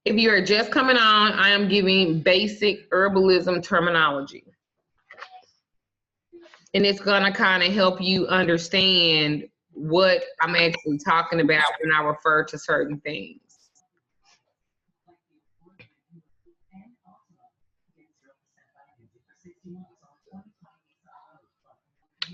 If you're just coming on, I am giving basic herbalism terminology. And it's gonna kind of help you understand what I'm actually talking about when I refer to certain things.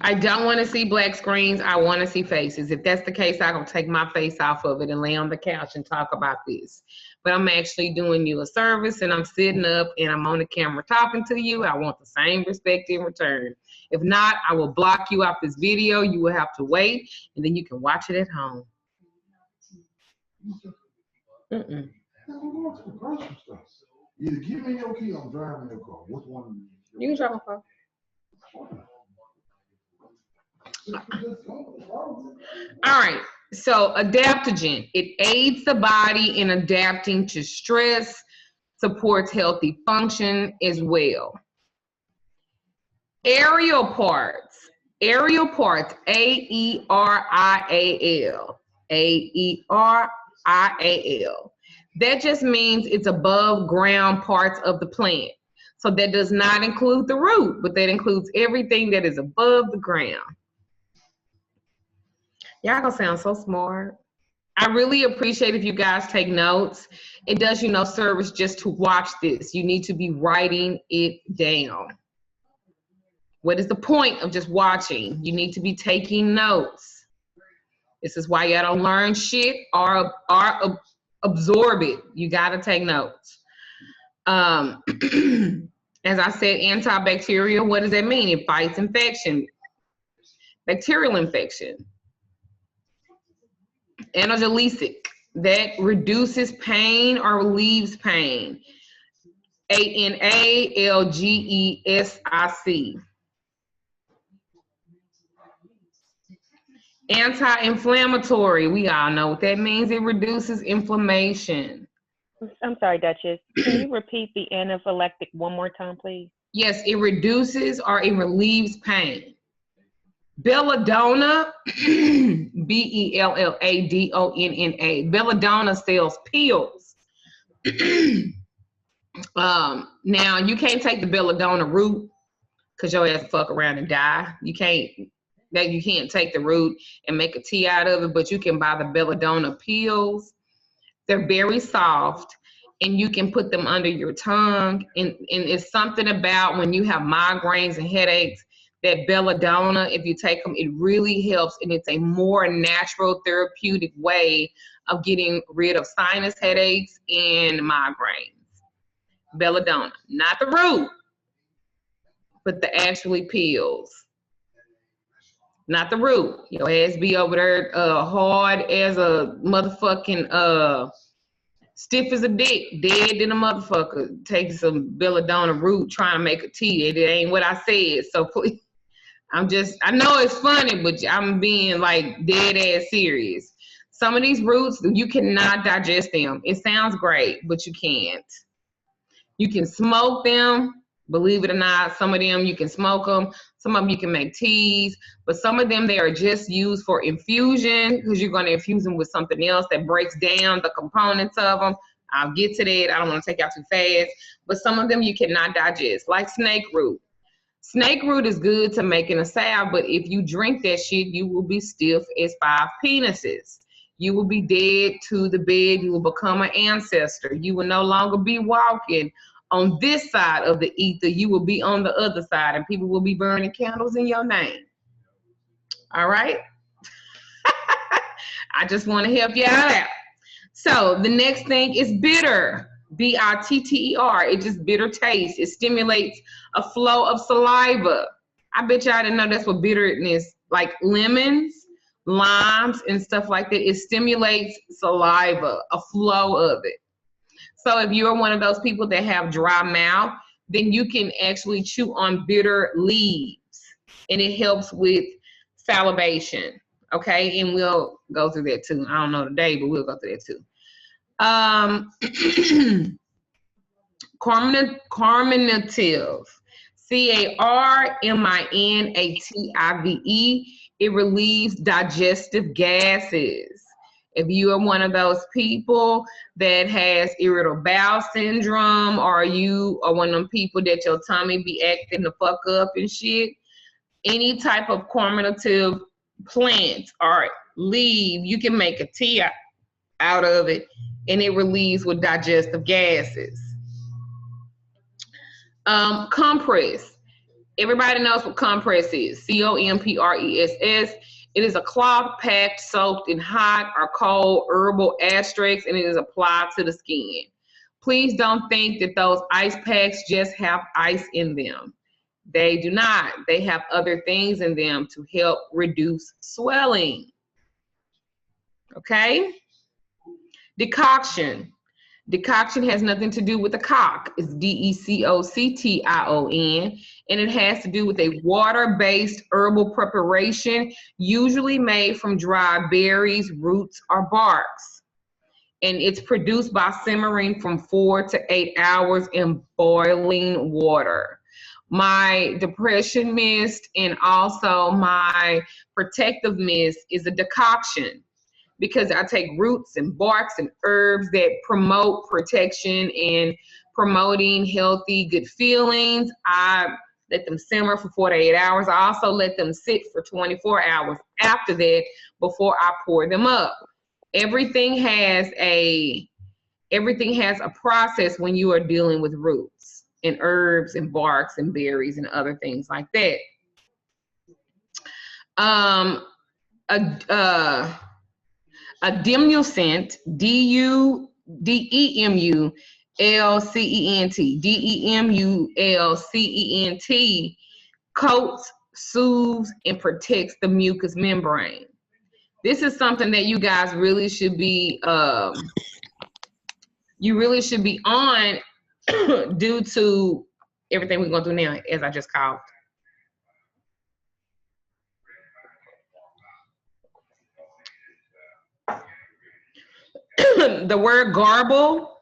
I don't want to see black screens. I want to see faces. If that's the case, I'm going to take my face off of it and lay on the couch and talk about this. But I'm actually doing you a service, and I'm sitting up and I'm on the camera talking to you. I want the same respect in return. If not, I will block you off this video. You will have to wait, and then you can watch it at home. Either give me your key, I'm driving your car. Which one? You can drive my car. All right, so adaptogen. It aids the body in adapting to stress, supports healthy function as well. Aerial parts, A-E-R-I-A-L, A-E-R-I-A-L. That just means it's above ground parts of the plant. So that does not include the root, but that includes everything that is above the ground. Y'all gonna sound so smart. I really appreciate if you guys take notes. It does you no service just to watch this. You need to be writing it down. What is the point of just watching? You need to be taking notes. This is why y'all don't learn shit or absorb it. You gotta take notes. As I said, antibacterial, what does that mean? It fights infection, bacterial infection. Analgesic, that reduces pain or relieves pain. A-N-A-L-G-E-S-I-C. Anti-inflammatory, we all know what that means. It reduces inflammation. I'm sorry, Duchess. Can you repeat the anaphylactic one more time, please? Yes, it reduces or it relieves pain. Belladonna, B-E-L-L-A-D-O-N-N-A. Belladonna sells pills. Now, you can't take the belladonna root because your ass fuck around and die. You can't take the root and make a tea out of it, but you can buy the belladonna pills. They're very soft, and you can put them under your tongue. And it's something about when you have migraines and headaches, that belladonna, if you take them, it really helps, and it's a more natural therapeutic way of getting rid of sinus headaches and migraines. Belladonna, not the root, but the actually pills. Not the root. Your ass be over there hard as a motherfucking stiff as a dick, dead than a motherfucker. Take some belladonna root, trying to make a tea. It ain't what I said. So please, I know it's funny, but I'm being like dead ass serious. Some of these roots, you cannot digest them. It sounds great, but you can't. You can smoke them, believe it or not. Some of them you can smoke them. Some of them you can make teas, but some of them, they are just used for infusion because you're going to infuse them with something else that breaks down the components of them. I'll get to that. I don't want to take out too fast, but some of them you cannot digest, like snake root. Snake root is good to make in a salve, but if you drink that shit, you will be stiff as 5 penises. You will be dead to the bed. You will become an ancestor. You will no longer be walking on this side of the ether. You will be on the other side, and people will be burning candles in your name. All right? I just want to help you out. So the next thing is bitter. B-I-T-T-E-R. It just bitter taste. It stimulates a flow of saliva. I bet y'all didn't know that's what bitterness, like lemons, limes, and stuff like that. It stimulates saliva, a flow of it. So if you're one of those people that have dry mouth, then you can actually chew on bitter leaves, and it helps with salivation. Okay, and we'll go through that too. I don't know today, but we'll go through that too. Carminative, C-A-R-M-I-N-A-T-I-V-E. It relieves digestive gases. If you are one of those people that has irritable bowel syndrome, or you are one of them people that your tummy be acting the fuck up and shit, any type of carminative plant or leaf, you can make a tea out of it, and it relieves with digestive gases. Compress. Everybody knows what compress is. COMPRESS. It is a cloth packed, soaked in hot or cold herbal extracts, and it is applied to the skin. Please don't think that those ice packs just have ice in them. They do not. They have other things in them to help reduce swelling. Okay? Decoction. Decoction has nothing to do with the cock. It's DECOCTION, and it has to do with a water-based herbal preparation, usually made from dry berries, roots, or barks. And it's produced by simmering from 4 to 8 hours in boiling water. My depression mist and also my protective mist is a decoction, because I take roots and barks and herbs that promote protection and promoting healthy, good feelings. I let them simmer for 4 to 8 hours. I also let them sit for 24 hours after that before I pour them up. Everything has a process when you are dealing with roots and herbs and barks and berries and other things like that. A demuscent, DEMULCENT, coats, soothes, and protects the mucous membrane. This is something that you guys really should be on due to everything we're going through now, as I just called. The word garble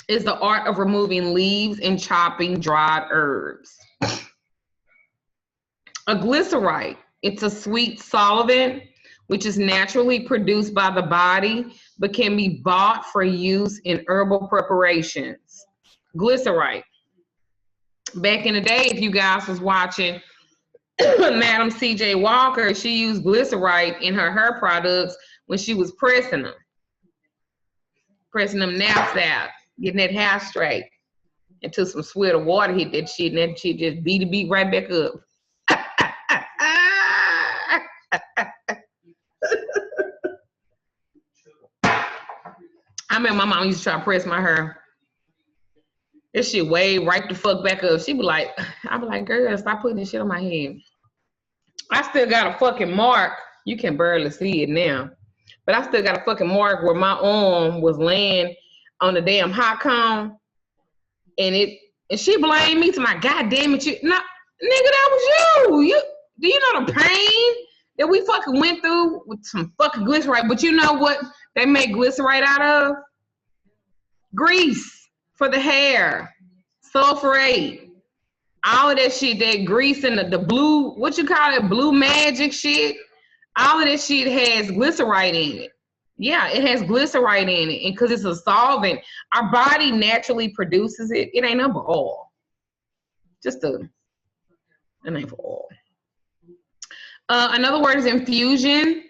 is the art of removing leaves and chopping dried herbs. A glycerite, it's a sweet solvent which is naturally produced by the body but can be bought for use in herbal preparations. Glycerite. Back in the day, if you guys was watching Madam C.J. Walker, she used glycerite in her hair products when she was pressing them naps out, getting that hair straight. Until some sweat of water hit that shit, and that shit just beat right back up. I remember my mom used to try to press my hair. This shit way right the fuck back up. I'd be like, girl, stop putting this shit on my head. I still got a fucking mark. You can barely see it now. But I still got a fucking mark where my arm was laying on the damn hot cone. And she blamed me to my goddamn it. Nigga, that was you. Do you know the pain that we fucking went through with some fucking glycerite? But you know what they make glycerite out of? Grease for the hair, sulfurate, all of that shit, that grease and the blue, what you call it, blue magic shit. All of that shit has glycerite in it. Yeah, it has glycerite in it. And because it's a solvent, our body naturally produces it. It ain't nothing but oil. It ain't for oil. Another word is infusion.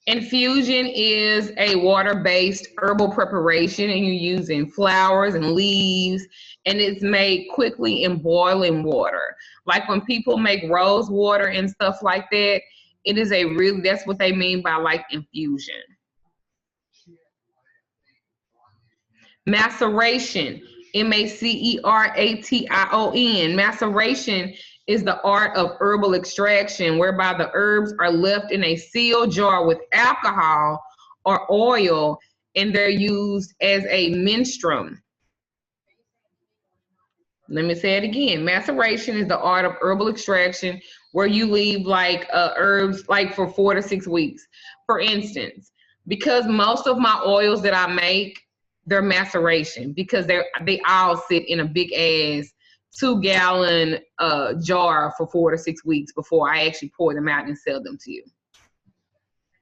Infusion is a water-based herbal preparation, and you're using flowers and leaves, and it's made quickly in boiling water. Like when people make rose water and stuff like that, it is that's what they mean by like infusion. Maceration, MACERATION. Maceration is the art of herbal extraction, whereby the herbs are left in a sealed jar with alcohol or oil, and they're used as a menstruum. Let me say it again. Maceration is the art of herbal extraction, where you leave like herbs like for 4 to 6 weeks. For instance, because most of my oils that I make, they're maceration, because they all sit in a big ass 2-gallon jar for 4 to 6 weeks before I actually pour them out and sell them to you.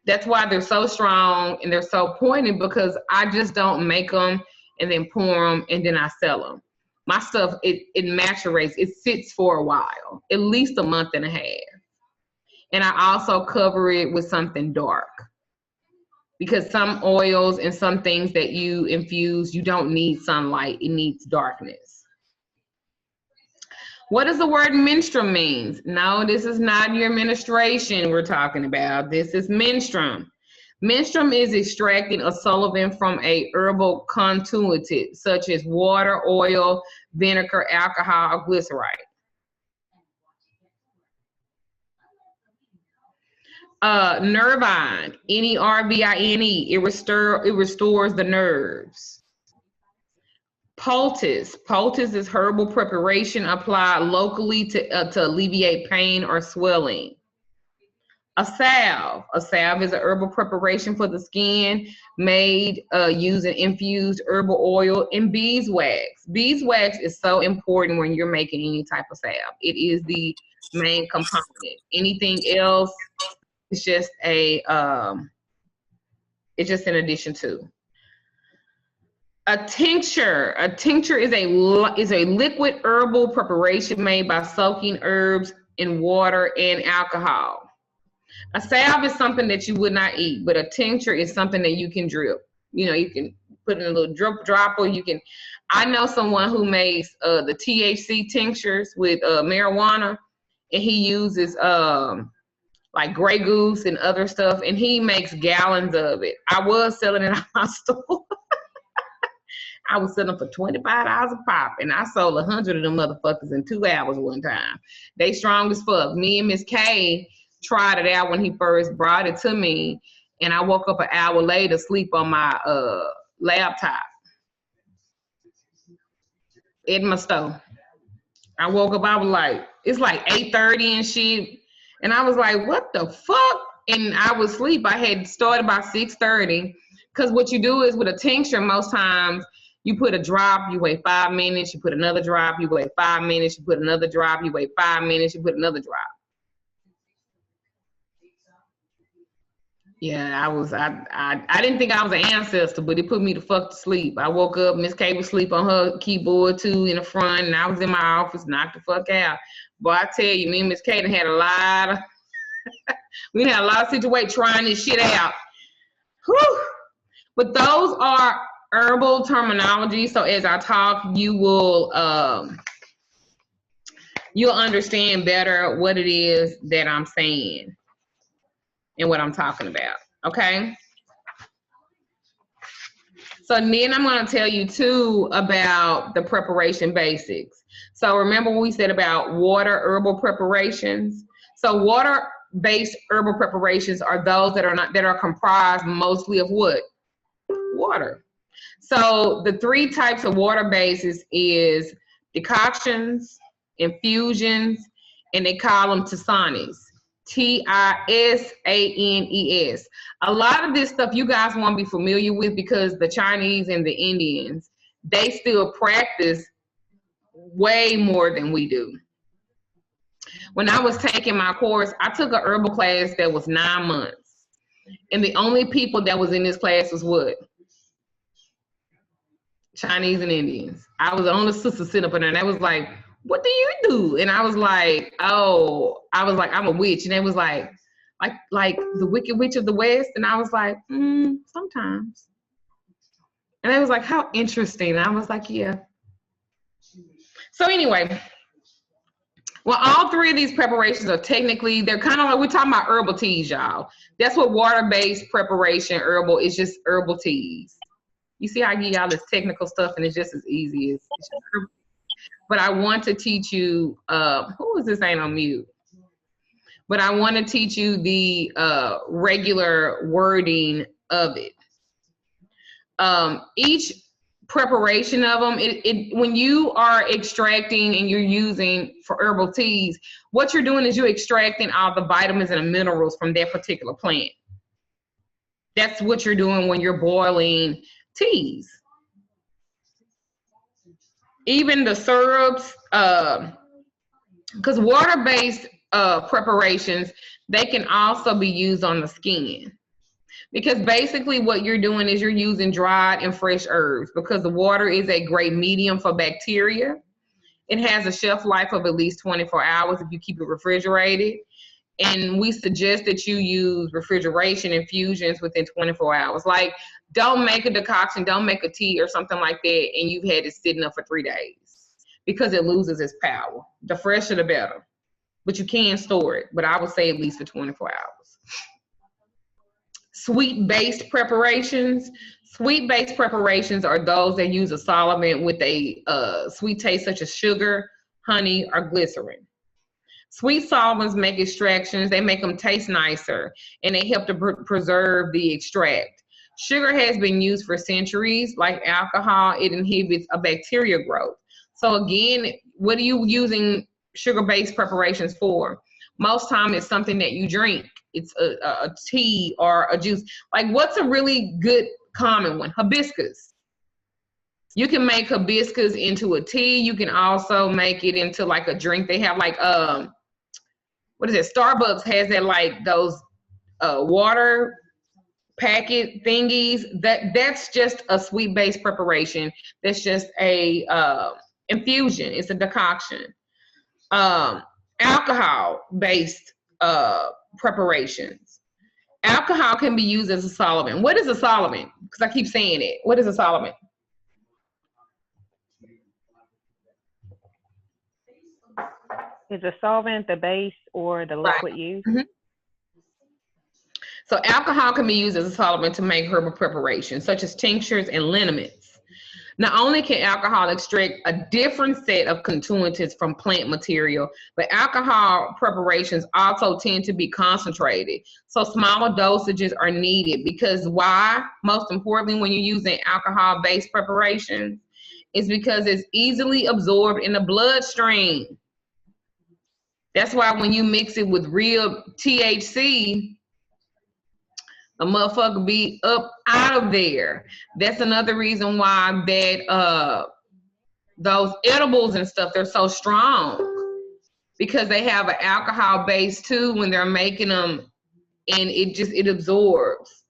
That's why they're so strong and they're so pointed, because I just don't make them and then pour them and then I sell them. My stuff, it maturates. It sits for a while, at least a month and a half. And I also cover it with something dark, because some oils and some things that you infuse, you don't need sunlight. It needs darkness. What does the word menstruum mean? No, this is not your menstruation we're talking about. This is menstruum. Menstruum is extracting a solvent from a herbal constituent, such as water, oil, vinegar, alcohol, or glyceride. Nervine, Nervine, it restores the nerves. Poultice is herbal preparation applied locally to alleviate pain or swelling. A salve is a herbal preparation for the skin made using infused herbal oil. And beeswax. Beeswax is so important when you're making any type of salve. It is the main component. Anything else, it's just it's just an addition to. A tincture is a liquid herbal preparation made by soaking herbs in water and alcohol. A salve is something that you would not eat, but a tincture is something that you can drip. You know, you can put in a little dropper. I know someone who makes the THC tinctures with marijuana, and he uses like Grey Goose and other stuff, and he makes gallons of it. I was selling it at my store. I was selling for $25 a pop, and I sold 100 of them motherfuckers in 2 hours one time. They strong as fuck. Me and Miss K tried it out when he first brought it to me, and I woke up an hour later, sleep on my laptop in my stove. I woke up, I was like, it's like 8:30 and shit, and I was like, what the fuck? And I was asleep. I had started by 6:30, because what you do is with a tincture, most times, you put a drop, you wait 5 minutes, you put another drop, you wait 5 minutes, you put another drop, you wait 5 minutes, you put another drop. Yeah, I didn't think I was an ancestor, but it put me the fuck to sleep. I woke up, Miss K was asleep on her keyboard too in the front, and I was in my office, knocked the fuck out. But I tell you, me and Miss K had a lot of, we had a lot of situations trying this shit out. Whew. But those are herbal terminology, so as I talk, you will you'll understand better what it is that I'm saying and what I'm talking about. Okay, so then I'm going to tell you too about the preparation basics. So remember what we said about water herbal preparations? So water based herbal preparations are those that are comprised mostly of what? Water. So the 3 types of water bases is decoctions, infusions, and they call them tisanes. Tisanes. A lot of this stuff you guys want to be familiar with, because the Chinese and the Indians, they still practice way more than we do. When I was taking my course, I took a herbal class that was 9 months. And the only people that was in this class was what? Chinese and Indians. I was the only sister sitting up in there, and they was like, what do you do? And I was like, oh, I'm a witch. And they was like the Wicked Witch of the West. And I was like, sometimes. And they was like, how interesting. And I was like, yeah. So anyway, well, all 3 of these preparations are technically, they're kind of like, we're talking about herbal teas, y'all. That's what water-based preparation herbal is, just herbal teas. You see how I give y'all this technical stuff, and it's just as easy as. But I want to teach you, who is this ain't on mute? But I want to teach you the regular wording of it. Each preparation of them, when you are extracting and you're using for herbal teas, what you're doing is you're extracting all the vitamins and the minerals from that particular plant. That's what you're doing when you're boiling teas. Even the syrups, because water-based preparations, they can also be used on the skin. Because basically what you're doing is you're using dried and fresh herbs because the water is a great medium for bacteria. It has a shelf life of at least 24 hours if you keep it refrigerated. And we suggest that you use refrigeration infusions within 24 hours. Like, don't make a decoction, don't make a tea or something like that, and you've had it sitting up for 3 days because it loses its power. The fresher, the better. But you can store it, but I would say at least for 24 hours. Sweet-based preparations. Sweet-based preparations are those that use a solvent with a sweet taste such as sugar, honey, or glycerin. Sweet solvents make extractions, they make them taste nicer, and they help to preserve the extract. Sugar has been used for centuries. Like alcohol, it inhibits a bacteria growth. So again, what are you using sugar-based preparations for? Most time it's something that you drink. It's a tea or a juice. Like, what's a really good common one? Hibiscus. You can make hibiscus into a tea. You can also make it into like a drink. They have like, what is it? Starbucks has that, like those water packet thingies. That's just a sweet-based preparation. That's just a infusion. It's a decoction. Alcohol-based preparations. Alcohol can be used as a solvent. What is a solvent? Because I keep saying it. What is a solvent? Is a solvent the base or the liquid used? Mm-hmm. So alcohol can be used as a solvent to make herbal preparations, such as tinctures and liniments. Not only can alcohol extract a different set of constituents from plant material, but alcohol preparations also tend to be concentrated. So smaller dosages are needed because why? Most importantly, when you're using alcohol-based preparations, is because it's easily absorbed in the bloodstream. That's why when you mix it with real THC, a motherfucker be up out of there. That's another reason why that those edibles and stuff, they're so strong, because they have an alcohol base too when they're making them, and it absorbs.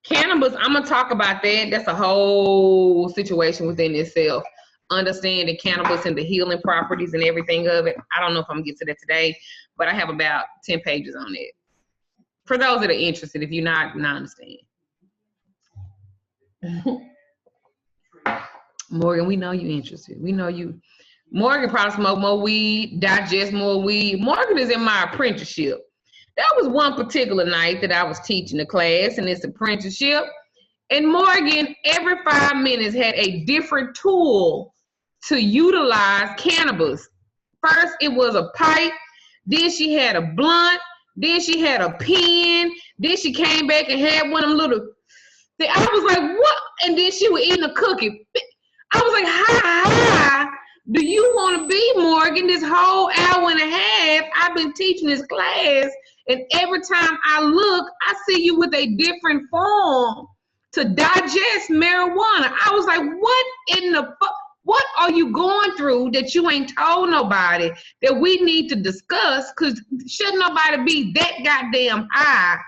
Cannabis, I'm gonna talk about that. That's a whole situation within itself. Understanding cannabis and the healing properties and everything of it. I don't know if I'm gonna get to that today, but I have about 10 pages on it. For those that are interested, if you're not, I understand. Morgan, we know you're interested. We know you. Morgan probably smoke more weed, digest more weed. Morgan is in my apprenticeship. That was one particular night that I was teaching a class in this apprenticeship. And Morgan, every 5 minutes, had a different tool to utilize cannabis. First, it was a pipe. Then she had a blunt. Then she had a pen. Then she came back and had one of them little. I was like, what? And then she was eating a cookie. I was like, how do you want to be, Morgan? This whole hour and a half, I've been teaching this class, and every time I look, I see you with a different form to digest marijuana. I was like, what in the fuck? What are you going through that you ain't told nobody that we need to discuss? Because shouldn't nobody be that goddamn high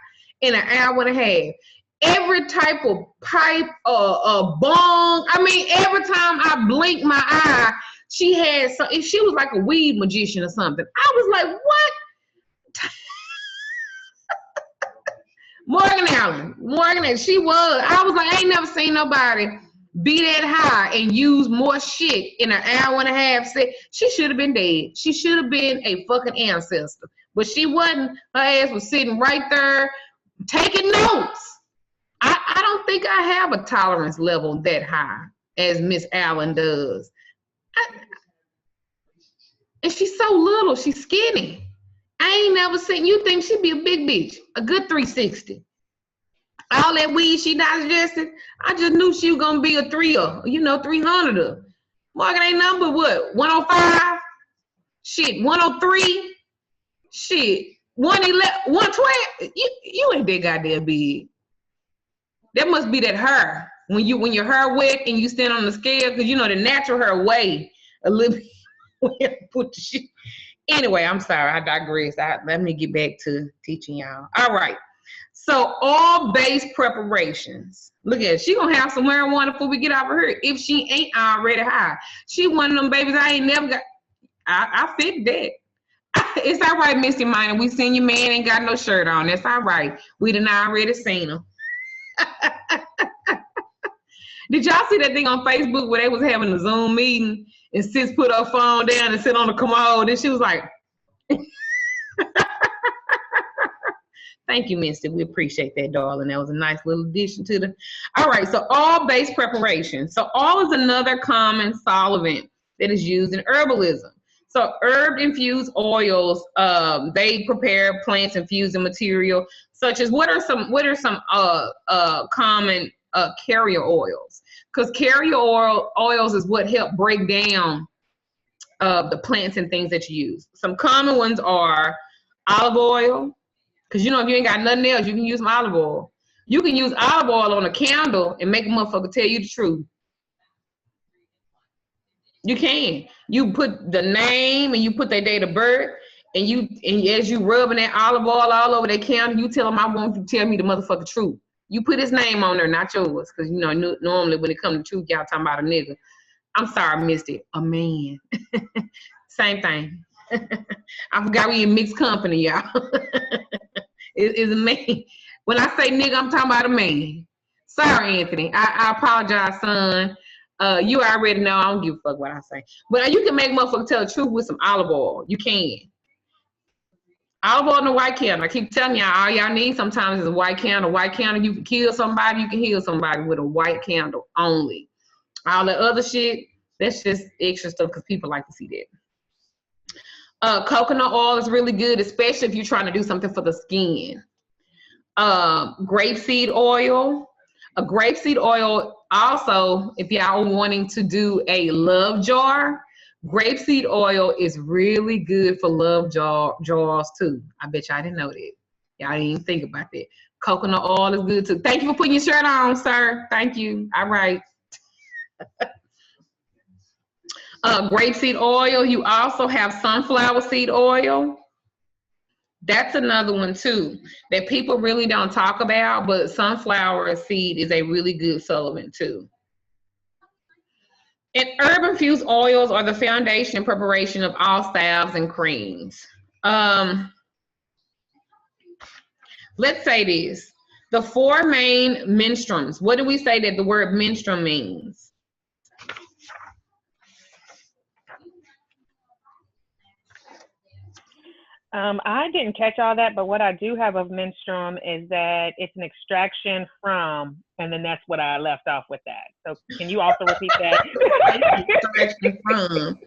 in an hour and a half? Every type of pipe, bong. I mean, every time I blink my eye, she had some. She was like a weed magician or something. I was like, what? Morgan Allen, she was. I was like, I ain't never seen nobody be that high and use more shit in an hour and a half. She should have been dead. She should have been a fucking ancestor. But she wasn't. Her ass was sitting right there taking notes. I don't think I have a tolerance level that high as Miss Allen does. And she's so little. She's skinny. I ain't never seen. You think she'd be a big bitch. A good 360. All that weed she digested, I just knew she was going to be a 300. Morgan ain't number what? 105? Shit, 103? Shit, 111, 112? You ain't that goddamn big. That must be that hair. When your hair wet and you stand on the scale, because you know the natural hair weigh a little bit when you put the shit. Anyway, I'm sorry, I digress. Let me get back to teaching y'all. All right. So all base preparations. Look at it. She gonna have some marijuana before we get out of here if she ain't already high. She one of them babies I ain't never got. I fit that. It's all right, Missy Minor. We seen your man ain't got no shirt on. That's all right. We done already seen him. Did y'all see that thing on Facebook where they was having a Zoom meeting and Sis put her phone down and sit on the commode and she was like, thank you, Misty. We appreciate that, darling. That was a nice little addition to the. All right, so all base preparation. So all is another common solvent that is used in herbalism. So herb-infused oils, they prepare plants-infusing material, such as what are some common carrier oils? Because carrier oils is what help break down the plants and things that you use. Some common ones are olive oil, because you know if you ain't got nothing else, you can use some olive oil. You can use olive oil on a candle and make a motherfucker tell you the truth. You can. You put the name and you put their date of birth, and as you rubbing that olive oil all over that candle, you tell them, I want you to tell me the motherfucking truth. You put his name on there, not yours, because you know normally when it comes to truth, y'all talking about a nigga. I'm sorry, Misty, a man. Same thing. I forgot we in mixed company, y'all. It's a man. When I say nigga, I'm talking about a man. Sorry, Anthony. I apologize, son. You already know I don't give a fuck what I say. But you can make motherfuckers tell the truth with some olive oil. You can. Olive oil and a white candle. I keep telling y'all, all y'all need sometimes is a white candle. White candle, you can kill somebody, you can heal somebody with a white candle only. All the other shit, that's just extra stuff because people like to see that. Coconut oil is really good, especially if you're trying to do something for the skin. Grapeseed oil. A grapeseed oil also, if y'all wanting to do a love jar, grapeseed oil is really good for love jars too. I bet y'all didn't know that. Y'all didn't even think about that. Coconut oil is good too. Thank you for putting your shirt on, sir. Thank you. All right. Grapeseed oil. You also have sunflower seed oil. That's another one too that people really don't talk about, but sunflower seed is a really good supplement too. And herb-infused oils are the foundation and preparation of all salves and creams. Let's say this. The four main menstruums. What do we say that the word menstruum means? I didn't catch all that, but what I do have of menstruum is that it's an extraction from, and then that's what I left off with that. So can you also repeat that? Extraction from.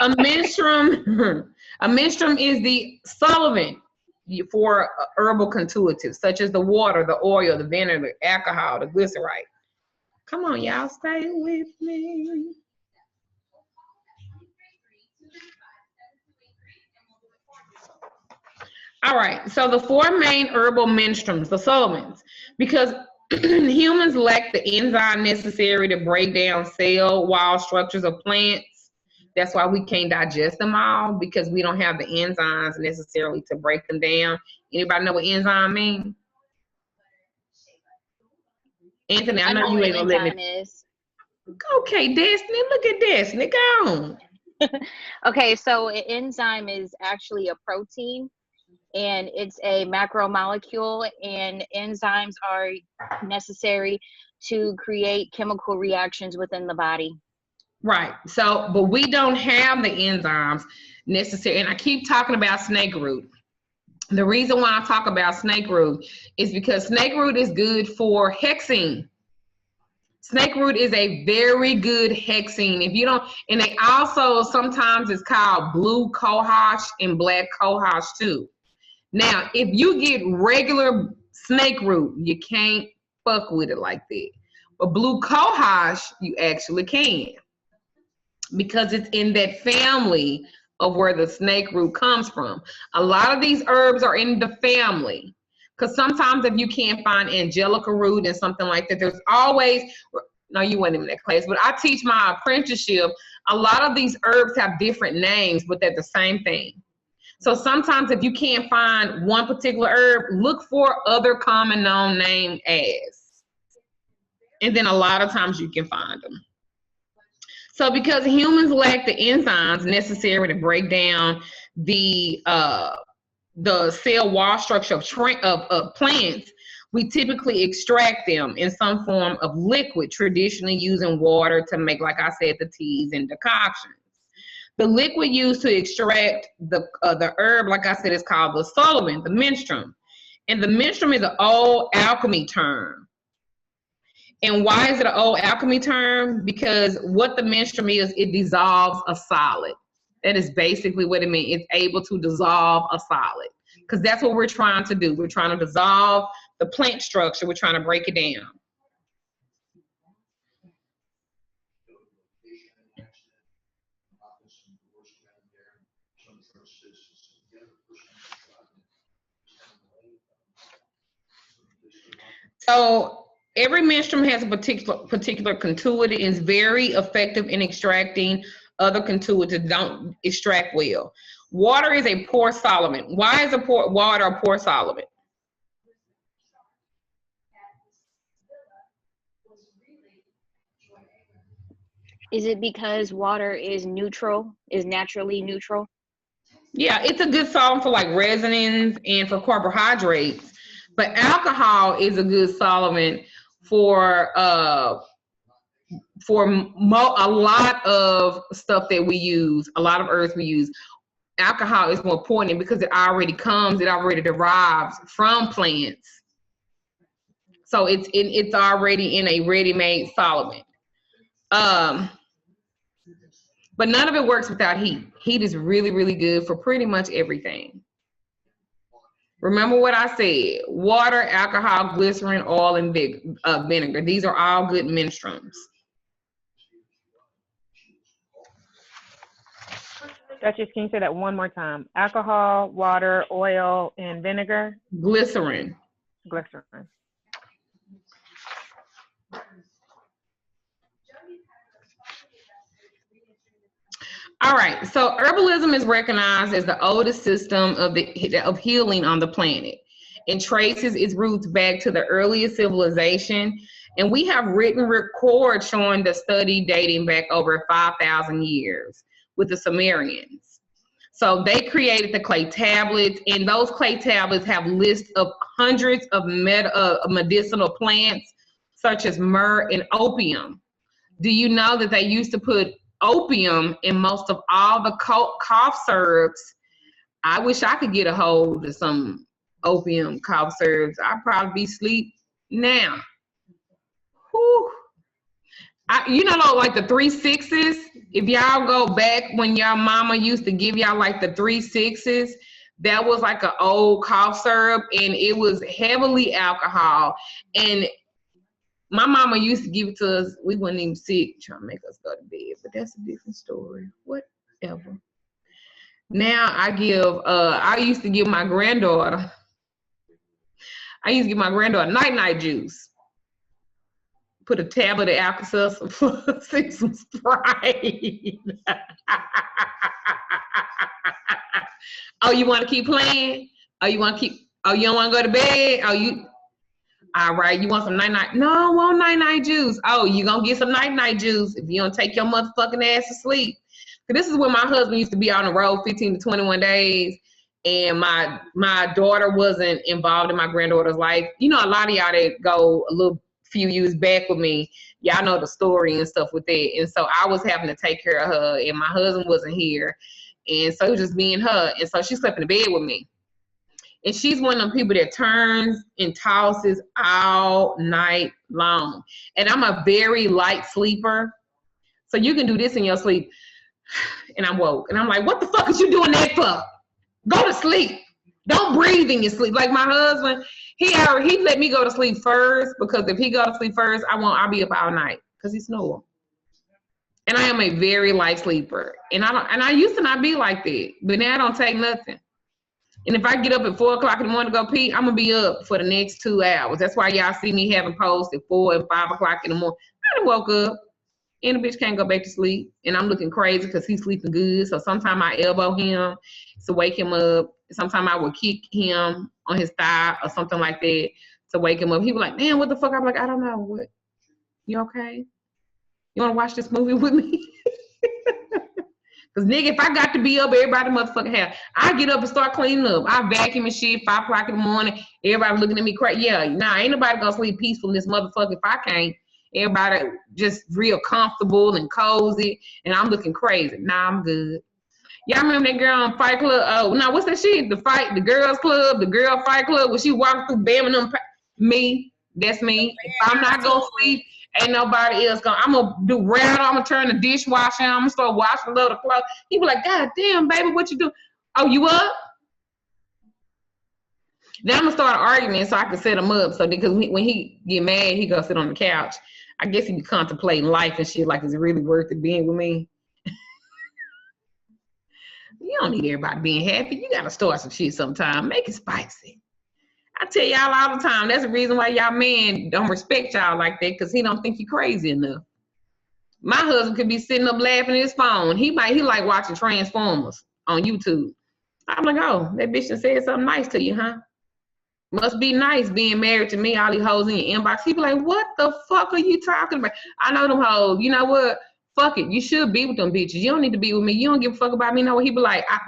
A menstruum is the solvent for herbal constitutives, such as the water, the oil, the vinegar, the alcohol, the glyceride. Come on, y'all, stay with me. All right, so the four main herbal menstruums, the supplements, because humans lack the enzyme necessary to break down cell wall structures of plants. That's why we can't digest them all, because we don't have the enzymes necessarily to break them down. Anybody know what enzyme means? Anthony, I know you ain't gonna let me. Okay, Destiny, look at Destiny, go on. Okay, so an enzyme is actually a protein, and it's a macromolecule, and enzymes are necessary to create chemical reactions within the body. Right. So, but we don't have the enzymes necessary. And I keep talking about snake root. The reason why I talk about snake root is because snake root is good for hexing. Snake root is a very good hexing. If you don't, and they also sometimes it's called blue cohosh and black cohosh too. Now, if you get regular snake root, you can't fuck with it like that. But blue cohosh, you actually can, because it's in that family of where the snake root comes from. A lot of these herbs are in the family, because sometimes if you can't find angelica root and something like that, there's always, no, you weren't in that class, but I teach my apprenticeship. A lot of these herbs have different names, but they're the same thing. So sometimes if you can't find one particular herb, look for other common known name as. And then a lot of times you can find them. So because humans lack the enzymes necessary to break down the cell wall structure of plants, we typically extract them in some form of liquid, traditionally using water to make, like I said, the teas and decoctions. The liquid used to extract the herb, like I said, is called the solvent, the menstruum. And the menstruum is an old alchemy term. And why is it an old alchemy term? Because what the menstruum is, it dissolves a solid. That is basically what it means. It's able to dissolve a solid. Because that's what we're trying to do. We're trying to dissolve the plant structure. We're trying to break it down. So every menstruum has a particular constituent and is very effective in extracting other constituents that don't extract well. Water is a poor solvent. Why is water a poor solvent? Is it because water is neutral, is naturally neutral? Yeah, it's a good solvent for like resins and for carbohydrates, but alcohol is a good solvent for a lot of stuff that we use, a lot of herbs we use. Alcohol is more important because it already derives from plants. So it's already in a ready-made solvent. But none of it works without heat. Heat is really, really good for pretty much everything. Remember what I said: water, alcohol, glycerin, oil, and vinegar. These are all good menstruums. Duchess, can you say that one more time? Alcohol, water, oil, and vinegar? Glycerin. Glycerin. All right, so herbalism is recognized as the oldest system of healing on the planet and traces its roots back to the earliest civilization. And we have written records showing the study dating back over 5,000 years with the Sumerians. So they created the clay tablets, and those clay tablets have lists of hundreds of medicinal plants, such as myrrh and opium. Do you know that they used to put opium in most of all the cough syrups? I wish I could get a hold of some opium cough syrups. I'd probably be asleep now. Whew. You know, like the 3 6s, if y'all go back when your mama used to give y'all like the 3 6s, that was like an old cough syrup, and it was heavily alcohol. And my mama used to give it to us. We wasn't even sick, trying to make us go to bed, but that's a different story. Whatever. Now I used to give my granddaughter night juice. Put a tablet of Alka-Seltzer, some Sprite. Oh, you want to keep playing? Oh, you don't want to go to bed? All right, you want some night? No, I want night juice. Oh, you gonna get some night juice if you don't take your motherfucking ass to sleep. This is when my husband used to be on the road 15 to 21 days, and my daughter wasn't involved in my granddaughter's life. You know, a lot of y'all that go a little few years back with me, y'all know the story and stuff with that. And so I was having to take care of her, and my husband wasn't here, and so it was just me and her. And so she slept in the bed with me. And she's one of them people that turns and tosses all night long. And I'm a very light sleeper. So you can do this in your sleep. And I'm woke. And I'm like, what the fuck is you doing that for? Go to sleep. Don't breathe in your sleep. Like my husband, he let me go to sleep first, because if he go to sleep first, I'll be up all night because he snore. And I am a very light sleeper. And I used to not be like that. But now I don't take nothing. And if I get up at 4 o'clock in the morning to go pee, I'm going to be up for the next 2 hours. That's why y'all see me having posts at 4 and 5 o'clock in the morning. I done woke up. And the bitch can't go back to sleep. And I'm looking crazy because he's sleeping good. So sometimes I elbow him to wake him up. Sometimes I would kick him on his thigh or something like that to wake him up. He was like, man, what the fuck? I'm like, I don't know. What? You okay? You want to watch this movie with me? Because, nigga, if I got to be up, everybody motherfucking have. I get up and start cleaning up. I vacuum and shit, 5 o'clock in the morning. Everybody looking at me crazy. Yeah, nah, ain't nobody going to sleep peaceful in this motherfucker if I can't. Everybody just real comfortable and cozy, and I'm looking crazy. Nah, I'm good. Y'all remember that girl on Fight Club? Oh, now what's that shit? The girls club, the girl Fight Club, when she walked through bamming them. Me, that's me. If I'm not gonna sleep, ain't nobody else gonna. I'm gonna do round. I'm gonna turn the dishwasher. I'm gonna start washing little clothes. He be like, God damn, baby, what you do? Oh, you up? Then I'm gonna start an argument so I can set him up. So because when he get mad, he gonna sit on the couch. I guess he be contemplating life and shit like, is it really worth it being with me? You don't need everybody being happy. You gotta start some shit sometime. Make it spicy. I tell y'all all the time, that's the reason why y'all men don't respect y'all like that, because he don't think you crazy enough. My husband could be sitting up laughing at his phone. He like watching Transformers on YouTube. I'm like, oh, that bitch done said something nice to you, huh? Must be nice being married to me, all these hoes in your inbox. He be like, what the fuck are you talking about? I know them hoes. You know what? Fuck it. You should be with them bitches. You don't need to be with me. You don't give a fuck about me. No, he be like, I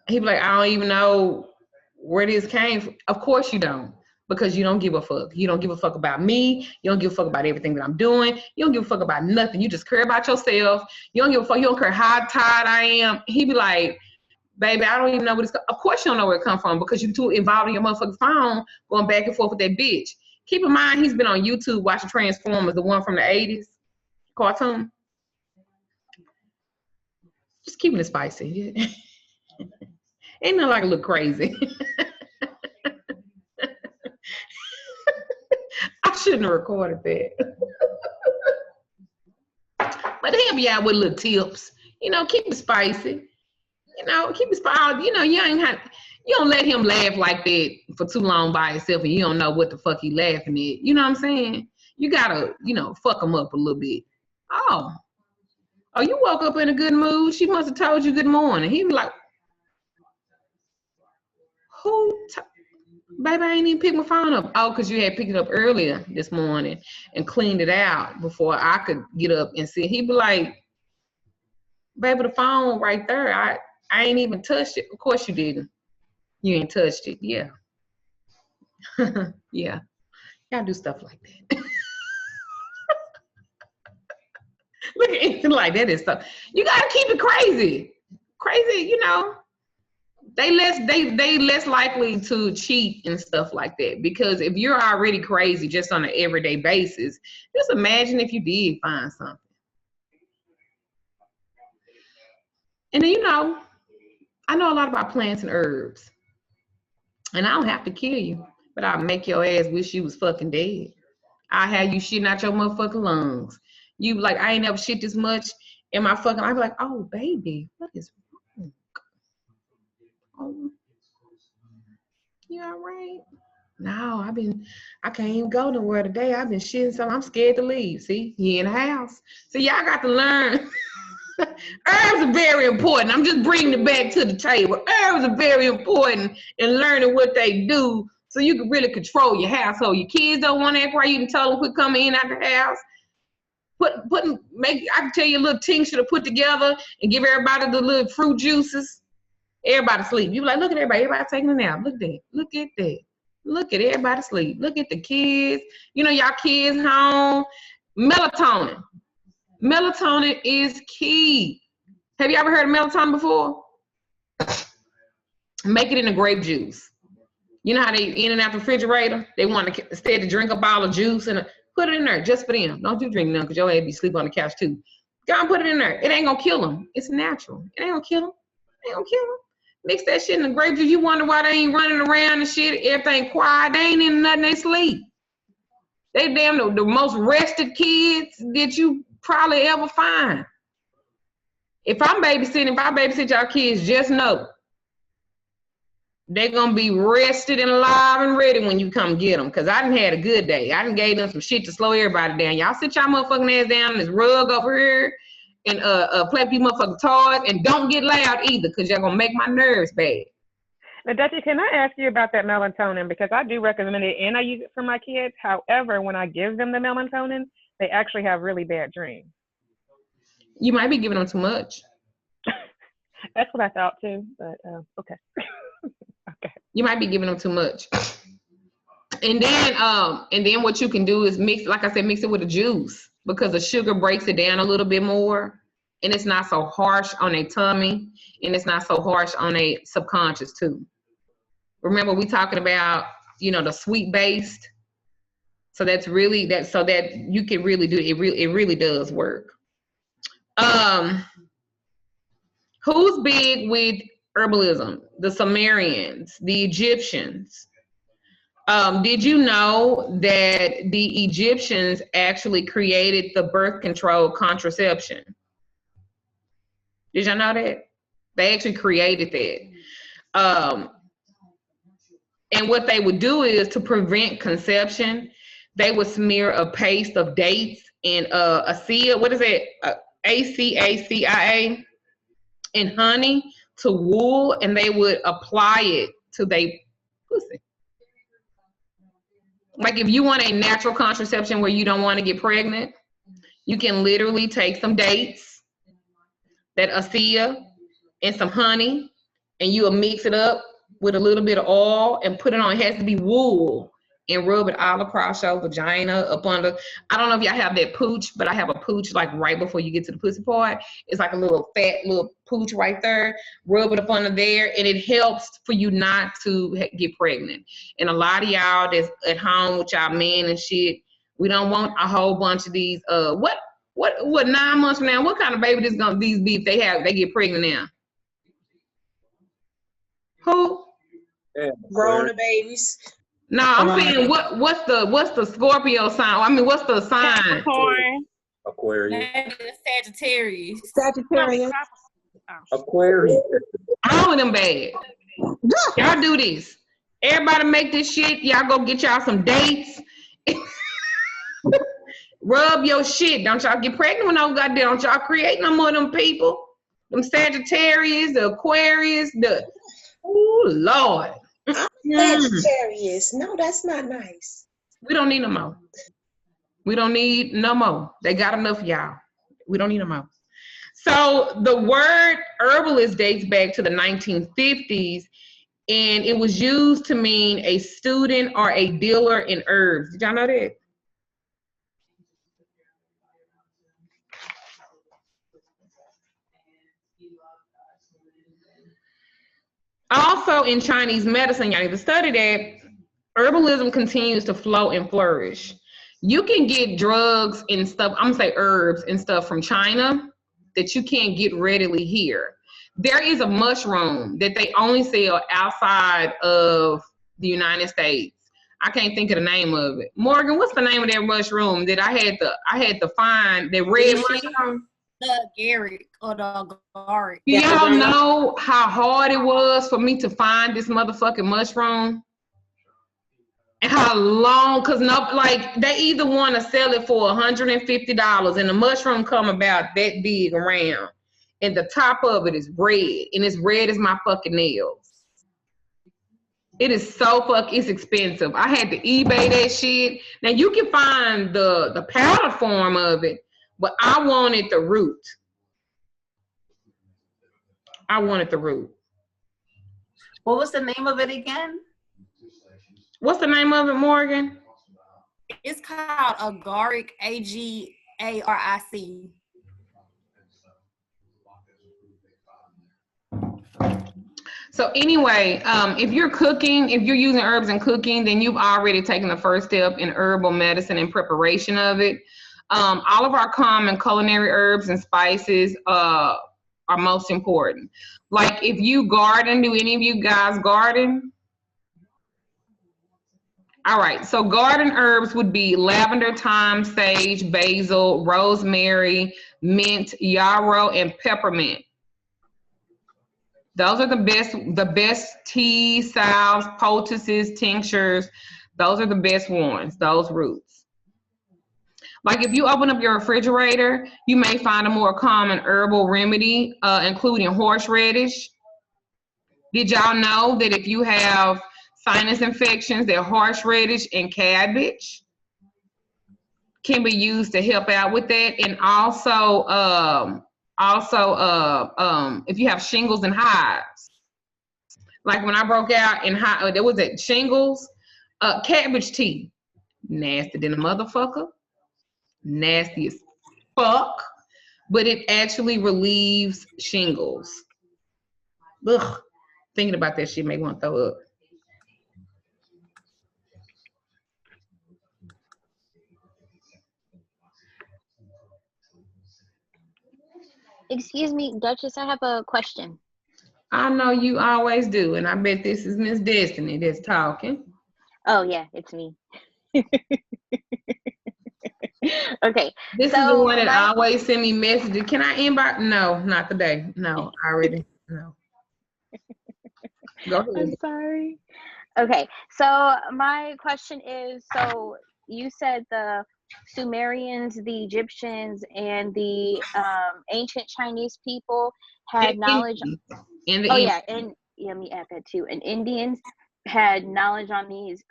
don't even know where this came from. Of course you don't, because you don't give a fuck. You don't give a fuck about me. You don't give a fuck about everything that I'm doing. You don't give a fuck about nothing. You just care about yourself. You don't give a fuck. You don't care how tired I am. He be like, baby, I don't even know what it's. Of course you don't know where it come from, because you're too involved in your motherfucking phone going back and forth with that bitch. Keep in mind, he's been on YouTube watching Transformers, the one from the 80s cartoon. Just keeping it spicy. Ain't nothing like a little crazy. I shouldn't have recorded that. But he'll be out with little tips. You know, keep it spicy. You know, keep it spicy. You know, you don't let him laugh like that for too long by himself and you don't know what the fuck he laughing at. You know what I'm saying? You gotta, fuck him up a little bit. Oh, you woke up in a good mood. She must have told you good morning. He be like, baby, I ain't even picked my phone up. Oh, because you had picked it up earlier this morning and cleaned it out before I could get up and see. He'd be like, baby, the phone right there. I ain't even touched it. Of course you didn't. You ain't touched it. Yeah. Yeah. Y'all do stuff like that. Look at it like that is stuff. You gotta keep it crazy. Crazy, they less likely to cheat and stuff like that, because if you're already crazy just on an everyday basis, just imagine if you did find something. And then I know a lot about plants and herbs, and I don't have to kill you, but I'll make your ass wish you was fucking dead. I'll have you shitting out your motherfucking lungs. You be like, I ain't never shit this much in my fucking. I'll be like, oh baby, what is wrong? Oh, you all right? No, I can't even go nowhere today. I've been shitting something. I'm scared to leave. See, you in the house. See, y'all got to learn. Herbs are very important. I'm just bringing it back to the table. Herbs are very important in learning what they do, so you can really control your household. Your kids don't want to act right. You can tell them quit coming in out the house. I can tell you a little tincture to put together and give everybody the little fruit juices. Everybody sleep. You be like, look at everybody. Everybody taking a nap. Look at that. Look at that. Look at everybody sleep. Look at the kids. Y'all kids home. Melatonin. Melatonin is key. Have you ever heard of melatonin before? Make it in a grape juice. You know how they in and out the refrigerator? They want to instead to drink up all the juice and put it in there just for them. Don't you drink none, because your ass be sleep on the couch too. Go and put it in there. It ain't gonna kill them. It's natural. It ain't gonna kill them. It ain't gonna kill them. Mix that shit in the grape juice. You wonder why they ain't running around and shit. Everything quiet. They ain't in nothing. They sleep. They damn the most rested kids that you probably ever find. If I babysit y'all kids, just know They're going to be rested and alive and ready when you come get them. Because I done had a good day. I done gave them some shit to slow everybody down. Y'all sit y'all motherfucking ass down on this rug over here and play with these motherfucking toys. And don't get loud either because y'all going to make my nerves bad. Now, Duchess, can I ask you about that melatonin? Because I do recommend it and I use it for my kids. However, when I give them the melatonin, they actually have really bad dreams. You might be giving them too much. That's what I thought too, but okay. Okay. You might be giving them too much. And then what you can do is mix, like I said, mix it with a juice because the sugar breaks it down a little bit more and it's not so harsh on a tummy and it's not so harsh on a subconscious too. Remember we talking about, the sweet based. So that's really that, so that you can really do it. It really does work. Who's big with herbalism? The Sumerians, the Egyptians. Did you know that the Egyptians actually created the birth control contraception? Did y'all know that? They actually created that. And what they would do is to prevent conception, they would smear a paste of dates and ACACIA, what is it? ACACIA and honey to wool, and they would apply it to their pussy. Like if you want a natural contraception where you don't want to get pregnant, you can literally take some dates, that ACACIA, and some honey, and you will mix it up with a little bit of oil and put it on. It has to be wool and rub it all across your vagina up under. I don't know if y'all have that pooch, but I have a pooch like right before you get to the pussy part. It's like a little fat little pooch right there. Rub it up under there, and it helps for you not to get pregnant. And a lot of y'all that's at home with y'all men and shit, we don't want a whole bunch of these. What 9 months from now? What kind of baby these be if they get pregnant now? Who? Grown babies. No, I'm saying what's the Scorpio sign? I mean, what's the sign? Capricorn. Aquarius. Sagittarius. Sagittarius. Aquarius. All of them bad. Y'all do this. Everybody make this shit. Y'all go get y'all some dates. Rub your shit. Don't y'all get pregnant with no goddamn. Don't y'all create no more of them people. Them Sagittarius, the Aquarius, oh Lord. Sagittarius. No, that's not nice. We don't need no more. We don't need no more. They got enough of y'all. We don't need no more. So the word herbalist dates back to the 1950s, and it was used to mean a student or a dealer in herbs. Did y'all know that? Also in Chinese medicine, y'all need to study that herbalism continues to flow and flourish. You can get drugs and stuff, I'm gonna say herbs and stuff from China that you can't get readily here. There is a mushroom that they only sell outside of the United States. I can't think of the name of it. Morgan, what's the name of that mushroom that I had to find, that red mushroom? The Garrick or the Garrick. Do y'all know how hard it was for me to find this motherfucking mushroom? And how long, cause they either want to sell it for $150 and the mushroom come about that big around and the top of it is red and it's red as my fucking nails. It is it's expensive. I had to eBay that shit. Now you can find the powder form of it, but I wanted the root. What was the name of it again? What's the name of it, Morgan? It's called agaric, AGARIC. So anyway, if you're cooking, if you're using herbs in cooking, then you've already taken the first step in herbal medicine and preparation of it. All of our common culinary herbs and spices are most important. Like if you garden, do any of you guys garden? All right, so garden herbs would be lavender, thyme, sage, basil, rosemary, mint, yarrow, and peppermint. Those are the best teas, salves, poultices, tinctures. Those are the best ones, those roots. Like if you open up your refrigerator, you may find a more common herbal remedy, including horseradish. Did y'all know that if you have sinus infections, that horseradish and cabbage can be used to help out with that? And also, if you have shingles and hives, like when I broke out in there was that shingles, cabbage tea, nasty than a motherfucker, nasty as fuck, but it actually relieves shingles. Ugh, thinking about that shit make me want to throw up. Excuse me, Duchess, I have a question. I know you always do, and I bet this is Miss Destiny that's talking. Oh yeah, it's me. Okay. This is the one that always send me messages. Can I inbox? No, not today. No, I already no. Go ahead. I'm sorry. Okay, so my question is, so you said the Sumerians, the Egyptians, and the ancient Chinese people had knowledge. And oh yeah, and yeah, let me add that too. And Indians had knowledge on these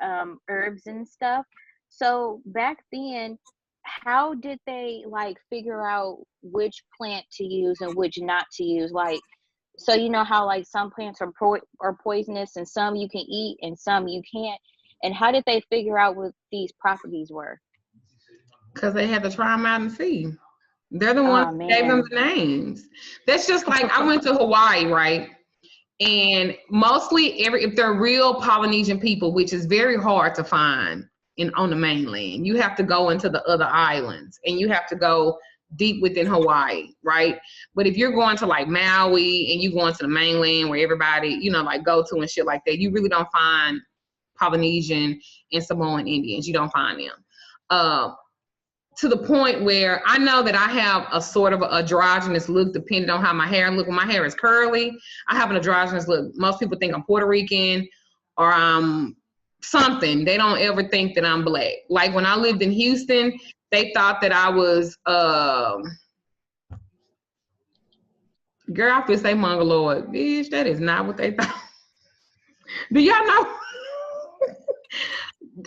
herbs and stuff. So back then, how did they like figure out which plant to use and which not to use? Like, so you know how like some plants are poisonous and some you can eat and some you can't. And how did they figure out what these properties were? Because they had to try them out and see. They're the ones who gave them the names. That's just like I went to Hawaii, right? And mostly if they're real Polynesian people, which is very hard to find on the mainland, you have to go into the other islands and you have to go deep within Hawaii, right? But if you're going to like Maui and you going to the mainland where everybody, you know, like go to and shit like that, you really don't find Polynesian and Samoan Indians. You don't find them. To the point where I know that I have a sort of androgynous look depending on how my hair looks. When my hair is curly, I have an androgynous look. Most people think I'm Puerto Rican or I'm something. They don't ever think that I'm black. Like when I lived in Houston, they thought that I was, girl, I feel say Mongoloid. Bitch, that is not what they thought. Do y'all know?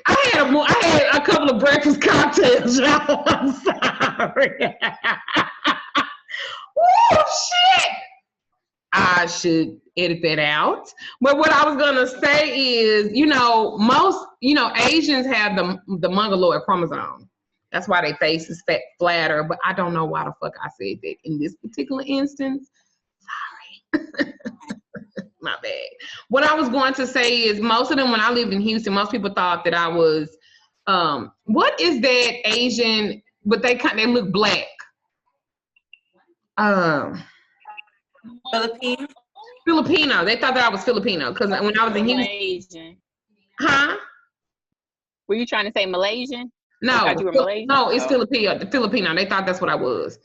I had a couple of breakfast cocktails, y'all. I'm sorry. Oh, shit. I should edit that out. But what I was going to say is, you know, most, you know, Asians have the Mongoloid chromosome. That's why their face is flatter, but I don't know why the fuck I said that in this particular instance. Sorry. My bad. What I was going to say is most of them, when I lived in Houston, most people thought that I was, what is that Asian, but they look black. Filipino. They thought that I was Filipino because when I was in Houston. Malaysian. Huh? Were you trying to say Malaysian? No, you were Malaysian? No, it's Filipino. They thought that's what I was.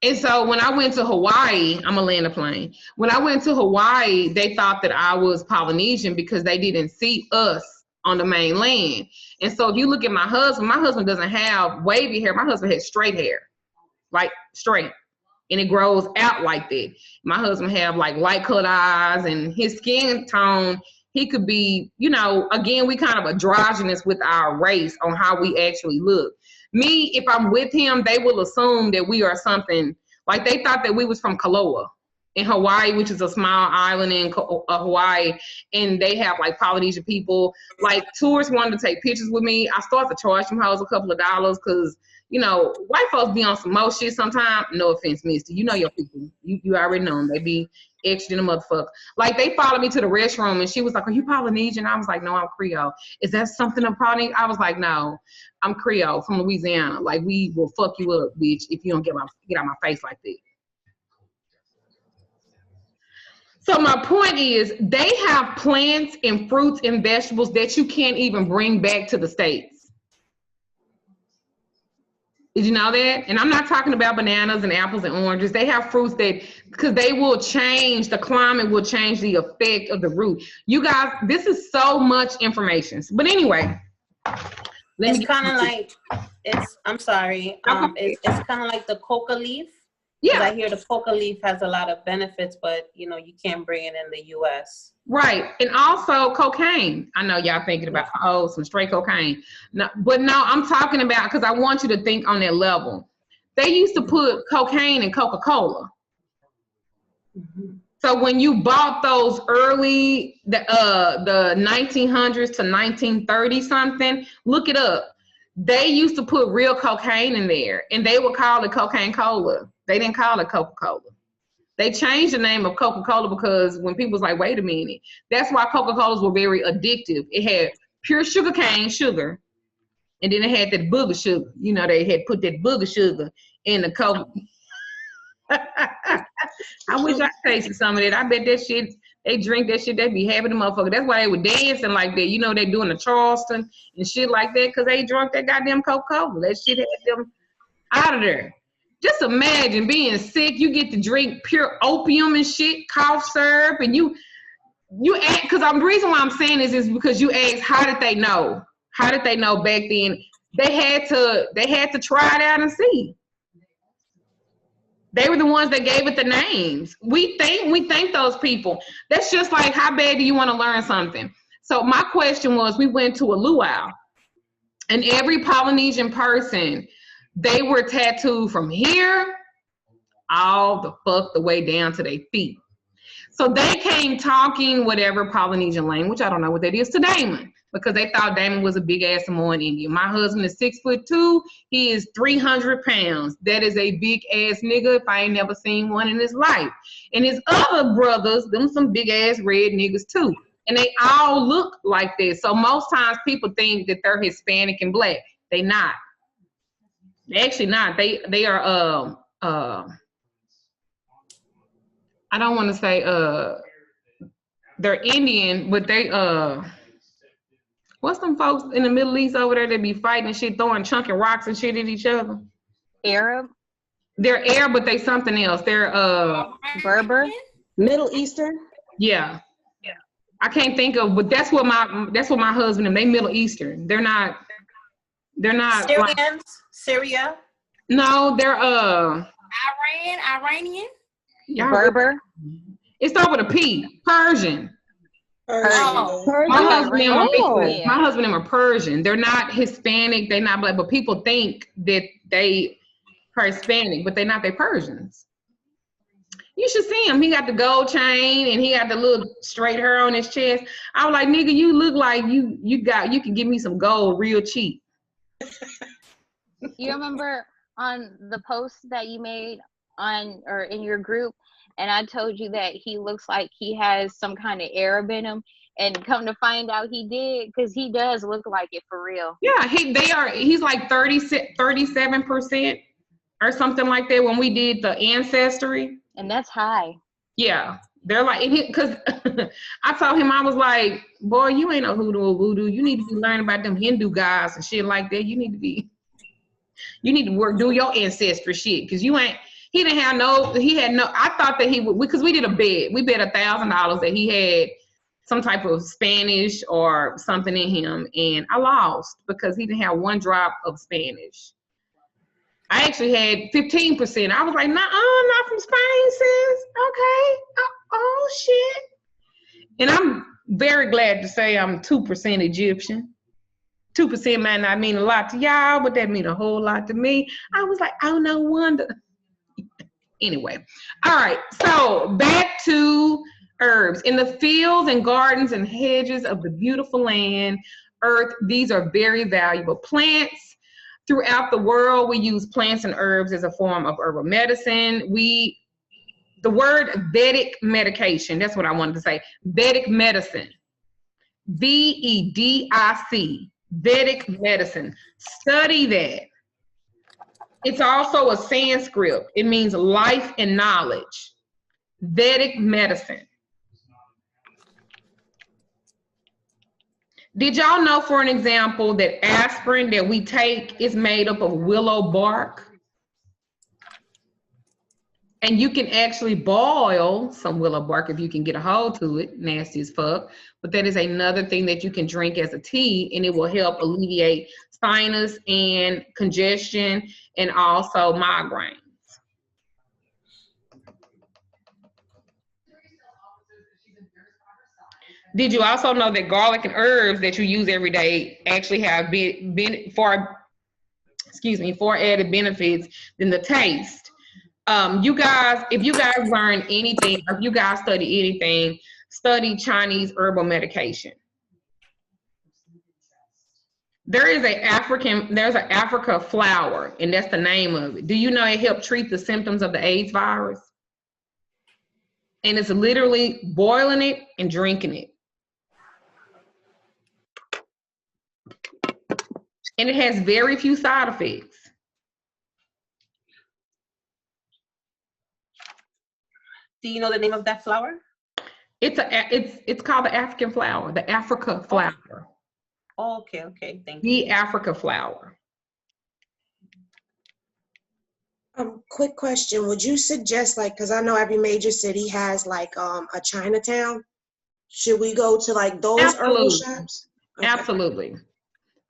And so when I went to Hawaii, I'm gonna land a plane. When I went to Hawaii, they thought that I was Polynesian because they didn't see us on the mainland. And so if you look at my husband doesn't have wavy hair. My husband has straight hair, like straight, and it grows out like that. My husband have like light colored eyes, and his skin tone, he could be, you know, again, we kind of androgynous with our race on how we actually look. Me, if I'm with him, they will assume that we are something, like they thought that we was from Kaloa in Hawaii, which is a small island in Hawaii, and they have like Polynesian people. Like tourists wanted to take pictures with me. I started to charge them hoes a couple of dollars because, you know, white folks be on some more shit sometimes. No offense, mister. You know your people. You already know them. They be extra than a motherfucker. Like, they followed me to the restroom, and she was like, are you Polynesian? I was like, no, I'm Creole. Is that something of Polynesian? I was like, no, I'm Creole from Louisiana. Like, we will fuck you up, bitch, if you don't get out my face like that. So my point is, they have plants and fruits and vegetables that you can't even bring back to the States. Did you know that? And I'm not talking about bananas and apples and oranges. They have fruits that, because they will change, the climate will change the effect of the root. You guys, this is so much information. But anyway. It's kind of like, I'm sorry. It's kind of like the coca leaf. Yeah. I hear the coca leaf has a lot of benefits, but you can't bring it in the US. Right. And also cocaine. I know y'all thinking about, some straight cocaine. No, but no, I'm talking about, because I want you to think on that level. They used to put cocaine in Coca-Cola. Mm-hmm. So when you bought those early, the 1900s to 1930 something, look it up. They used to put real cocaine in there, and they would call it cocaine cola. They didn't call it Coca-Cola. They changed the name of Coca-Cola because when people was like, wait a minute, that's why Coca-Colas were very addictive. It had pure sugar cane sugar, and then it had that booger sugar. They had put that booger sugar in the Coke. I wish I tasted some of that. I bet that shit, they drink that shit, they be having the motherfucker. That's why they were dancing like that. They doing the Charleston and shit like that because they drunk that goddamn Coca-Cola. That shit had them out of there. Just imagine being sick. You get to drink pure opium and shit, cough syrup, and you ask, because the reason why I'm saying this is because you asked, how did they know? How did they know back then? They had to try it out and see. They were the ones that gave it the names. We thank those people. That's just like, how bad do you want to learn something? So my question was, we went to a luau, and every Polynesian person, they were tattooed from here all the way down to their feet. So they came talking whatever Polynesian language, I don't know what that is, to Damon, because they thought Damon was a big ass Samoan Indian. My husband is 6'2". He is 300 pounds. That is a big ass nigga if I ain't never seen one in his life. And his other brothers, them some big ass red niggas too. And they all look like this. So most times people think that they're Hispanic and black. They not. They actually not. They are I don't want to say they're Indian, but they what's them folks in the Middle East over there that be fighting and shit, throwing chunky rocks and shit at each other? Arab. They're Arab, but they something else. They're Berber. Middle Eastern. Yeah. I can't think of, but that's what my husband and they Middle Eastern. They're not Syrians. Syria. No, they're Iranian. Berber. It's over with a P. Persian. Oh. My husband and them are Persian. They're not Hispanic. They're not black. But people think that they are Hispanic, but they're not. They're Persians. You should see him. He got the gold chain and he got the little straight hair on his chest. I was like, nigga, you look like you can give me some gold real cheap. You remember on the post that you made in your group, and I told you that he looks like he has some kind of Arab in him, and come to find out he did, because he does look like it for real. Yeah, he's like 37% or something like that when we did the ancestry. And that's high. Yeah. They're like, because I told him, I was like, boy, you ain't no hoodoo or voodoo. You need to be learning about them Hindu guys and shit like that. You need to do your ancestry shit, because I thought that he would, because we did a bet. We bet $1,000 that he had some type of Spanish or something in him, and I lost because he didn't have one drop of Spanish. I actually had 15%. I was like, nah, not from Spain, sis. Okay. Oh, shit. And I'm very glad to say I'm 2% Egyptian. 2% might not mean a lot to y'all, but that mean a whole lot to me. I was like, oh, no wonder. Anyway. All right. So back to herbs. In the fields and gardens and hedges of the beautiful land, earth, these are very valuable plants. Throughout the world, we use plants and herbs as a form of herbal medicine. The word Vedic medication, that's what I wanted to say. Vedic medicine. VEDIC. Vedic medicine. Study that. It's also a Sanskrit. It means life and knowledge. Vedic medicine. Did y'all know, for an example, that aspirin that we take is made up of willow bark? And you can actually boil some willow bark if you can get a hold to it, nasty as fuck. But that is another thing that you can drink as a tea, and it will help alleviate sinus and congestion and also migraines. Did you also know that garlic and herbs that you use every day actually have far added benefits than the taste? You guys, if you guys learn anything, or if you guys study anything, study Chinese herbal medication. There's an Africa flower, and that's the name of it. Do you know it helped treat the symptoms of the AIDS virus? And it's literally boiling it and drinking it. And it has very few side effects. Do you know the name of that flower? It's called the African flower, the Africa flower. Oh, okay, thank you. The you. Africa flower. Quick question. Would you suggest, like, because I know every major city has like a Chinatown. Should we go to like those herbal shops? Okay. Absolutely.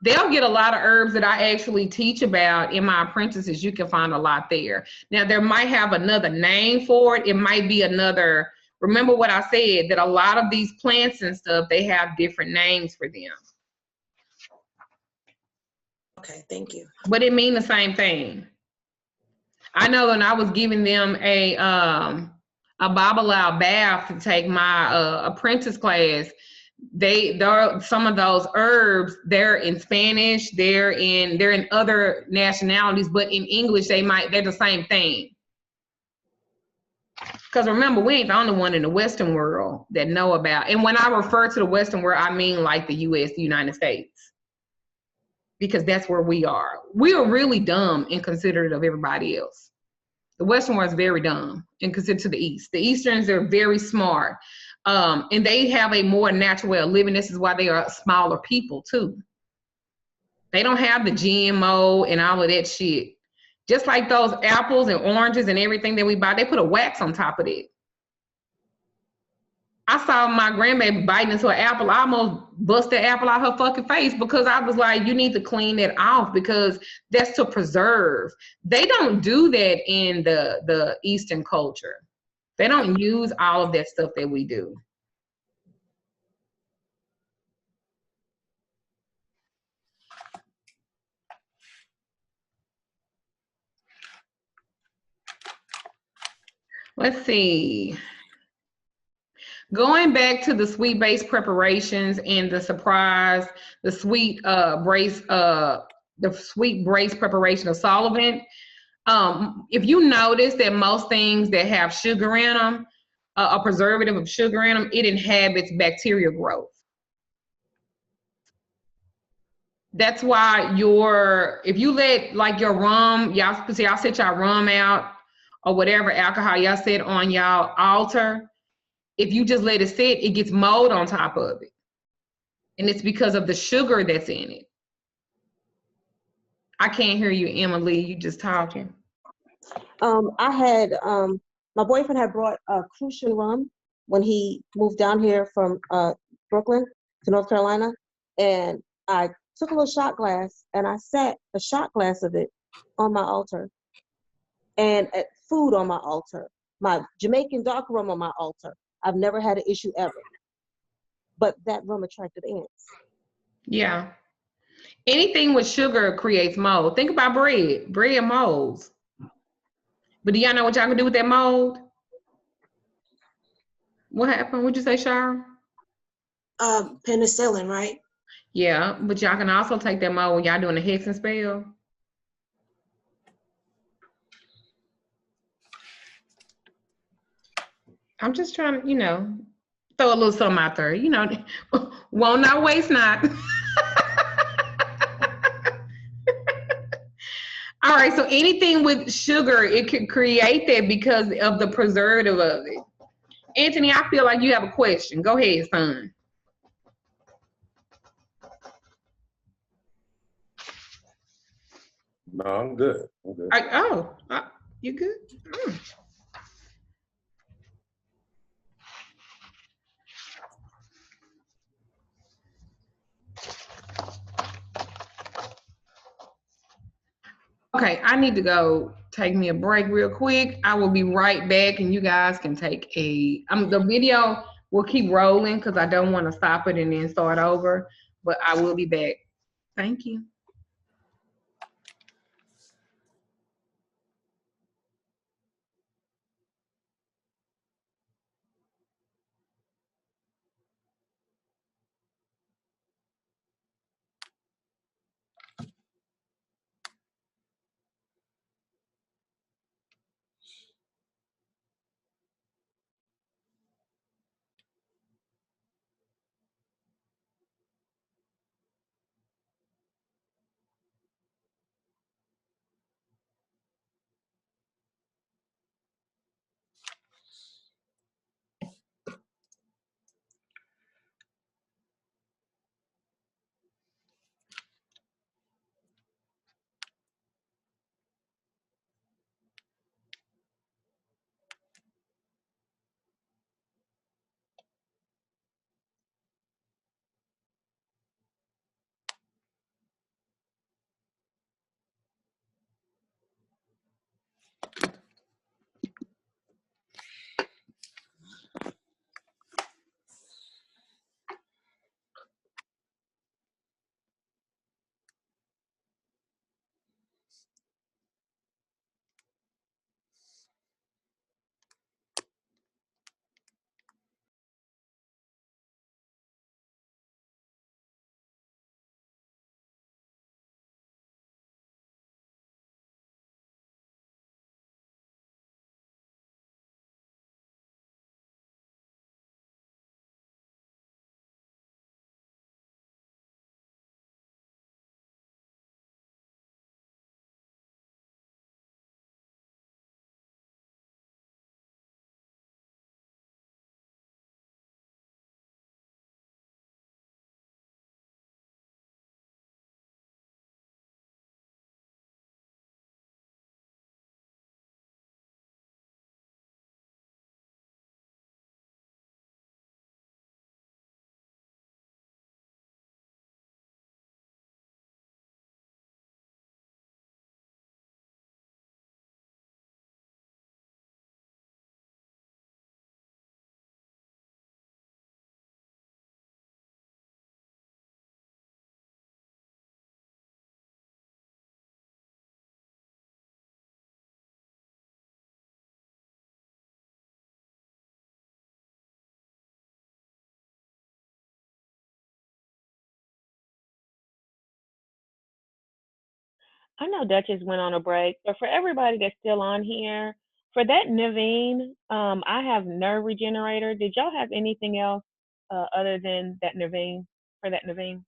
They'll get a lot of herbs that I actually teach about in my apprentices. You can find a lot there. Now, there might have another name for it. It might be another, remember what I said, that a lot of these plants and stuff, they have different names for them. Okay, thank you. But it means the same thing. I know when I was giving them a Babalao bath to take my apprentice class, some of those herbs, they're in Spanish, they're in other nationalities, but in English they're the same thing. Because remember, we ain't the only one in the Western world that know about. And when I refer to the Western world, I mean like the US, the United States, because that's where we are. We are really dumb and considerate of everybody else. The Western world is very dumb and considered to the East. The Easterns are very smart. And they have a more natural way of living. This is why they are smaller people too. They don't have the GMO and all of that shit. Just like those apples and oranges and everything that we buy, they put a wax on top of it. I saw my grandbaby biting into an apple. I almost bust the apple out her fucking face because I was like, you need to clean that off because that's to preserve. They don't do that in the Eastern culture. They don't use all of that stuff that we do. Let's see. Going back to the sweet-based preparations and the sweet braised preparation of solvent. If you notice that most things that have sugar in them, a preservative of sugar in them, it inhibits bacterial growth. That's why if you let like your rum, y'all set y'all rum out or whatever alcohol y'all set on y'all altar, if you just let it sit, it gets mold on top of it. And it's because of the sugar that's in it. I can't hear you, Emily, you just talking. I had, my boyfriend had brought Crucian rum when he moved down here from Brooklyn to North Carolina. And I took a little shot glass and I set a shot glass of it on my altar. And food on my altar. My Jamaican dark rum on my altar. I've never had an issue ever. But that rum attracted ants. Yeah. Anything with sugar creates mold. Think about bread. Bread molds. But do y'all know what y'all can do with that mold? What happened? What'd you say, Shara? Penicillin, right? Yeah, but y'all can also take that mold when y'all doing a hexing spell. I'm just trying to, throw a little something out there. Won't not waste not. All right, so anything with sugar, it could create that because of the preservative of it. Anthony, I feel like you have a question. Go ahead, son. No, I'm good. I'm good. You good? Mm. Okay, I need to go take me a break real quick. I will be right back, and you guys can take the video will keep rolling because I don't want to stop it and then start over, but I will be back. Thank you. I know Duchess went on a break, but for everybody that's still on here, for that Naveen, I have nerve regenerator. Did y'all have anything else other than that Naveen for that Naveen?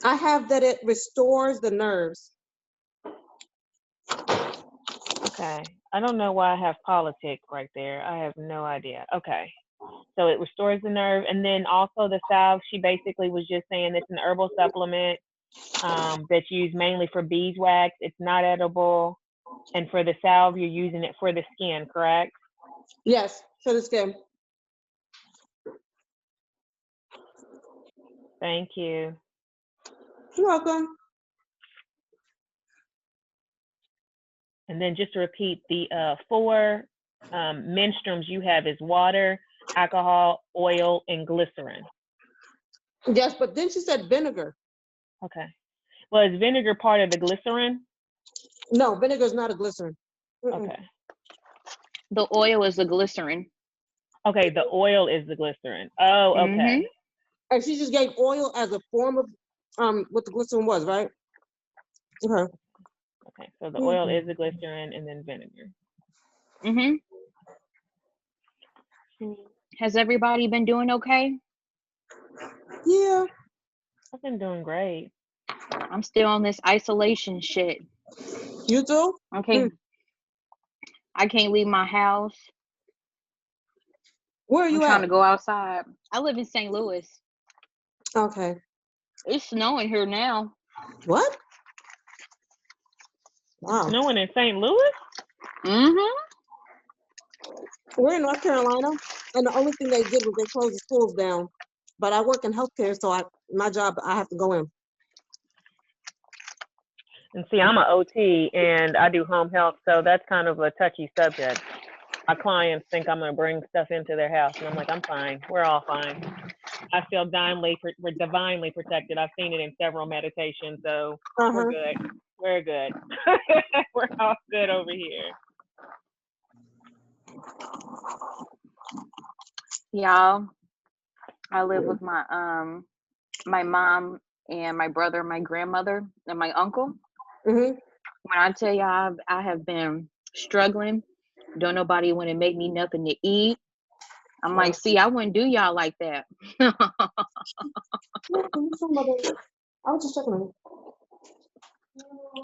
I have that it restores the nerves. Okay. I don't know why I have politic right there. I have no idea. Okay. So it restores the nerve. And then also the salve, she basically was just saying it's an herbal supplement that's used mainly for beeswax. It's not edible. And for the salve, you're using it for the skin, correct? Yes, for the skin. Thank you. You're welcome. And then just to repeat, the 4 menstruums you have is water, alcohol, oil, and glycerin. Yes, but then she said vinegar. Okay. Well, is vinegar part of the glycerin? No, vinegar is not a glycerin. Okay. The oil is the glycerin. Okay, the oil is the glycerin. Oh, okay. And she just gave oil as a form of what the glycerin was, right? Okay. Okay, so the oil is the glycerin and then vinegar. Has everybody been doing okay? Yeah. I've been doing great. I'm still on this isolation shit. You too? Okay. I can't leave my house. Where are you I'm trying at? to go outside. I live in St. Louis. Okay. It's snowing here now. What? Wow. Snowing in St. Louis? Mm-hmm. We're in North Carolina, and the only thing they did was they closed the schools down. But I work in healthcare, so my job, I have to go in. And see, I'm an OT and I do home health, so that's kind of a touchy subject. My clients think I'm going to bring stuff into their house, and I'm like, I'm fine. We're all fine. I feel we're divinely protected. I've seen it in several meditations, so we're good. We're good. We're all good over here. Y'all, I live with my my mom and my brother, my grandmother, and my uncle. Mm-hmm. When I tell y'all I have been struggling, don't nobody want to make me nothing to eat. I'm like, see, I wouldn't do y'all like that. I was just checking on it.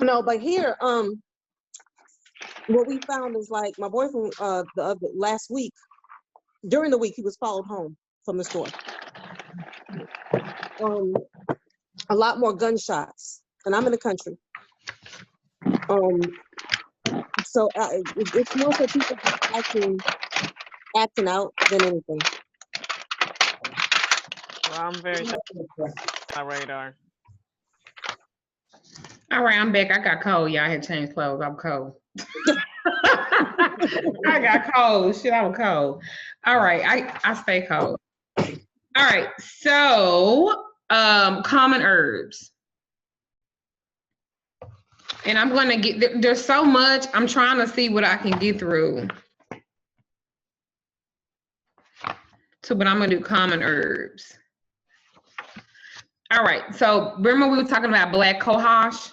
No, but here, what we found is like my boyfriend last week, during the week, he was followed home from the store. A lot more gunshots, and I'm in the country. So it's more so people acting out than anything. Well, I'm very on my radar. All right, I'm back. I got cold. Y'all had changed clothes. I'm cold. I got cold. Shit, I was cold. All right, I stay cold. All right, so common herbs. And I'm gonna get, there's so much, I'm trying to see what I can get through. So, but I'm gonna do common herbs. All right, so remember we were talking about black cohosh?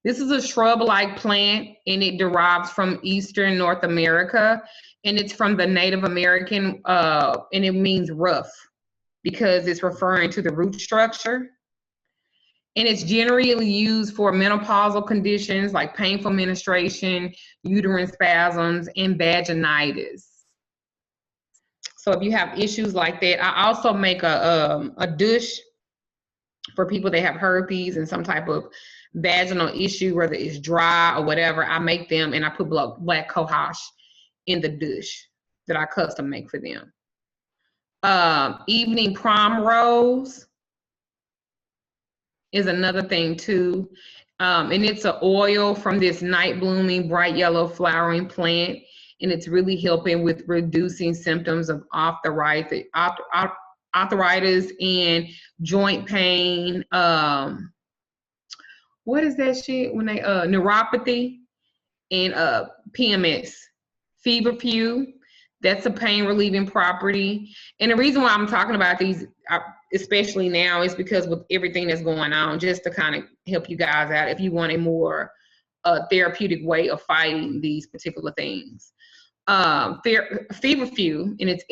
This is a shrub-like plant and it derives from Eastern North America, and it's from the Native American, and it means rough because it's referring to the root structure. And it's generally used for menopausal conditions like painful menstruation, uterine spasms, and vaginitis. So if you have issues like that, I also make a douche for people that have herpes and some type of vaginal issue, whether it's dry or whatever. I make them and I put black cohosh in the douche that I custom make for them. Evening primrose is another thing too. And it's an oil from this night blooming, bright yellow flowering plant. And it's really helping with reducing symptoms of arthritis and joint pain. What is that shit when they, neuropathy and PMS, feverfew. That's a pain relieving property. And the reason why I'm talking about these, especially now, is because with everything that's going on, just to kind of help you guys out if you want a more therapeutic way of fighting these particular things. Feverfew, and it's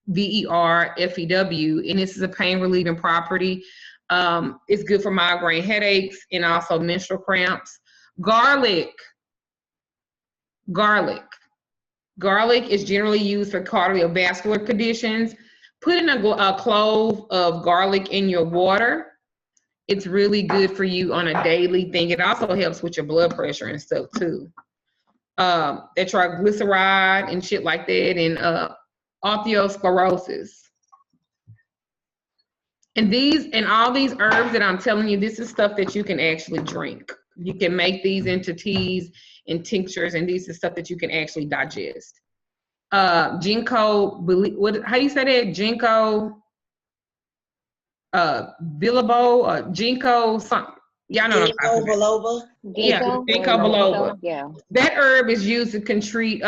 FEVERFEW, and this is a pain relieving property. It's good for migraine headaches and also menstrual cramps. Garlic is generally used for cardiovascular conditions. Putting a clove of garlic in your water, it's really good for you on a daily thing. It also helps with your blood pressure and stuff too. That triglyceride and shit like that, and osteosclerosis. And all these herbs that I'm telling you, this is stuff that you can actually drink. You can make these into teas and tinctures, and these is stuff that you can actually digest. Ginkgo, how do you say that? Ginkgo biloba, Ginkgo something. Y'all know what I'm talking about. Yeah, Ginkgo biloba. Yeah. That herb is used to treat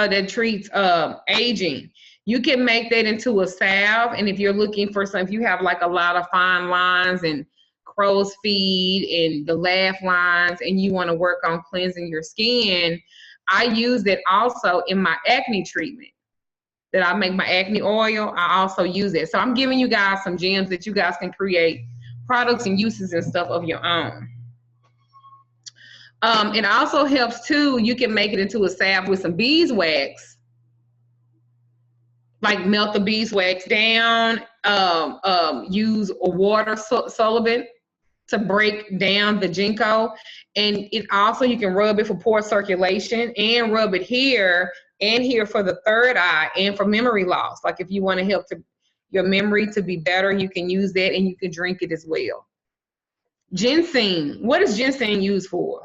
aging. You can make that into a salve, and if you're looking for if you have like a lot of fine lines and crow's feet and the laugh lines, and you want to work on cleansing your skin, I use it also in my acne treatment. That I make my acne oil, I also use it. So I'm giving you guys some gems that you guys can create products and uses and stuff of your own. It also helps too, you can make it into a salve with some beeswax. Like melt the beeswax down, use a water solvent to break down the ginkgo. And it also, you can rub it for poor circulation and rub it here and here for the third eye and for memory loss. Like if you want to help your memory to be better, you can use that, and you can drink it as well. Ginseng. What is ginseng used for?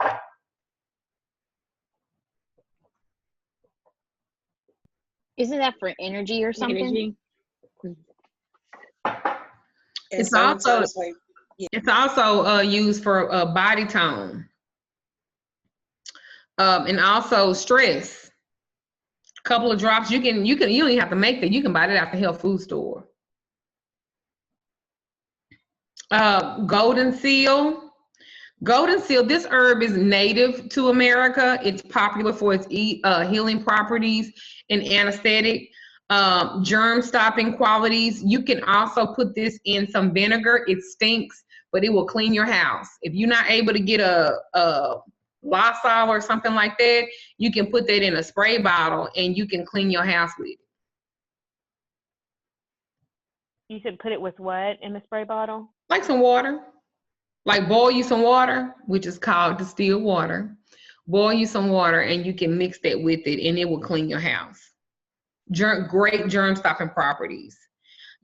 Isn't that for energy or something? Energy. It's also used for body tone, and also stress. A couple of drops. You don't even have to make that. You can buy it at the health food store. Golden seal. Golden seal. This herb is native to America. It's popular for its healing properties and anesthetic. Germ stopping qualities. You can also put this in some vinegar. It stinks, but it will clean your house. If you're not able to get a Lysol or something like that, you can put that in a spray bottle and you can clean your house with it. You should put it with what in the spray bottle? Like some water. Like boil you some water, which is called distilled water. Boil you some water and you can mix that with it and it will clean your house. Great germ stopping properties.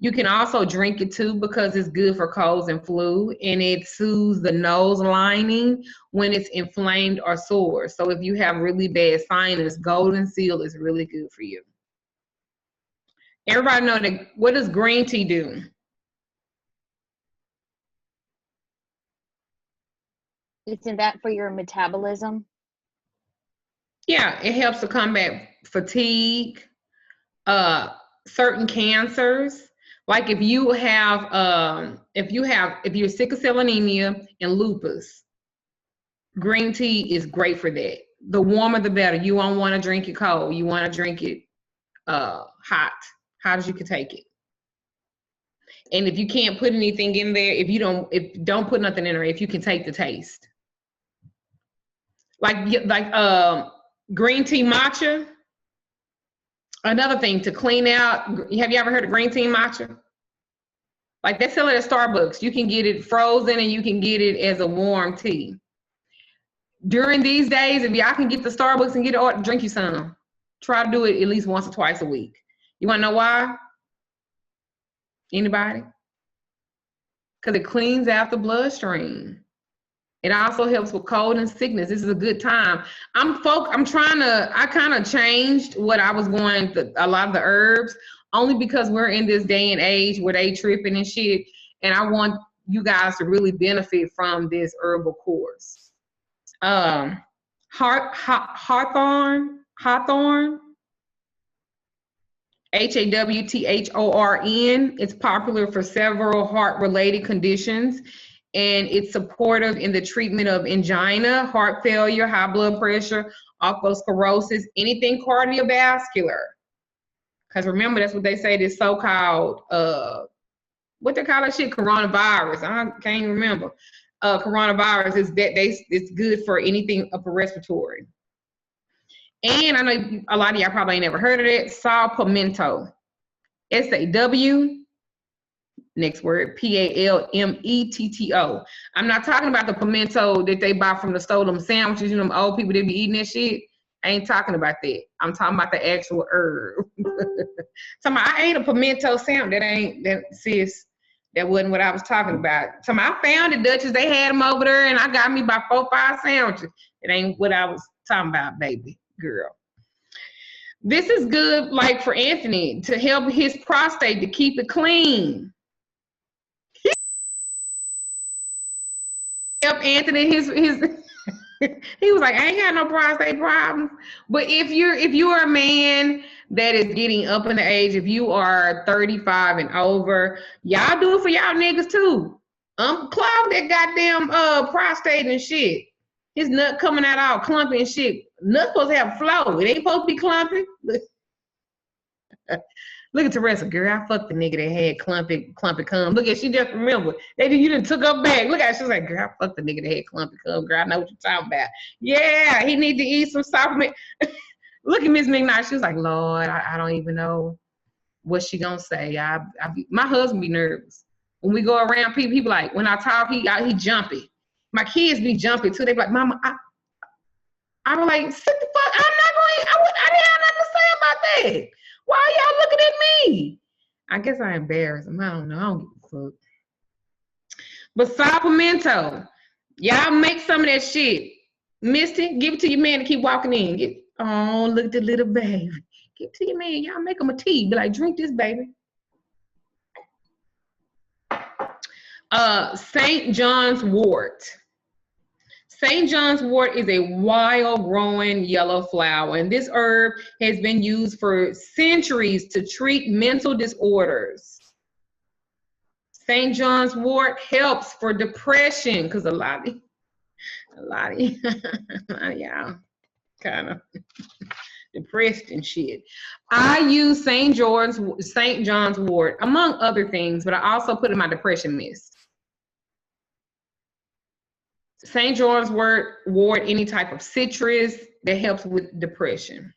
You can also drink it too because it's good for colds and flu, and it soothes the nose lining when it's inflamed or sore. So if you have really bad sinus, golden seal is really good for you. Everybody know that. What does green tea do? Isn't that for your metabolism? Yeah, it helps to combat fatigue, certain cancers. Like if you're sickle cell anemia and lupus, green tea is great for that. The warmer the better. You won't want to drink it cold. You want to drink it hot as you can take it. And if you can't put anything in there, if don't put nothing in there, if you can take the taste. Like green tea matcha. Another thing to clean out, have you ever heard of green tea matcha? Like they sell it at Starbucks. You can get it frozen and you can get it as a warm tea. During these days, if y'all can get the Starbucks and get it, drink you some. Try to do it at least once or twice a week. You wanna know why? Anybody? Because it cleans out the bloodstream. It also helps with cold and sickness. This is a good time. I kind of changed what I was going to, a lot of the herbs, only because we're in this day and age where they tripping and shit. And I want you guys to really benefit from this herbal course. Hawthorn, Hawthorn. It's popular for several heart-related conditions, and it's supportive in the treatment of angina, heart failure, high blood pressure, atherosclerosis, anything cardiovascular. Because remember, that's what they say, this so-called, what they call that shit, coronavirus. I can't even remember. Coronavirus is that it's good for anything upper respiratory. And I know a lot of y'all probably ain't never heard of it. Saw pimento. S-A-W, next word, P-A-L-M-E-T-T-O. I'm not talking about the pimento that they buy from the store, them sandwiches, them old people that be eating that shit. I ain't talking about that. I'm talking about the actual herb. I ate a pimento sandwich. That wasn't what I was talking about. I found the Duchess, they had them over there, and I got me about 4 or 5 sandwiches. It ain't what I was talking about, baby girl. This is good, like for Anthony, to help his prostate to keep it clean. Help Anthony his he was like, I ain't got no prostate problems. But if you're a man that is getting up in the age, if you are 35 and over, y'all do it for y'all niggas too. Clog that goddamn prostate and shit. His nut coming out all clumpy and shit. Nut supposed to have flow. It ain't supposed to be clumpy. Look at Teresa, girl. I fucked the nigga that had clumpy cum. Look at, she just remembered. You done took her back. Look at her. She's like, girl, I fucked the nigga that had clumpy cum. Girl, I know what you're talking about. Yeah, he need to eat some supplement. Look at Miss McKnight. She was like, Lord, I don't even know what she gonna say. My husband be nervous. When we go around people like, when I talk, he jumpy. My kids be jumpy too. They be like, Mama, I be like, sit the fuck, I'm not going, I didn't have nothing to say about that. Why are y'all looking at me? I guess I embarrass them. I don't know. I don't give a fuck. But sal pimento, y'all make some of that shit. Misty, give it to your man to keep walking in. Oh, look at the little baby. Give it to your man. Y'all make him a tea. Be like, drink this, baby. St. John's wort. St. John's wort is a wild growing yellow flower, and this herb has been used for centuries to treat mental disorders. St. John's wort helps for depression, because a lot of y'all kind of depressed and shit. I use St. John's wort, among other things, but I also put in my depression mist. St. John's wort, any type of citrus that helps with depression.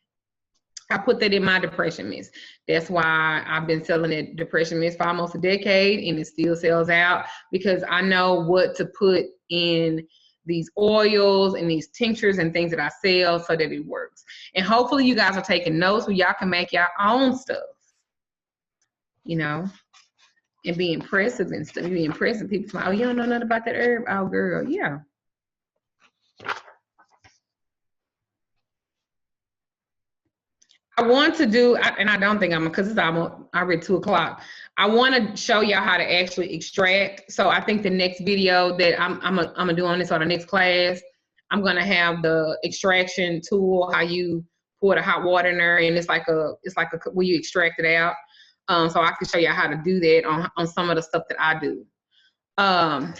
I put that in my depression mist. That's why I've been selling that depression mist for almost a decade, and it still sells out, because I know what to put in these oils and these tinctures and things that I sell so that it works. And hopefully you guys are taking notes where y'all can make your own stuff, you know, and be impressive and stuff. You be impressive. People say, oh, you don't know nothing about that herb? Oh, girl, yeah. I want to do, and I don't think I'm, because it's almost, I read 2 o'clock. I want to show y'all how to actually extract. So I think the next video that I'm gonna do on this, or the next class, I'm gonna have the extraction tool, how you pour the hot water in there, and it's like a where you extract it out. So I can show y'all how to do that on some of the stuff that I do. Because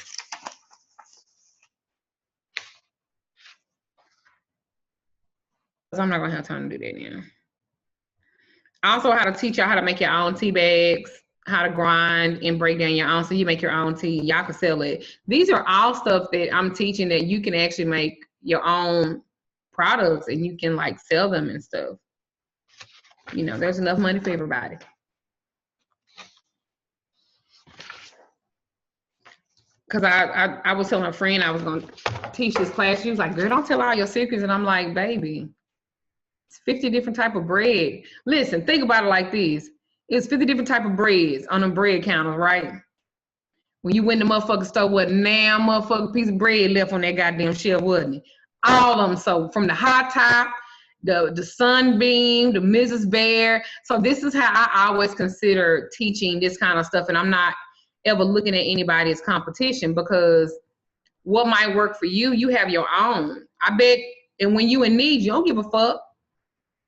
I'm not gonna have time to do that now. Also, how to teach y'all how to make your own tea bags, how to grind and break down your own, so you make your own tea. Y'all can sell it. These are all stuff that I'm teaching that you can actually make your own products, and you can like sell them and stuff. You know, there's enough money for everybody. Because I was telling a friend I was going to teach this class. She was like, girl, don't tell all your secrets. And I'm like, baby, it's 50 different type of bread. Listen, think about it like this. It's 50 different type of breads on a bread counter, right? When you went to motherfucking store, wasn't now motherfucking piece of bread left on that goddamn shelf, wasn't it? All of them. So from the hot top, the Sunbeam, the Mrs. Bear. So this is how I always consider teaching this kind of stuff. And I'm not ever looking at anybody as competition, because what might work for you, you have your own. I bet, and when you in need, you don't give a fuck.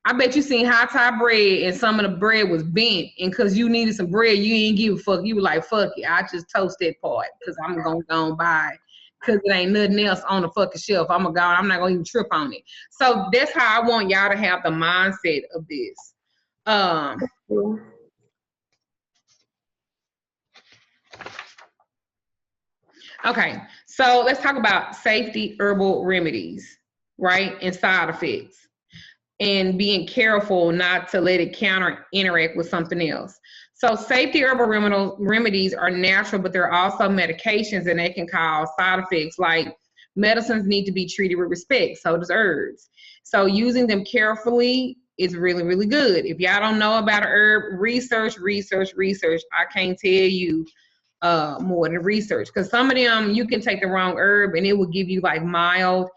I bet you seen high top bread and some of the bread was bent, and because you needed some bread, you ain't give a fuck. You were like, fuck it, I just toast that part because I'm gonna go and buy it, because it ain't nothing else on the fucking shelf. I'm not gonna even trip on it. So that's how I want y'all to have the mindset of this. Okay, so let's talk about safety herbal remedies, right? And side effects, and being careful not to let it interact with something else. So safety herbal remedies are natural, but they're also medications, and they can cause side effects. Like medicines need to be treated with respect, so does herbs. So using them carefully is really, really good. If y'all don't know about an herb, research. I can't tell you more than research, because some of them you can take the wrong herb and it will give you like mild,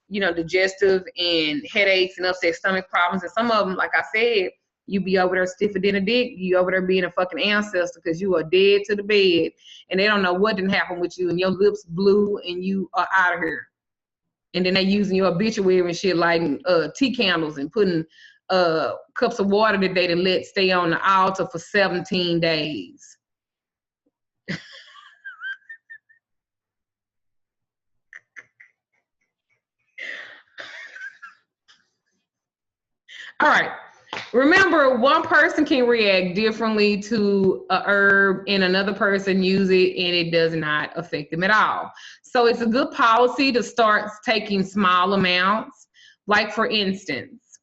you know, digestive and headaches and upset stomach problems. And some of them, like I said, you be over there stiffer than a dick. You over there being a fucking ancestor, because you are dead to the bed and they don't know what didn't happen with you, and your lips blue and you are out of here. And then they using your obituary and shit like tea candles and putting cups of water that they done let stay on the altar for 17 days. All right. Remember, one person can react differently to a herb and another person use it and it does not affect them at all. So it's a good policy to start taking small amounts. Like for instance,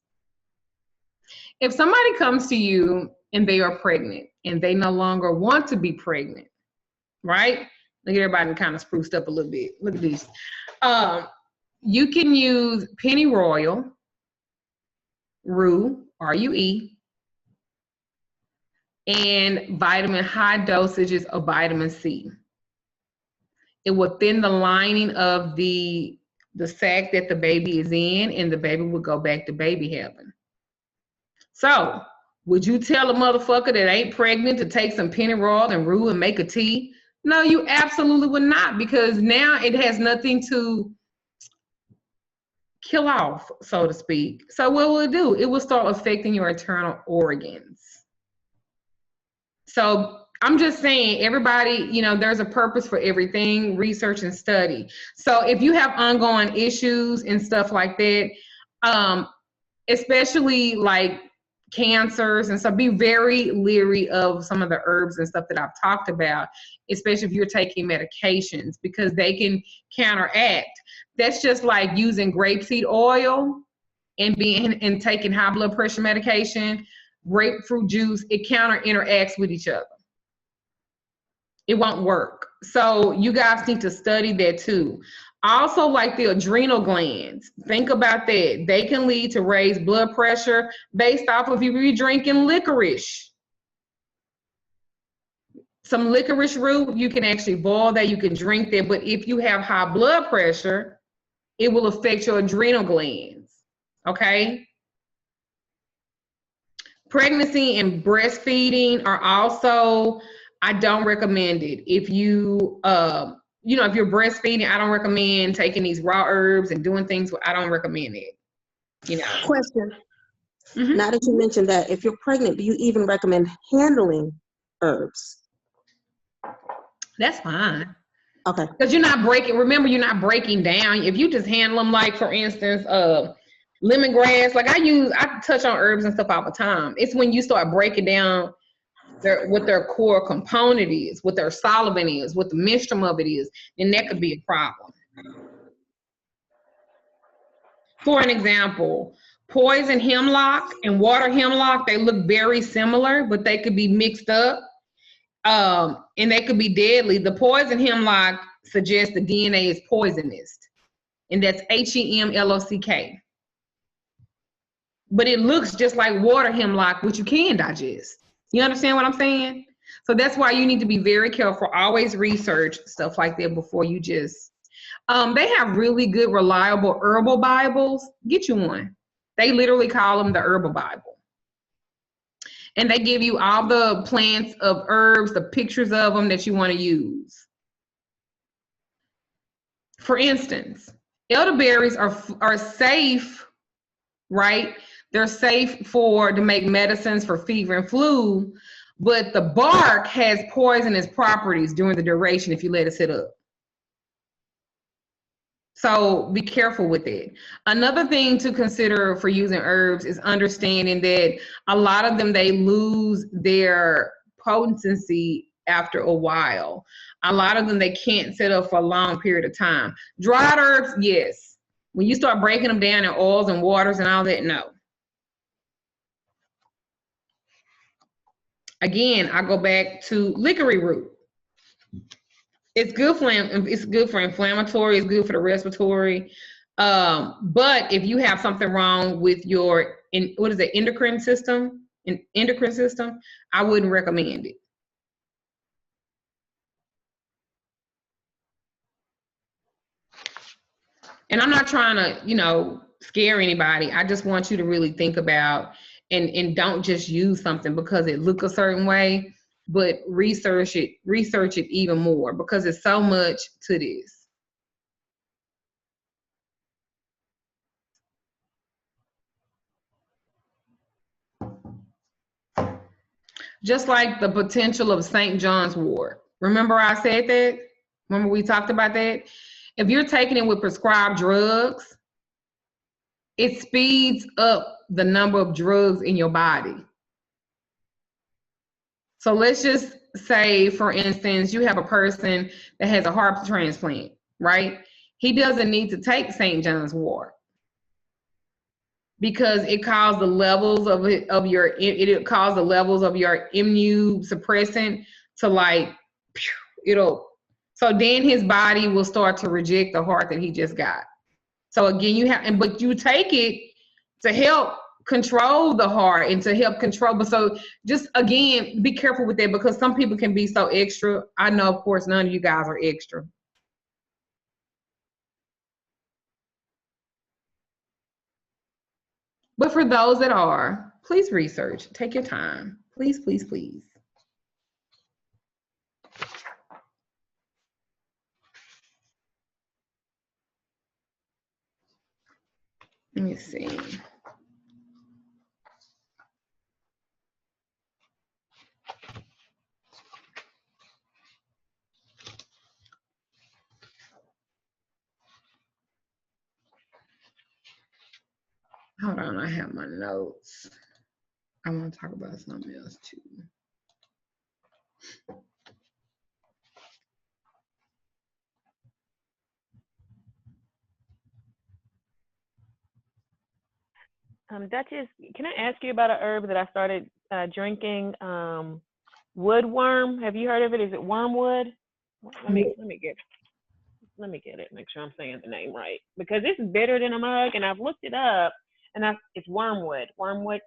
if somebody comes to you and they are pregnant and they no longer want to be pregnant, right? Look at everybody kind of spruced up a little bit. Look at these. You can use pennyroyal, rue, R-U-E, and high dosages of vitamin C. It will thin the lining of the sac that the baby is in, and the baby will go back to baby heaven. So, would you tell a motherfucker that ain't pregnant to take some pennyroyal and rue and make a tea? No, you absolutely would not, because now it has nothing to kill off, so to speak. So what will it do? It will start affecting your internal organs. So I'm just saying, everybody, you know, there's a purpose for everything, research and study. So if you have ongoing issues and stuff like that, especially like cancers and stuff, be very leery of some of the herbs and stuff that I've talked about, especially if you're taking medications, because they can counteract. That's just like using grapeseed oil and taking high blood pressure medication, grapefruit juice. It interacts with each other. It won't work. So you guys need to study that too. Also, like the adrenal glands, think about that. They can lead to raised blood pressure based off of if you're drinking licorice. Some licorice root, you can actually boil that, you can drink that, but if you have high blood pressure, it will affect your adrenal glands, okay? Pregnancy and breastfeeding are also, I don't recommend it. If you, you know, if you're breastfeeding, I don't recommend taking these raw herbs and doing things. I don't recommend it, you know. Question. Now that you mentioned that, if you're pregnant, do you even recommend handling herbs? That's fine. Okay. Because you're not breaking, remember, you're not breaking down. If you just handle them, like, for instance, lemongrass, like I touch on herbs and stuff all the time. It's when you start breaking down what their core component is, what their solvent is, what the mixture of it is, then that could be a problem. For an example, poison hemlock and water hemlock, they look very similar, but they could be mixed up, and they could be deadly. The poison hemlock suggests the DNA is poisonous, and that's HEMLOCK. But it looks just like water hemlock, which you can digest. You understand what I'm saying? So that's why you need to be very careful. Always research stuff like that before you just, they have really good, reliable herbal Bibles. Get you one. They literally call them the herbal Bible. And they give you all the plants of herbs, the pictures of them that you want to use. For instance, elderberries are safe, right? They're safe to make medicines for fever and flu, but the bark has poisonous properties during the duration if you let it sit up. So be careful with it. Another thing to consider for using herbs is understanding that a lot of them, they lose their potency after a while. A lot of them, they can't sit up for a long period of time. Dried herbs, yes. When you start breaking them down in oils and waters and all that, no. Again, I go back to licorice root. It's good for inflammatory, it's good for the respiratory. But if you have something wrong with your endocrine system, I wouldn't recommend it. And I'm not trying to, you know, scare anybody. I just want you to really think about and don't just use something because it looks a certain way, but research it even more, because there's so much to this. Just like the potential of St. John's wort. Remember I said that? Remember we talked about that? If you're taking it with prescribed drugs, it speeds up the number of drugs in your body. So let's just say, for instance, you have a person that has a heart transplant, right? He doesn't need to take St. John's wort because it caused the levels of your immunosuppressant to like so then his body will start to reject the heart that he just got. So again, but you take it to help control the heart and to help control. But so just again, be careful with that because some people can be so extra. I know, of course, none of you guys are extra. But for those that are, please research. Take your time. Please, please, please. Let me see. Hold on, I have my notes. I want to talk about something else too. Duchess, can I ask you about an herb that I started drinking? Woodworm. Have you heard of it? Is it wormwood? Let me get it. Make sure I'm saying the name right because it's bitter than a mug, and I've looked it up, and it's wormwood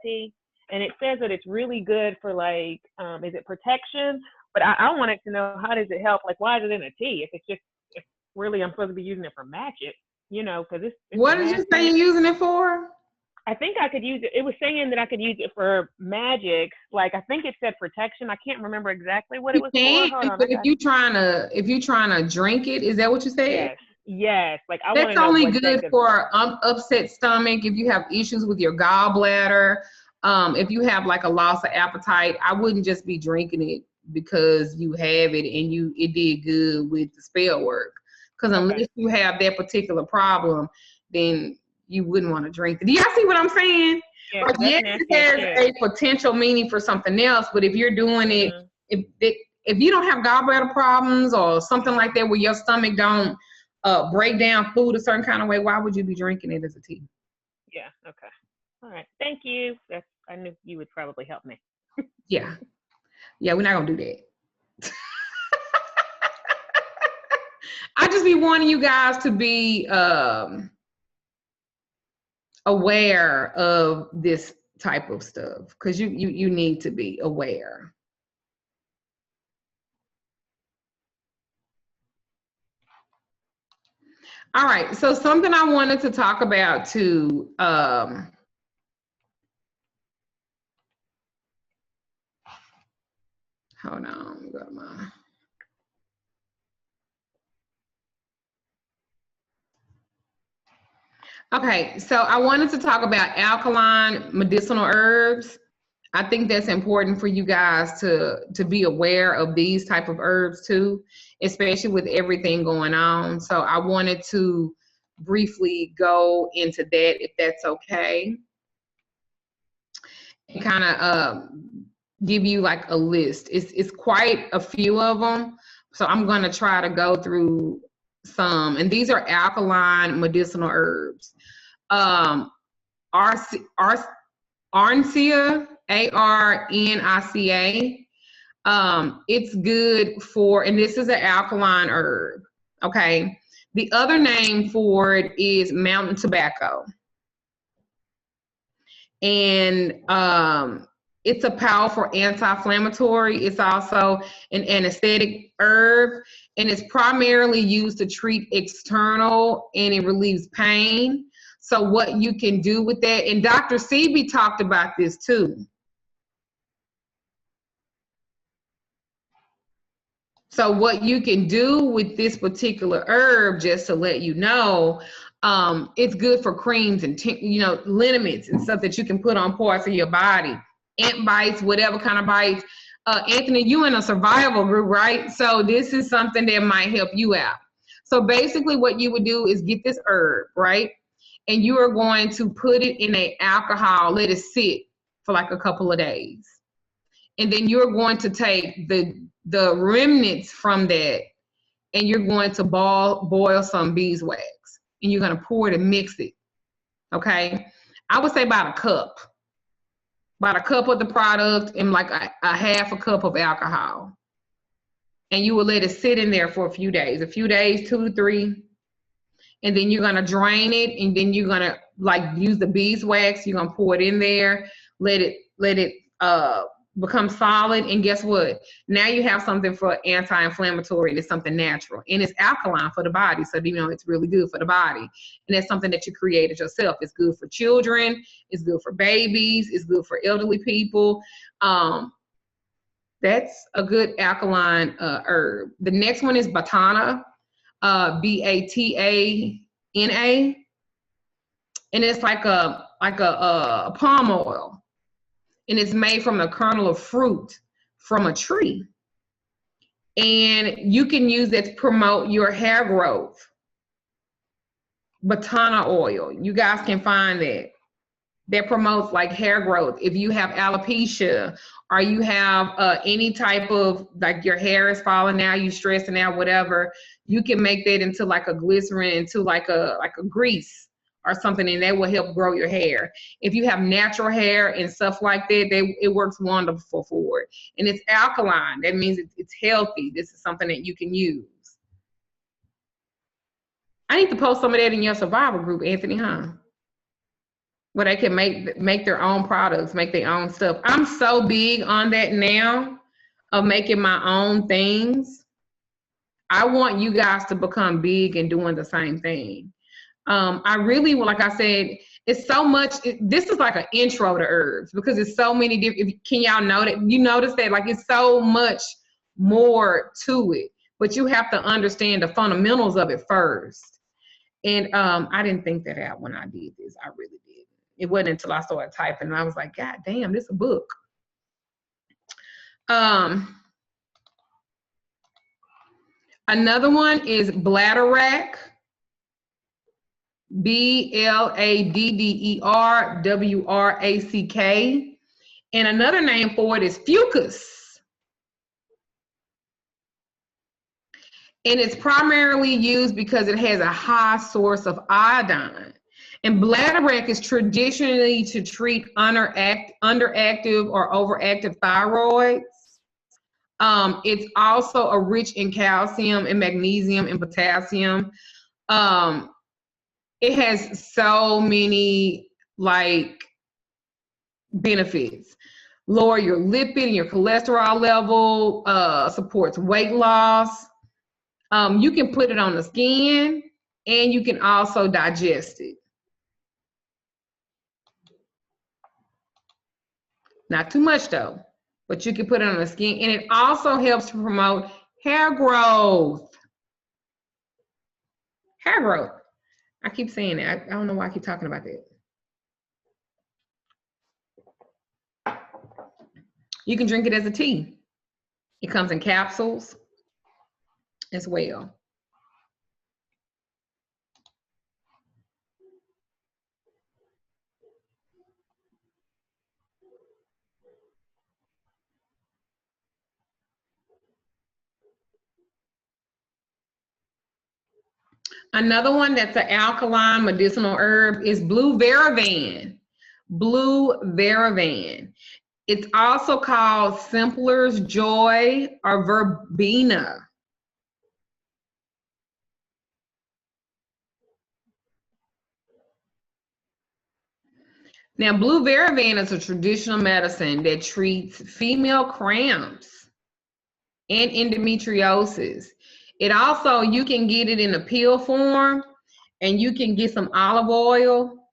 tea, and it says that it's really good for like, is it protection? But I wanted to know, how does it help? Like, why is it in a tea? If really I'm supposed to be using it for magic, because it's what did you say you're using it for? I think I could use it. It was saying that I could use it for magic. Like, I think it said protection. I can't remember exactly what it was for. Hold on, but if you're trying to drink it, is that what you said? Yes. Like, I want that's to know only what's good for upset stomach. If you have issues with your gallbladder, if you have like a loss of appetite, I wouldn't just be drinking it because you have it and it did good with the spell work. Because unless you have that particular problem, then you wouldn't want to drink it. Do y'all see what I'm saying? Yeah, like, yes, it has a potential meaning for something else, but if you're doing it, if you don't have gallbladder problems or something like that where your stomach don't break down food a certain kind of way, why would you be drinking it as a tea? Yeah, okay. All right. Thank you. I knew you would probably help me. Yeah, we're not going to do that. I just be wanting you guys to be aware of this type of stuff because you need to be aware. All right, so something I wanted to talk about too. Hold on, go to my. Okay, so I wanted to talk about alkaline medicinal herbs. I think that's important for you guys to be aware of these type of herbs too, especially with everything going on. So I wanted to briefly go into that, if that's okay, and kind of give you like a list. It's quite a few of them, so I'm going to try to go through some. And these are alkaline medicinal herbs. Arnica, Arnica. It's good for, and this is an alkaline herb, okay? The other name for it is mountain tobacco. And it's a powerful anti-inflammatory. It's also an anesthetic herb, and it's primarily used to treat external, and it relieves pain. So what you can do with that, and Dr. Sebi talked about this too. So what you can do with this particular herb, just to let you know, it's good for creams and liniments and stuff that you can put on parts of your body, ant bites, whatever kind of bites. Anthony, you in a survival group, right? So this is something that might help you out. So basically what you would do is get this herb, right? And you are going to put it in an alcohol, let it sit for like a couple of days. And then you're going to take the remnants from that, and you're going to boil some beeswax, and you're going to pour it and mix it, okay? I would say about a cup of the product and like a half a cup of alcohol. and you will let it sit in there for a few days, 2 to 3. And then you're going to drain it, and then you're going to like use the beeswax. You're going to pour it in there, let it become solid. And guess what? Now you have something for anti-inflammatory, and it's something natural, and it's alkaline for the body. So, you know, it's really good for the body. And that's something that you created yourself. It's good for children. It's good for babies. It's good for elderly people. That's a good alkaline herb. The next one is Batana. Batana, and it's like a palm oil, and it's made from the kernel of fruit from a tree, and you can use it to promote your hair growth. Batana oil, you guys can find that promotes like hair growth. If you have alopecia, or you have any type of, like your hair is falling out, you stressing out, whatever, you can make that into like a glycerin, into like a grease or something, and that will help grow your hair. If you have natural hair and stuff like that, it works wonderful for it. And it's alkaline. That means it's healthy. This is something that you can use. I need to post some of that in your survival group, Anthony, huh? Where they can make their own products, make their own stuff. I'm so big on that now, of making my own things. I want you guys to become big and doing the same thing. I really, like I said, it's so much. This is like an intro to herbs, because it's so many different. Can y'all know that? You notice that, like, it's so much more to it, but you have to understand the fundamentals of it first. And I didn't think that out when I did this. I really did. It wasn't until I started typing and I was like, God damn, this is a book. Another one is bladderwrack. BLADDERWRACK. And another name for it is fucus. And it's primarily used because it has a high source of iodine. And bladderwrack is traditionally to treat underactive or overactive thyroids. It's also rich in calcium and magnesium and potassium. It has so many like benefits. Lower your lipid and your cholesterol level, supports weight loss. You can put it on the skin, and you can also digest it. Not too much though, but you can put it on the skin, and it also helps to promote hair growth. Hair growth. I keep saying that. I don't know why I keep talking about that. You can drink it as a tea. It comes in capsules as well. Another one that's an alkaline medicinal herb is blue veravan. Blue veravan. It's also called Simpler's Joy or verbena. Now, blue veravan is a traditional medicine that treats female cramps and endometriosis. It also, you can get it in a pill form, and you can get some olive oil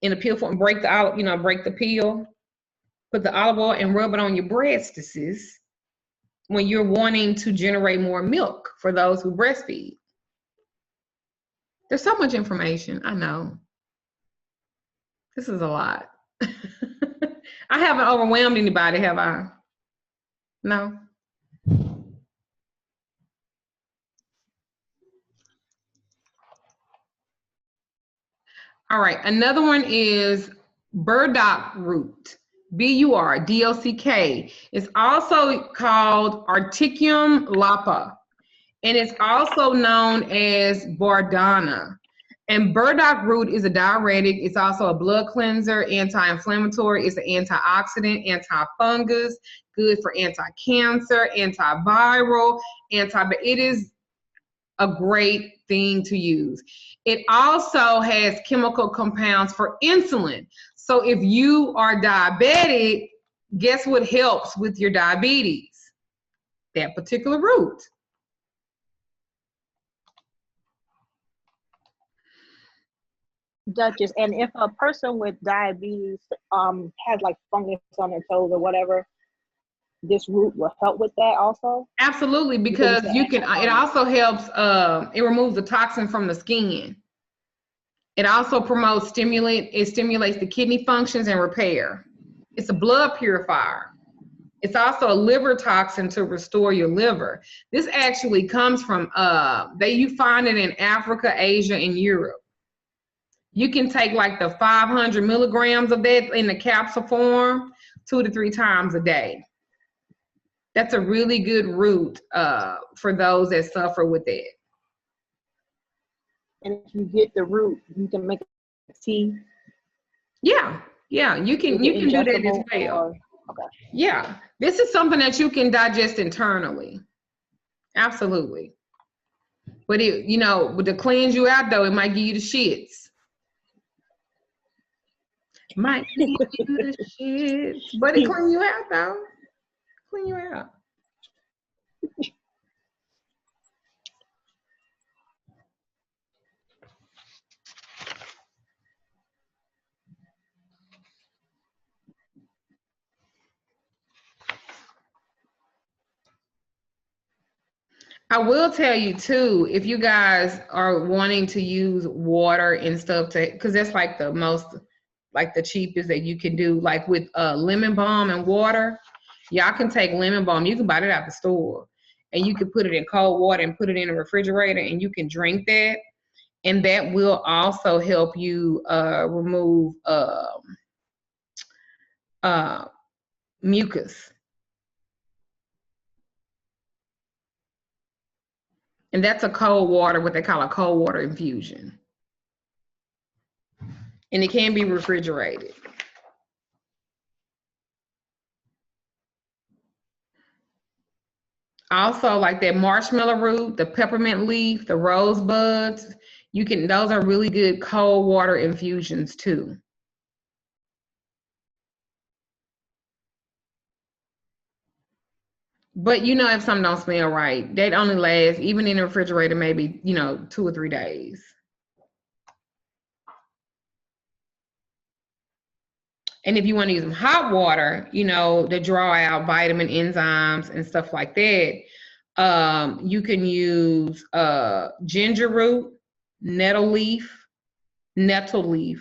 in a pill form, break the olive, break the pill, put the olive oil and rub it on your breastises when you're wanting to generate more milk for those who breastfeed. There's so much information, I know. This is a lot. I haven't overwhelmed anybody, have I? No? All right, another one is burdock root, BURDOCK. It's also called Artichum lapa, and it's also known as Bardana. And burdock root is a diuretic. It's also a blood cleanser, anti-inflammatory. It's an antioxidant, anti-fungus, good for anti-cancer, antiviral, it is a great thing to use. It also has chemical compounds for insulin. So if you are diabetic, guess what helps with your diabetes? That particular root. Duchess, and if a person with diabetes has like fungus on their toes or whatever, this root will help with that also? Absolutely, because you can, it also helps, it removes the toxin from the skin. It also promotes it stimulates the kidney functions and repair. It's a blood purifier. It's also a liver toxin to restore your liver. This actually comes from, you find it in Africa, Asia, and Europe. You can take like the 500 milligrams of that in the capsule form 2 to 3 times a day. That's a really good root for those that suffer with that. And if you get the root, you can make a tea. Yeah, you can do that as well. Okay. Yeah, this is something that you can digest internally. Absolutely. But it, to cleanse you out though, it might give you the shits. Might give you the shits, but it clean you out though. Clean you out. I will tell you too, if you guys are wanting to use water and stuff because that's like the most, like the cheapest that you can do, like with lemon balm and water. Y'all can take lemon balm, you can buy it at the store, and you can put it in cold water and put it in the refrigerator and you can drink that. And that will also help you remove mucus. And that's a cold water, what they call a cold water infusion. And it can be refrigerated. Also, like that marshmallow root, the peppermint leaf, the rose buds, those are really good cold water infusions too. But if something don't smell right, that only lasts, even in the refrigerator, maybe, 2 or 3 days. And if you want to use some hot water, to draw out vitamin enzymes and stuff like that, you can use ginger root, nettle leaf, holy,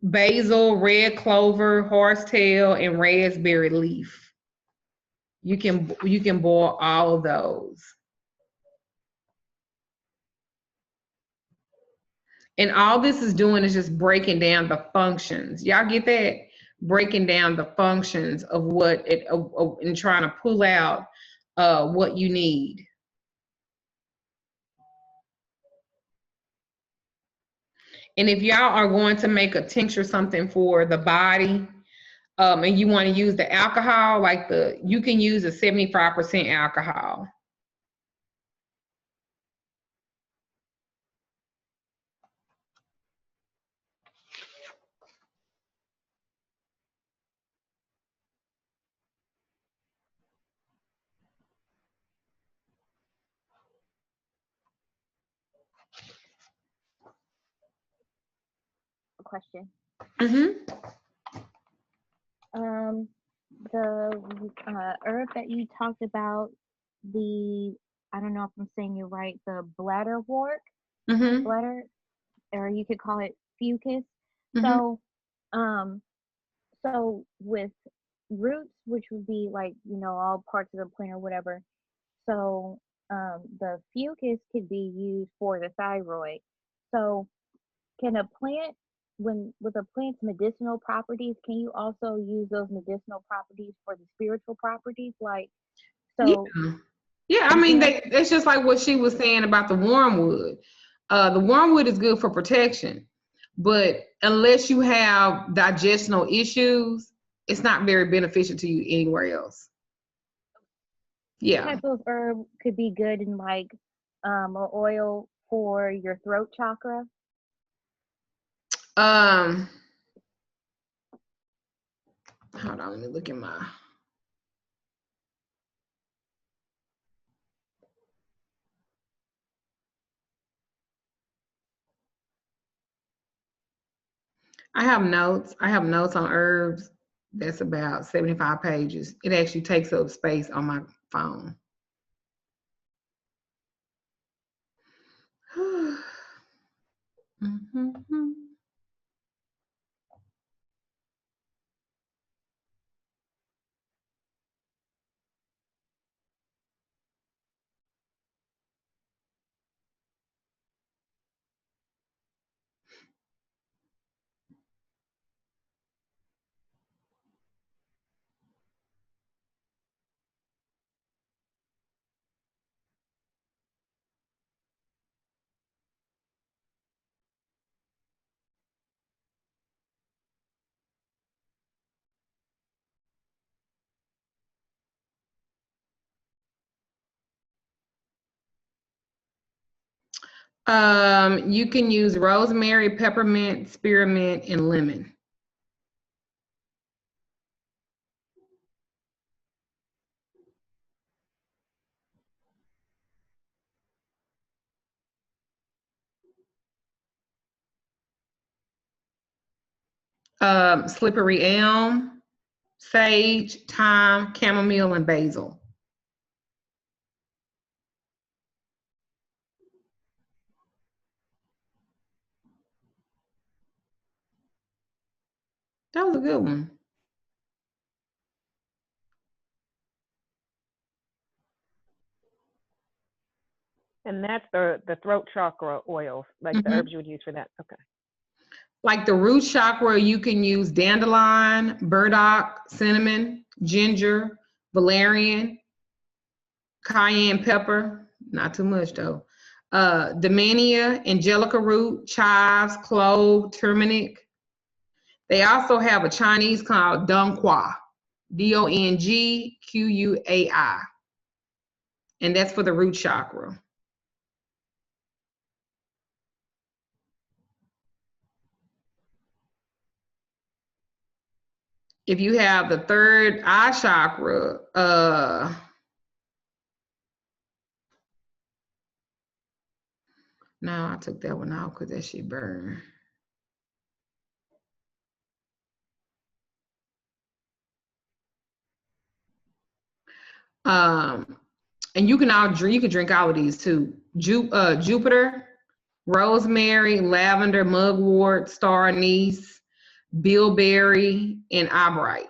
basil, red clover, horsetail, and raspberry leaf. You can boil all of those. And all this is doing is just breaking down the functions. Y'all get that? Breaking down the functions of what it, and trying to pull out what you need. And if y'all are going to make a tincture, something for the body, and you want to use the alcohol, you can use a 75% alcohol. Question. Mm-hmm. The herb that you talked about, I don't know if I'm saying it right, the bladderwort, Mm-hmm. bladder, or you could call it fucus. Mm-hmm. So with roots, which would be like, all parts of the plant or whatever. So the fucus could be used for the thyroid. So can a plant, with a plant's medicinal properties, can you also use those medicinal properties for the spiritual properties? Yeah. Yeah, I mean, it's just like what she was saying about the wormwood. The wormwood is good for protection, but unless you have digestional issues, it's not very beneficial to you anywhere else. Yeah. What type of herb could be good in like an oil for your throat chakra? Hold on, let me look at my. I have notes. I have notes on herbs. That's about 75 pages. It actually takes up space on my phone. Mm-hmm. You can use rosemary, peppermint, spearmint, and lemon. Slippery elm, sage, thyme, chamomile, and basil. That was a good one. And that's the throat chakra oils, like the herbs you would use for that. Okay. Like the root chakra, you can use dandelion, burdock, cinnamon, ginger, valerian, cayenne pepper, not too much though, daminia, angelica root, chives, clove, turmeric. They also have a Chinese called Dongqua, Dongquai, and that's for the root chakra. If you have the third eye chakra, no, I took that one out because that shit burned. And you can drink all of these too. Jupiter, rosemary, lavender, mugwort, star anise, bilberry, and eyebright.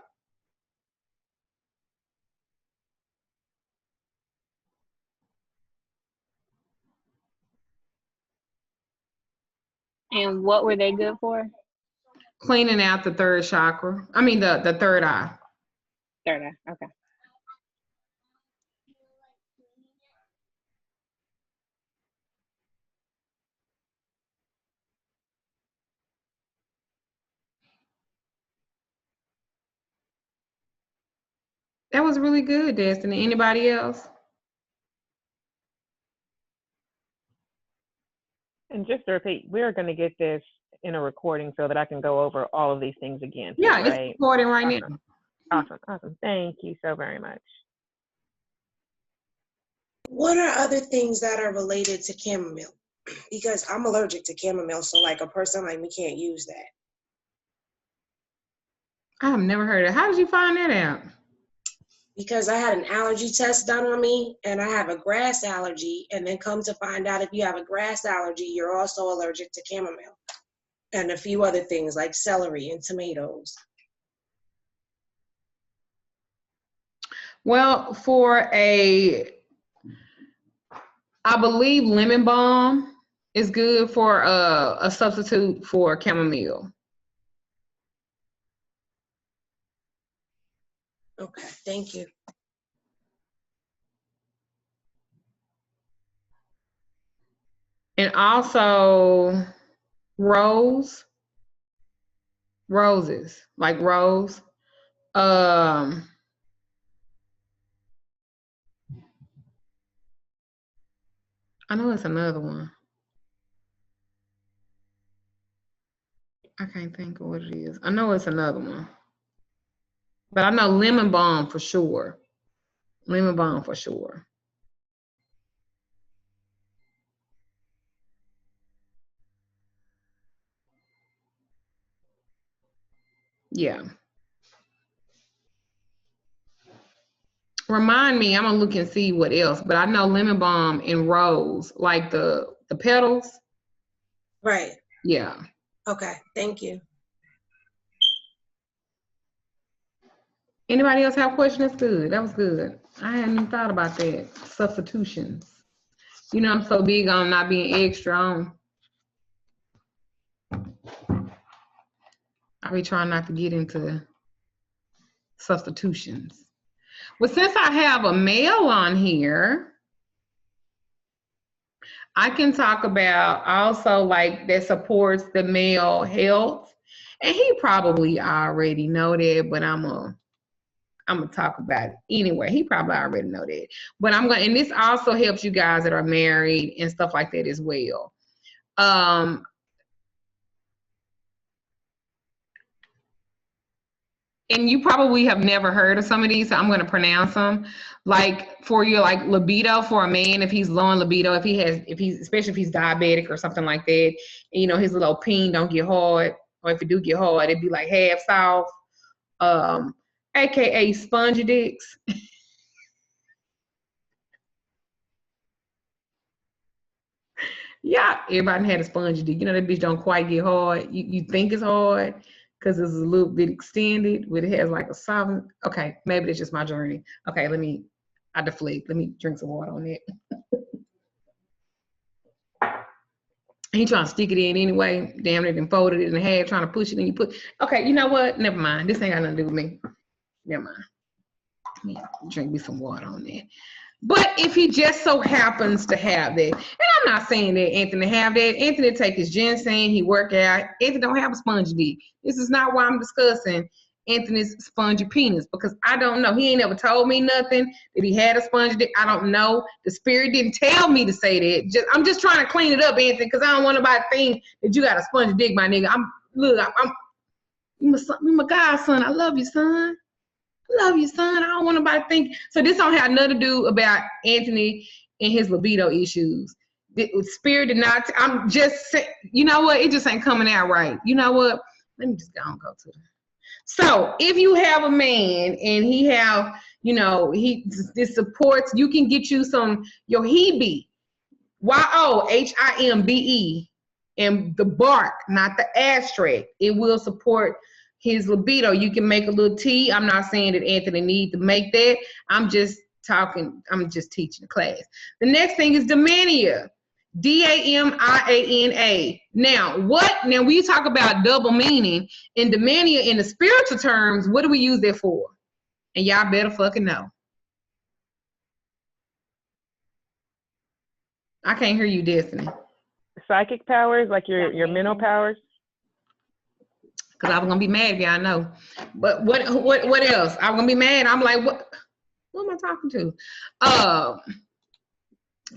And what were they good for? Cleaning out the third chakra. I mean the third eye. Third eye, okay. That was really good, Destiny. Anybody else? And just to repeat, we're going to get this in a recording so that I can go over all of these things again. Yeah, right? it's recording right Awesome. now. Awesome. Thank you so very much. What are other things that are related to chamomile? Because I'm allergic to chamomile, so like a person like me can't use that. I have never heard of it. How did you find that out? Because I had an allergy test done on me and I have a grass allergy, and then come to find out if you have a grass allergy, you're also allergic to chamomile and a few other things like celery and tomatoes. Well, I believe lemon balm is good for a substitute for chamomile. Okay, thank you. And also roses, like rose. I know it's another one. I can't think of what it is. I know it's another one. But I know lemon balm for sure. Lemon balm for sure. Yeah. Remind me, I'm gonna look and see what else. But I know lemon balm and rose, like the petals. Right. Yeah. Okay. Thank you. Anybody else have questions? That's good. That was good. I hadn't even thought about that. Substitutions. You know, I'm so big on not being extra on. I be trying not to get into substitutions. Well, since I have a male on here, I can talk about also like that supports the male health. And he probably already know that, but I'm gonna talk about it anyway. He probably already know that. But and this also helps you guys that are married and stuff like that as well. And you probably have never heard of some of these, so I'm going to pronounce them. Like for your like libido for a man, if he's low on libido, especially if he's diabetic or something like that, and, you know, his little peen don't get hard, or if it do get hard, it'd be like half soft, aka spongy dicks. Yeah, everybody had a spongy dick. You know, that bitch don't quite get hard. You think it's hard because it's a little bit extended, but it has like a soft. Okay, maybe that's just my journey. Okay, I deflect. Let me drink some water on that. He trying to stick it in anyway. Damn it, and folded it in half, trying to push it, and you put. Okay, you know what? Never mind. This ain't got nothing to do with me. Never mind. Let me drink me some water on that. But if he just so happens to have that, and I'm not saying that Anthony have that. Anthony take his ginseng, he work out. Anthony don't have a spongy dick. This is not why I'm discussing Anthony's spongy penis, because I don't know. He ain't ever told me nothing that he had a spongy dick. I don't know. The spirit didn't tell me to say that. I'm just trying to clean it up, Anthony, because I don't want nobody to think that you got a spongy dick, my nigga. You my godson. I love you, son. Love you, son. I don't want nobody to think. So this don't have nothing to do about Anthony and his libido issues. The spirit did not. I'm just saying, you know what? It just ain't coming out right. You know what? Let me just go to them. So if you have a man and he have, you know, this supports, you can get you some Yohimbe, YOHIMBE, and the bark, not the abstract. It will support his libido. You can make a little tea. I'm not saying that Anthony needs to make that. I'm just teaching the class. The next thing is Damania. Damina. Now, when you talk about double meaning, in Damania, in the spiritual terms, what do we use that for? And y'all better fucking know. I can't hear you, Destiny. Psychic powers, like your mental powers? Because I was gonna be mad if y'all know. But what else? I'm gonna be mad. I'm like, what am I talking to?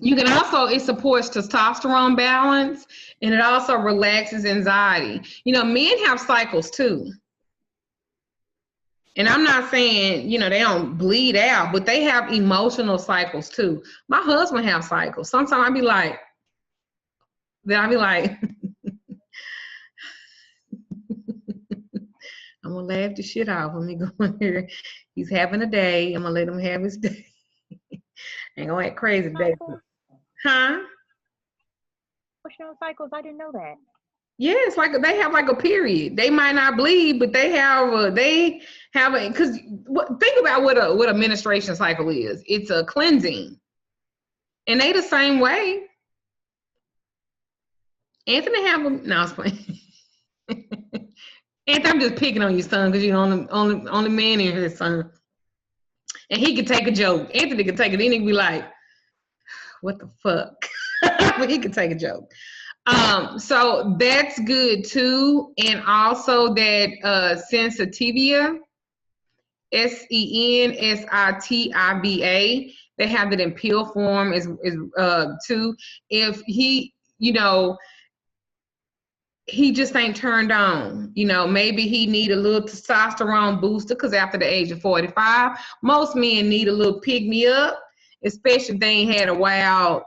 You can also, it supports testosterone balance, and it also relaxes anxiety. You know, men have cycles too. And I'm not saying, you know, they don't bleed out, but they have emotional cycles too. My husband have cycles. Sometimes I'll be like, I'm gonna laugh the shit out when we go in here. He's having a day. I'm gonna let him have his day. Ain't gonna act crazy today. Huh? Emotional cycles, I didn't know that. Yeah, it's like they have like a period. They might not bleed, but they have a because think about what a menstruation cycle is. It's a cleansing, and they the same way. Anthony have them. No, I was playing. Anthony, I'm just picking on you, son, because you're the only man in here, son. And he could take a joke. Anthony could take it, then he could be like, "What the fuck?" but he can take a joke. So that's good too. And also that sensitivia, SENSITIVA, they have it in pill form is too. If he, he just ain't turned on, maybe he need a little testosterone booster, because after the age of 45, most men need a little pick me up, especially if they ain't had a wild,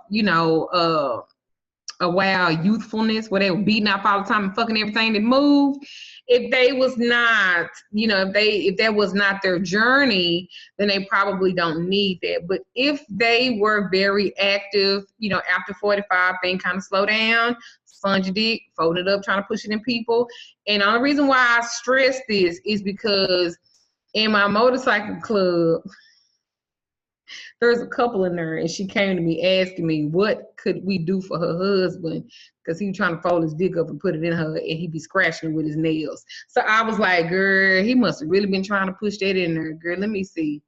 a wild youthfulness where they were beating up all the time and fucking everything that moved. If they was not, if that was not their journey, then they probably don't need that. But if they were very active, after 45, things kind of slow down, sponge your dick, fold it up, trying to push it in people. And the only reason why I stress this is because in my motorcycle club, there's a couple in there, and she came to me asking me what could we do for her husband, because he was trying to fold his dick up and put it in her, and he'd be scratching it with his nails. So I was like, girl, he must have really been trying to push that in there. Girl, let me see.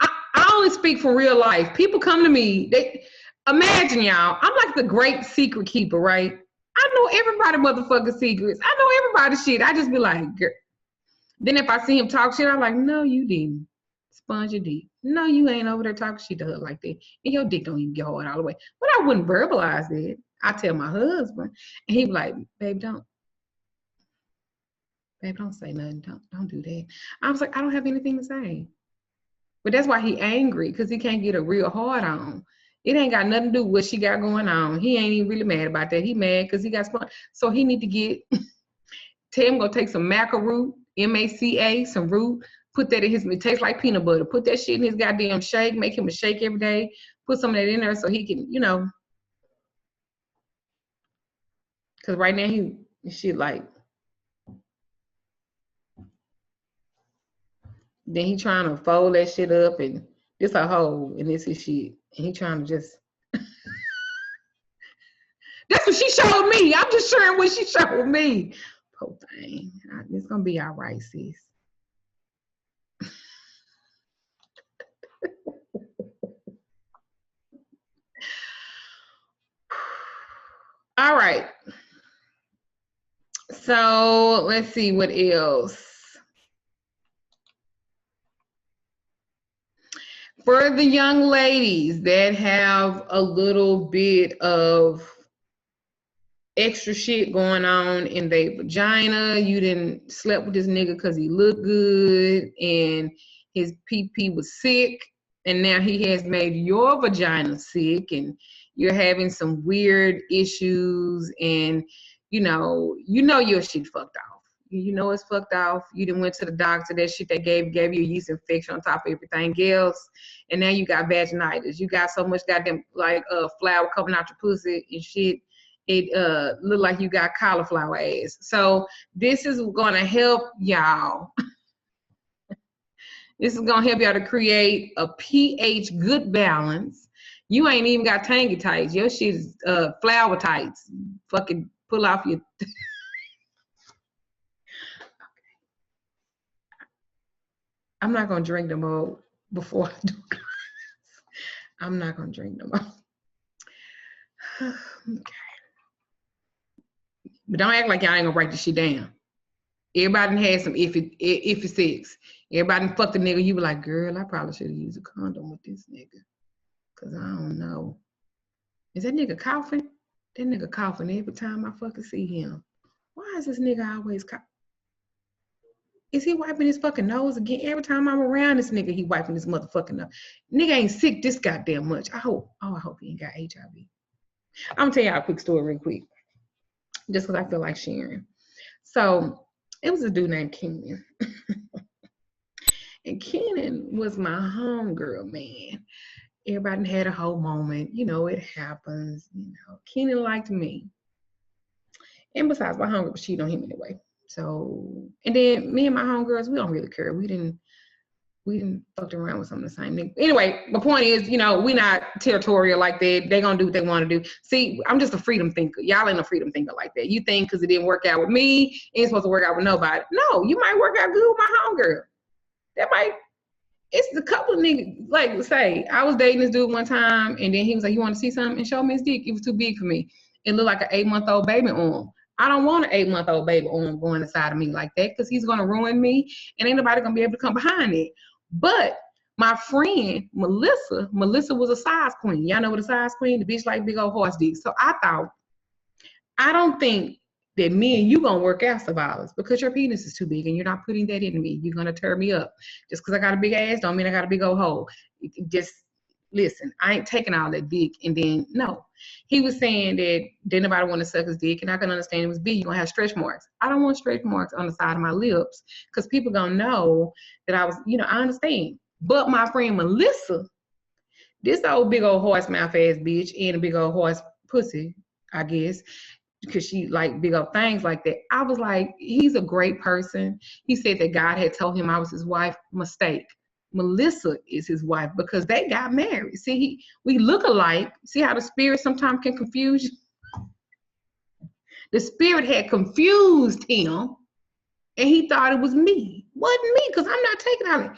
I only speak from real life. People come to me. They imagine, y'all, I'm like the great secret keeper, right? I know everybody motherfucking secrets. I know everybody's shit. I just be like, girl. Then if I see him talk shit, I'm like, no, you didn't. Sponge your dick. No, you ain't over there talking shit to her like that. And your dick don't even get hard all the way. But I wouldn't verbalize that. I tell my husband, and he be like, babe, don't say nothing. Don't do that. I was like, I don't have anything to say. But that's why he angry, because he can't get a real hard on. It ain't got nothing to do with what she got going on. He ain't even really mad about that. He mad because he got sponge. So he need to get, tell him go take some maca root, MACA, some root, put that in his, it tastes like peanut butter. Put that shit in his goddamn shake, make him a shake every day. Put some of that in there so he can, because right now he shit like, then he trying to fold that shit up, and this a hole, and this is shit. And he trying to just, that's what she showed me. I'm just sharing what she showed me. Poor thing. It's going to be all right, sis. All right. So let's see what else. For the young ladies that have a little bit of extra shit going on in their vagina, you didn't slept with this nigga because he looked good and his pee-pee was sick, and now he has made your vagina sick, and you're having some weird issues, and you know your shit fucked off. You know it's fucked off. You done went to the doctor, that shit they gave you a yeast infection on top of everything else, and now you got vaginitis. You got so much goddamn flour coming out your pussy and shit. It look like you got cauliflower ass. So this is gonna help y'all. This is gonna help y'all to create a pH good balance. You ain't even got tangy tights. Your shit is flower tights. Fucking pull off your. I'm not gonna drink them all before I do. I'm not gonna drink them all. Okay. But don't act like y'all ain't gonna write this shit down. Everybody done had some iffy sex. Everybody done fucked a nigga. You be like, girl, I probably should have used a condom with this nigga. Cause I don't know. Is that nigga coughing? That nigga coughing every time I fucking see him. Why is this nigga always coughing? Is he wiping his fucking nose again? Every time I'm around this nigga, he wiping his motherfucking nose. Nigga ain't sick this goddamn much. I hope he ain't got HIV. I'm gonna tell y'all a quick story real quick. Just because I feel like sharing. So it was a dude named Kenan. And Kenan was my homegirl, man. Everybody had a whole moment. You know, it happens. You know, Kenan liked me. And besides, my homegirl was cheating on him anyway. So, and then me and my homegirls, we don't really care. We didn't fuck around with some of the same niggas. Anyway, my point is, you know, we not territorial like that. They gonna do what they want to do. See, I'm just a freedom thinker. Y'all ain't a freedom thinker like that. You think because it didn't work out with me, it ain't supposed to work out with nobody. No, you might work out good with my homegirl. That might, it's a couple of niggas, like say, I was dating this dude one time, and then he was like, you want to see something? And showed me his dick. It was too big for me. It looked like an 8-month-old baby arm. I don't want an 8-month-old baby arm going inside of me like that, because he's going to ruin me, and ain't nobody going to be able to come behind it. But my friend, Melissa was a size queen. Y'all know what a size queen? The bitch like big old horse dick. So I thought, I don't think that me and you gonna work out, Savalas, because your penis is too big and you're not putting that into me. You're gonna tear me up. Just because I got a big ass don't mean I got a big old hole. Just listen, I ain't taking all that dick. And then, no. He was saying that didn't nobody want to suck his dick, and I can understand it was big. You're gonna have stretch marks. I don't want stretch marks on the side of my lips, because people gonna know that I was, I understand. But my friend Melissa, this old big old horse mouth ass bitch and a big old horse pussy, I guess, because she like big old things like that. I was like, he's a great person. He said that God had told him I was his wife. Mistake. Melissa is his wife, because they got married. See, we look alike. See how the spirit sometimes can confuse you? The spirit had confused him, and he thought it was me. Wasn't me, because I'm not taking out it.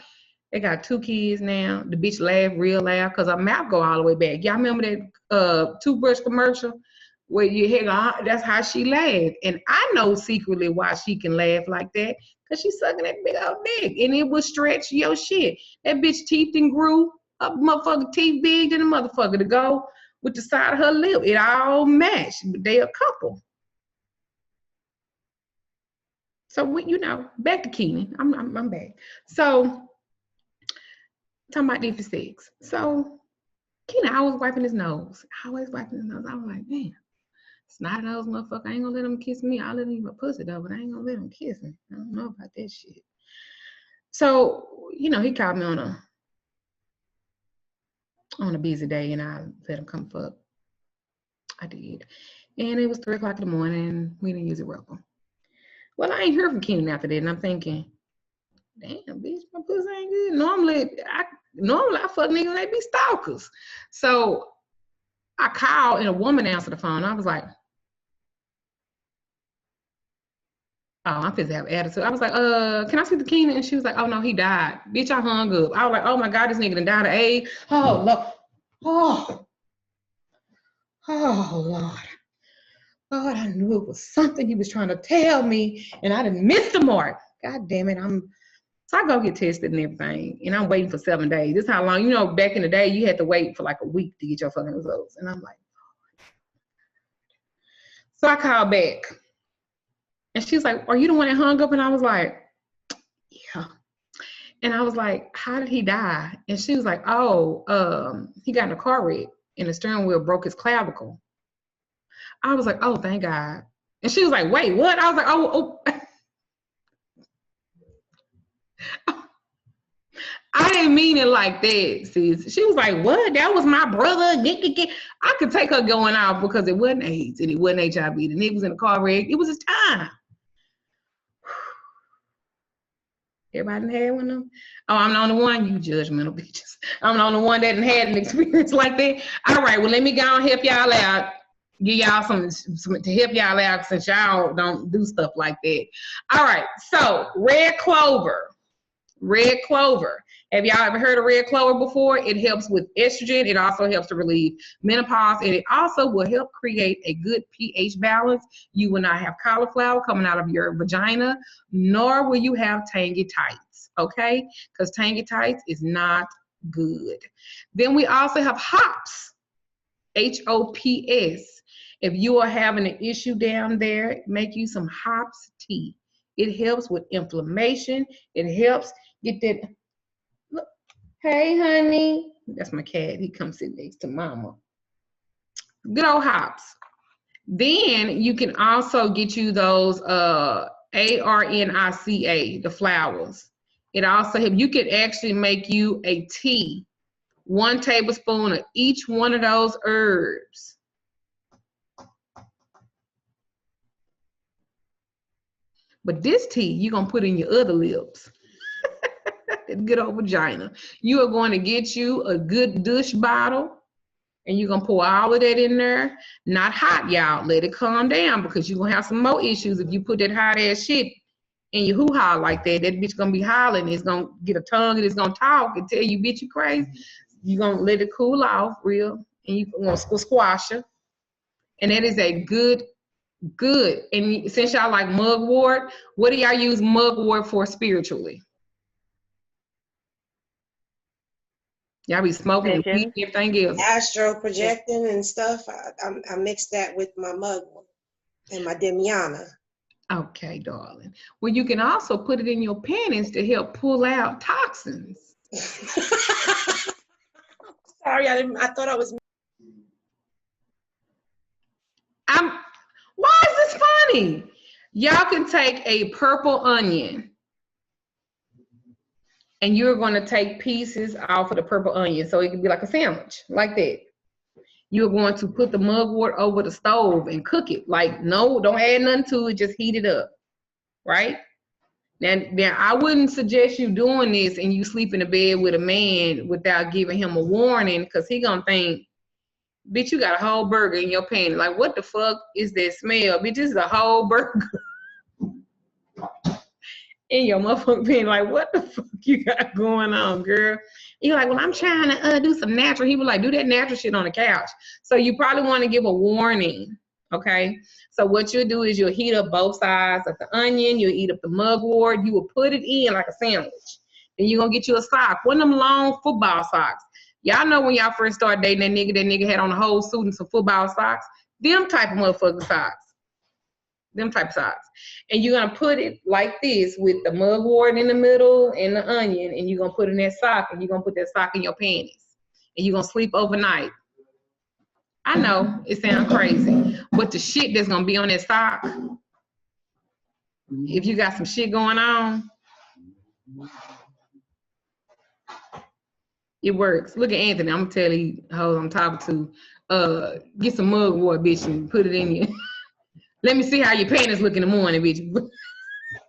They got 2 kids now. The bitch laughed real loud because her mouth go all the way back. Y'all remember that toothbrush commercial where you hear that's how she laughed. And I know secretly why she can laugh like that, because she's sucking that big old dick, and it will stretch your shit. That bitch teeth and grew up, motherfucker teeth big than a motherfucker to go with the side of her lip. It all matched, but they a couple. So back to Keenan. I'm back. So talking about different sex. So Keenan always wiping his nose. I was like, man, snot nose motherfucker. I ain't gonna let him kiss me. I'll let him eat my pussy though, but I ain't gonna let him kiss me. I don't know about that shit. So, he called me on a busy day, and I let him come fuck. I did. And it was 3 o'clock in the morning. We didn't use it well. Well, I ain't heard from Keenan after that, and I'm thinking, damn, bitch, my pussy ain't good. Normally I fuck niggas and they be stalkers. So I called and a woman answered the phone. I was like, oh, I'm supposed to have attitude. I was like, can I speak to Keenan? And she was like, oh no, he died. Bitch, I hung up. I was like, oh my God, this nigga done died of AIDS. Oh Lord. Oh Lord. Lord, I knew it was something he was trying to tell me, and I done missed the mark. God damn it. So I go get tested and everything, and I'm waiting for 7 days. This is how long, back in the day, you had to wait for like a week to get your fucking results. And I'm like, so I called back, and she was like, are you the one that hung up? And I was like, yeah. And I was like, how did he die? And she was like, oh, he got in a car wreck, and the steering wheel broke his clavicle. I was like, oh, thank God. And she was like, wait, what? I was like, oh. I didn't mean it like that, sis. She was like, what? That was my brother. I could take her going out because it wasn't AIDS and it wasn't HIV. The nigga was in a car wreck. It was his time. Everybody had one of them? Oh, I'm the only one? You judgmental bitches. I'm the only one that didn't had an experience like that. All right, well, let me go and help y'all out. Give y'all some to help y'all out since y'all don't do stuff like that. All right, so red clover. Red clover. Have y'all ever heard of red clover before? It helps with estrogen. It also helps to relieve menopause, and it also will help create a good pH balance. You will not have cauliflower coming out of your vagina, nor will you have tangy tights, okay? Because tangy tights is not good. Then we also have hops, HOPS. If you are having an issue down there, make you some hops tea. It helps with inflammation. It helps get that. Look, hey, honey. That's my cat. He comes sit next to mama. Good old hops. Then you can also get you those ARNICA, the flowers. It also helps. You could actually make you a tea. 1 tablespoon of each one of those herbs. But this tea, you're going to put in your other lips. Good old vagina. You are going to get you a good douche bottle, and you're going to pour all of that in there. Not hot, y'all. Let it calm down, because you're going to have some more issues if you put that hot ass shit and you hoo-ha like that, that bitch gonna be hollering. It's gonna get a tongue and it's gonna talk and tell you, bitch, you crazy. You gonna let it cool off real, and you gonna squash her. And that is a good. And since y'all like mugwort, what do y'all use mugwort for spiritually? Y'all be smoking and weed and everything else. Astro projecting and stuff. I mix that with my mugwort and my demiana. Okay, darling. Well, you can also put it in your panties to help pull out toxins. Sorry, I thought I was. Why is this funny? Y'all can take a purple onion and you're going to take pieces off of the purple onion so it can be like a sandwich, like that. You're going to put the mugwort over the stove and cook it. Like, no, don't add nothing to it, just heat it up, right? Now, I wouldn't suggest you doing this and you sleep in the bed with a man without giving him a warning, because he gonna think, bitch, you got a whole burger in your panty. Like, what the fuck is that smell? Bitch, this is a whole burger in your motherfucking panty. Like, what the fuck you got going on, girl? You're like, well, I'm trying to do some natural. He was like, do that natural shit on the couch. So you probably want to give a warning, okay? So what you'll do is you'll heat up both sides of the onion. You'll eat up the mugwort. You will put it in like a sandwich. Then you're going to get you a sock. One of them long football socks. Y'all know when y'all first started dating that nigga had on a whole suit and some football socks. Them type of motherfucking socks. Them type of socks. And you're going to put it like this with the mugwort in the middle and the onion. And you're going to put in that sock. And you're going to put that sock in your panties. And you're going to sleep overnight. I know it sounds crazy, but the shit that's gonna be on that sock, if you got some shit going on, it works. Look at Anthony. I'm gonna tell you who I'm talking to. Get some mugwort, bitch, and put it in you. Let me see how your panties look in the morning, bitch.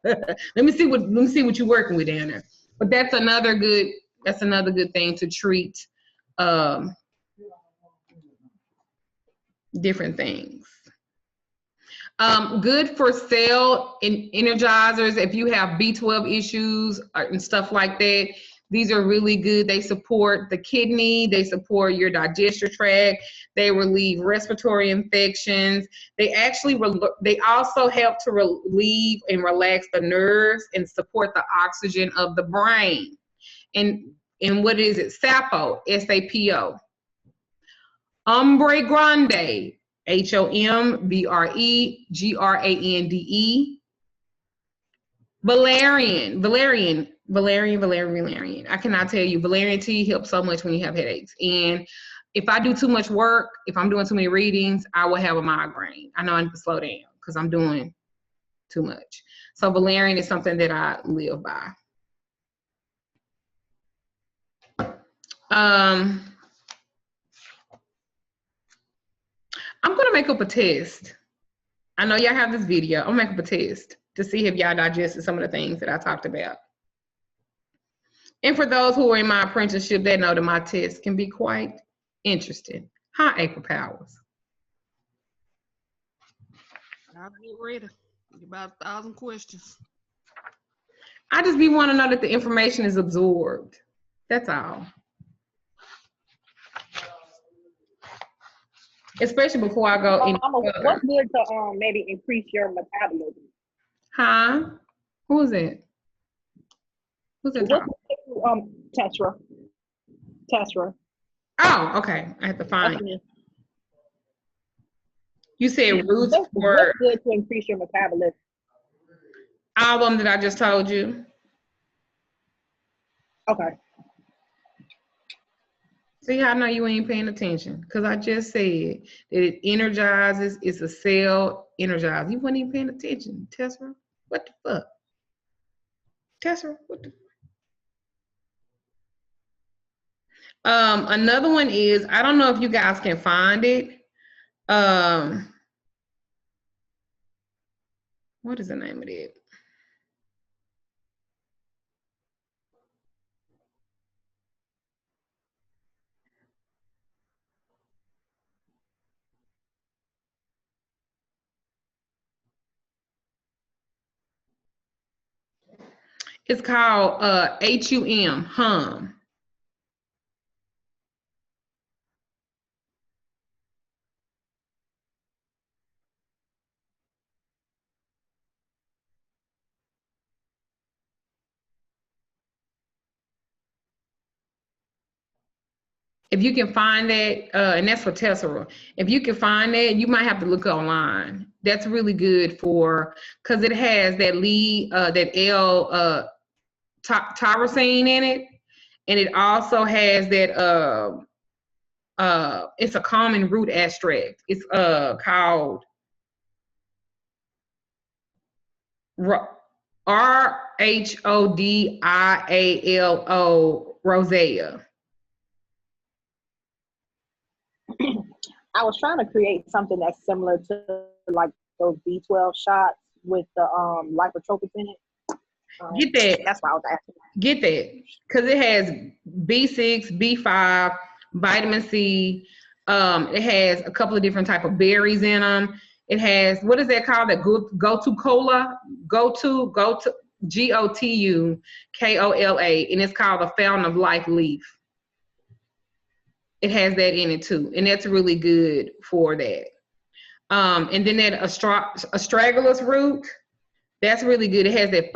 let me see what you're working with down there. But that's another good thing to treat different things. Good for cell energizers if you have B12 issues and stuff like that. These are really good. They support the kidney. They support your digestive tract. They relieve respiratory infections. They also help to relieve and relax the nerves and support the oxygen of the brain. And what is it? Sapo, S-A-P-O. Ombre Grande, HOMBREGRANDE. Valerian. I cannot tell you. Valerian tea helps so much when you have headaches. And if I do too much work, if I'm doing too many readings, I will have a migraine. I know I need to slow down because I'm doing too much. So valerian is something that I live by. I'm gonna make up a test. I know y'all have this video. I'm gonna make up a test to see if y'all digested some of the things that I talked about. And for those who are in my apprenticeship, they know that my tests can be quite interesting. Hi, April Powers. I'll get ready. About 1,000 questions. I just want to know that the information is absorbed. That's all. Especially before I go any further. What's good to maybe increase your metabolism? Huh? Who is it? Who's that talking? Tesra. Oh, okay. I have to find it. You said roots for what's good to increase your metabolism? All of them that I just told you. Okay. See how I know you ain't paying attention? Because I just said that it energizes, it's a cell energizer. You weren't even paying attention, Tessera. What the fuck? Tessera, what the fuck? Another one is, I don't know if you guys can find it. What is the name of it? It's called HUM, hum. If you can find that, and that's for Tessera. If you can find that, you might have to look online. That's really good for, because it has that lead, that L-tyrosine in it, and it also has that it's a common root extract. It's called RHODIALO rosea. I was trying to create something that's similar to like those B12 shots with the lipotropins in it. Get that. That's why I was asking. Get that, because it has B6, B5, vitamin C. It has a couple of different type of berries in them. It has, what is that called? That go-to cola, go-to GOTUKOLA, and it's called the Fountain of Life leaf. It has that in it too, and that's really good for that. And then that astragalus root, that's really good. It has that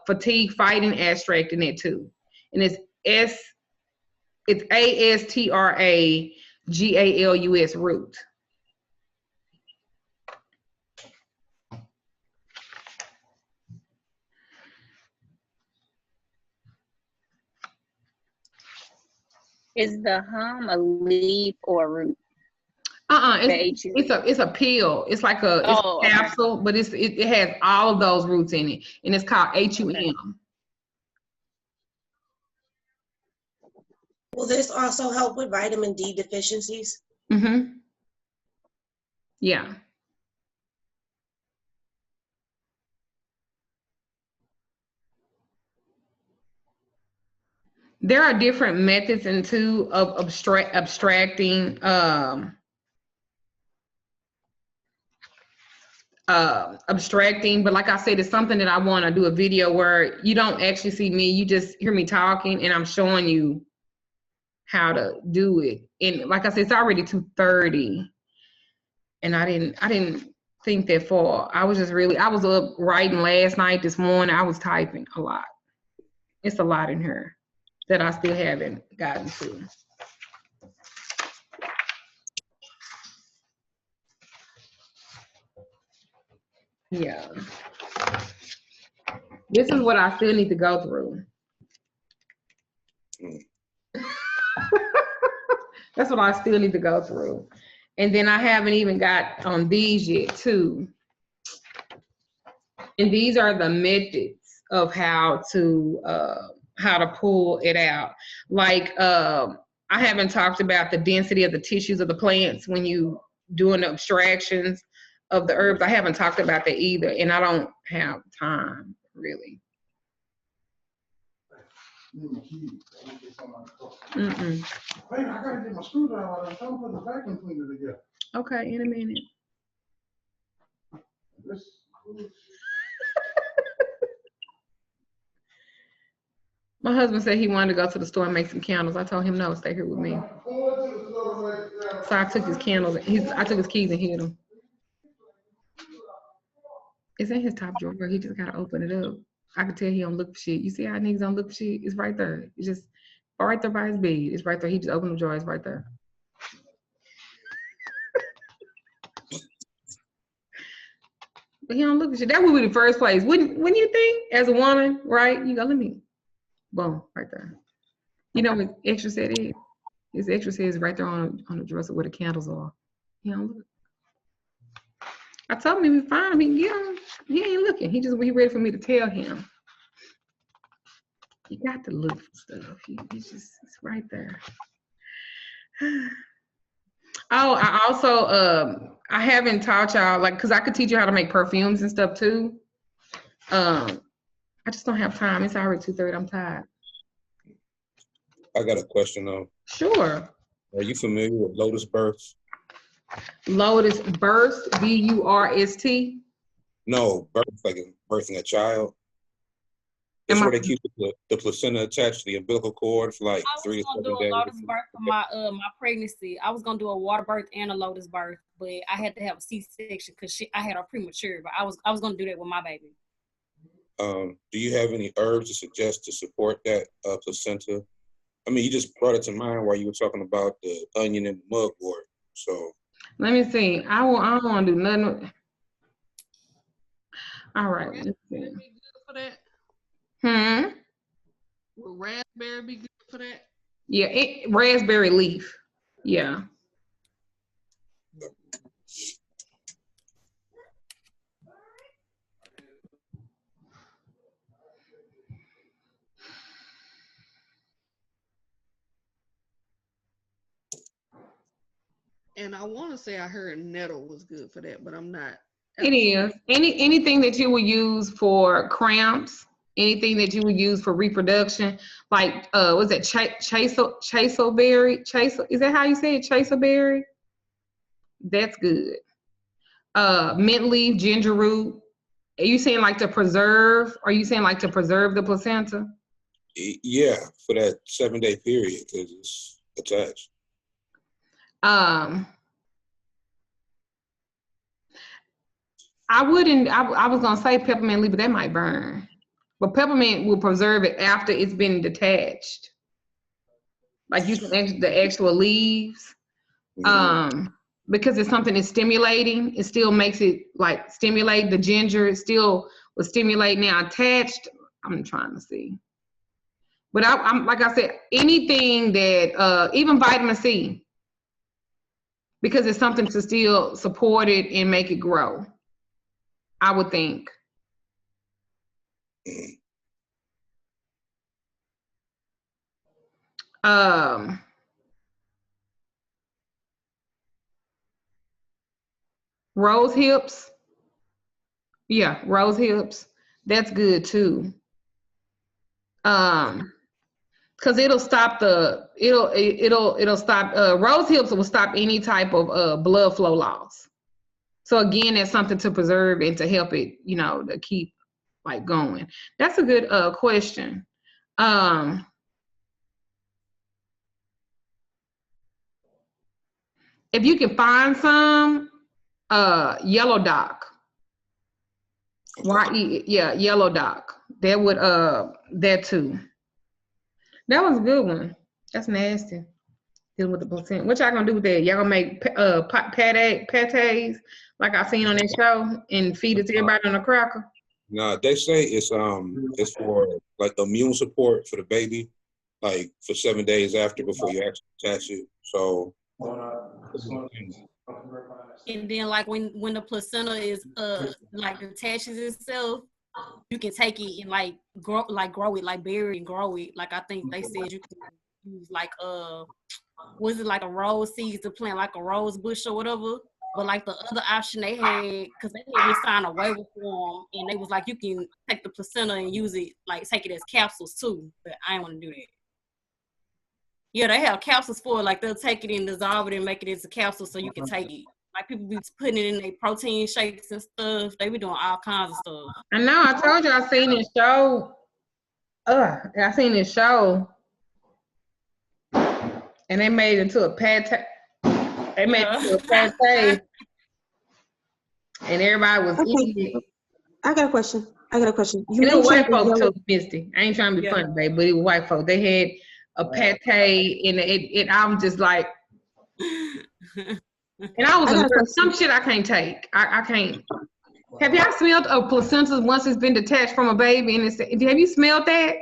fatigue fighting extract in it too, and it's ASTRAGALUS root. Is the hum a leaf or a root? It's a pill. It's like a capsule, but it has all of those roots in it, and it's called HUM. Will this also help with vitamin D deficiencies? Mm-hmm. Yeah. There are different methods into of abstracting abstracting, but like I said, it's something that I want to do a video where you don't actually see me, you just hear me talking and I'm showing you how to do it. And like I said, it's already 2:30 and I didn't think that far. I was up writing last night, this morning, I was typing a lot. It's a lot in here that I still haven't gotten to. Yeah. This is what I still need to go through. That's what I still need to go through. And then I haven't even got on these yet too. And these are the methods of how to pull it out. Like I haven't talked about the density of the tissues of the plants when you doing the abstractions of the herbs. I haven't talked about that either, and I don't have time really. Mm-mm. Hey, I gotta get my screwdriver. I'm trying to put the vacuum cleaner together. Okay, in a minute. My husband said he wanted to go to the store and make some candles. I told him no, stay here with me. So I took his candles. I took his keys and hid them. It's in his top drawer. He just gotta open it up. I can tell he don't look for shit. You see how niggas don't look for shit? It's right there. It's just right there by his bed. It's right there. He just opened the drawer. It's right there. But he don't look for shit. That would be the first place. Wouldn't you think? As a woman, right? You go, let me. Boom, right there. You know what extra set is? His extra set is right there on the dresser where the candles are. He don't look. I told him if we find him, he can get him. He ain't looking. He ready for me to tell him. You got to look for stuff. It's right there. Oh, I also I haven't taught y'all, like, cause I could teach you how to make perfumes and stuff too. I just don't have time. It's already 2:30. I'm tired. I got a question though. Sure. Are you familiar with lotus burst? Lotus burst, BURST? No, birth, like birthing a child. It's where they keep the placenta attached to the umbilical cord for like I 3 to was gonna 7 do a days. lotus birth for my pregnancy. I was gonna do a water birth and a lotus birth, but I had to have a C-section because I had her premature. But I was gonna do that with my baby. Do you have any herbs to suggest to support that placenta? I mean, you just brought it to mind while you were talking about the onion and the mugwort. So let me see. I don't want to do nothing. All right. Let's see. Be good for that? Will raspberry be good for that? Yeah, raspberry leaf. Yeah. And I want to say I heard nettle was good for that, but I'm not. It is. Anything that you would use for cramps, anything that you would use for reproduction, like what's that? Chaselberry? Is that how you say it? Chaselberry? That's good. Mint leaf, ginger root. Are you saying like to preserve? Are you saying like to preserve the placenta? yeah, for that 7-day period because it's attached. I wouldn't. I was gonna say peppermint leaf, but that might burn. But peppermint will preserve it after it's been detached. Like using the actual leaves. Because it's something that's stimulating, it still makes it like stimulate the ginger. It still will stimulate. Now attached, I'm trying to see. But I'm like I said, anything that even vitamin C, because it's something to still support it and make it grow. I would think. Rose hips. Yeah, rose hips. That's good too. Because it'll stop it'll stop rose hips will stop any type of blood flow loss. So again, that's something to preserve and to help it, to keep like going. That's a good question. If you can find some yellow dock. Yeah, yellow dock. That would that too. That was a good one. That's nasty. Dealing with the placenta. What y'all gonna do with that? Y'all gonna make pates like I seen on that show and feed it to everybody on a cracker? Nah, they say it's for like immune support for the baby, like for 7 days after before you actually attach it. So. And then like when the placenta is like attaches itself, you can take it and like grow it, like bury and grow it. Like I think they said you can use like was it like a rose seeds to plant like a rose bush or whatever. But like the other option they had, because they had me sign a waiver form and they was like you can take the placenta and use it, like take it as capsules too. But I didn't want to do that. Yeah, they have capsules for it. Like they'll take it and dissolve it and make it into capsules so you can take it. Like people be putting it in their protein shakes and stuff. They be doing all kinds of stuff. I know. I told you I seen this show. I seen this show, and they made it into a pate. They made it into a pate, and everybody was eating it. I got a question. You and it was white mentioned folks too, Misty. I ain't trying to be funny, babe, but it was white folks. They had a pate, and it I was just like, and I was some shit I can't take. I can't. Have y'all smelled a placenta once it's been detached from a baby? And have you smelled that?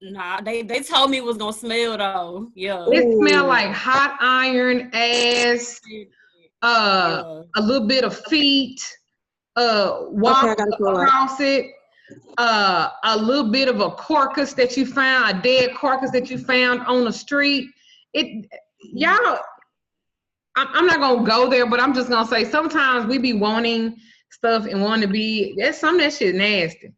Nah, they told me it was gonna smell though. Yeah. It smelled like hot iron, ass, a little bit of feet, water across it, a little bit of a carcass that you found, a dead carcass that you found on the street. Y'all, I'm not gonna go there, but I'm just gonna say sometimes we be wanting stuff and want to be, some of that shit nasty.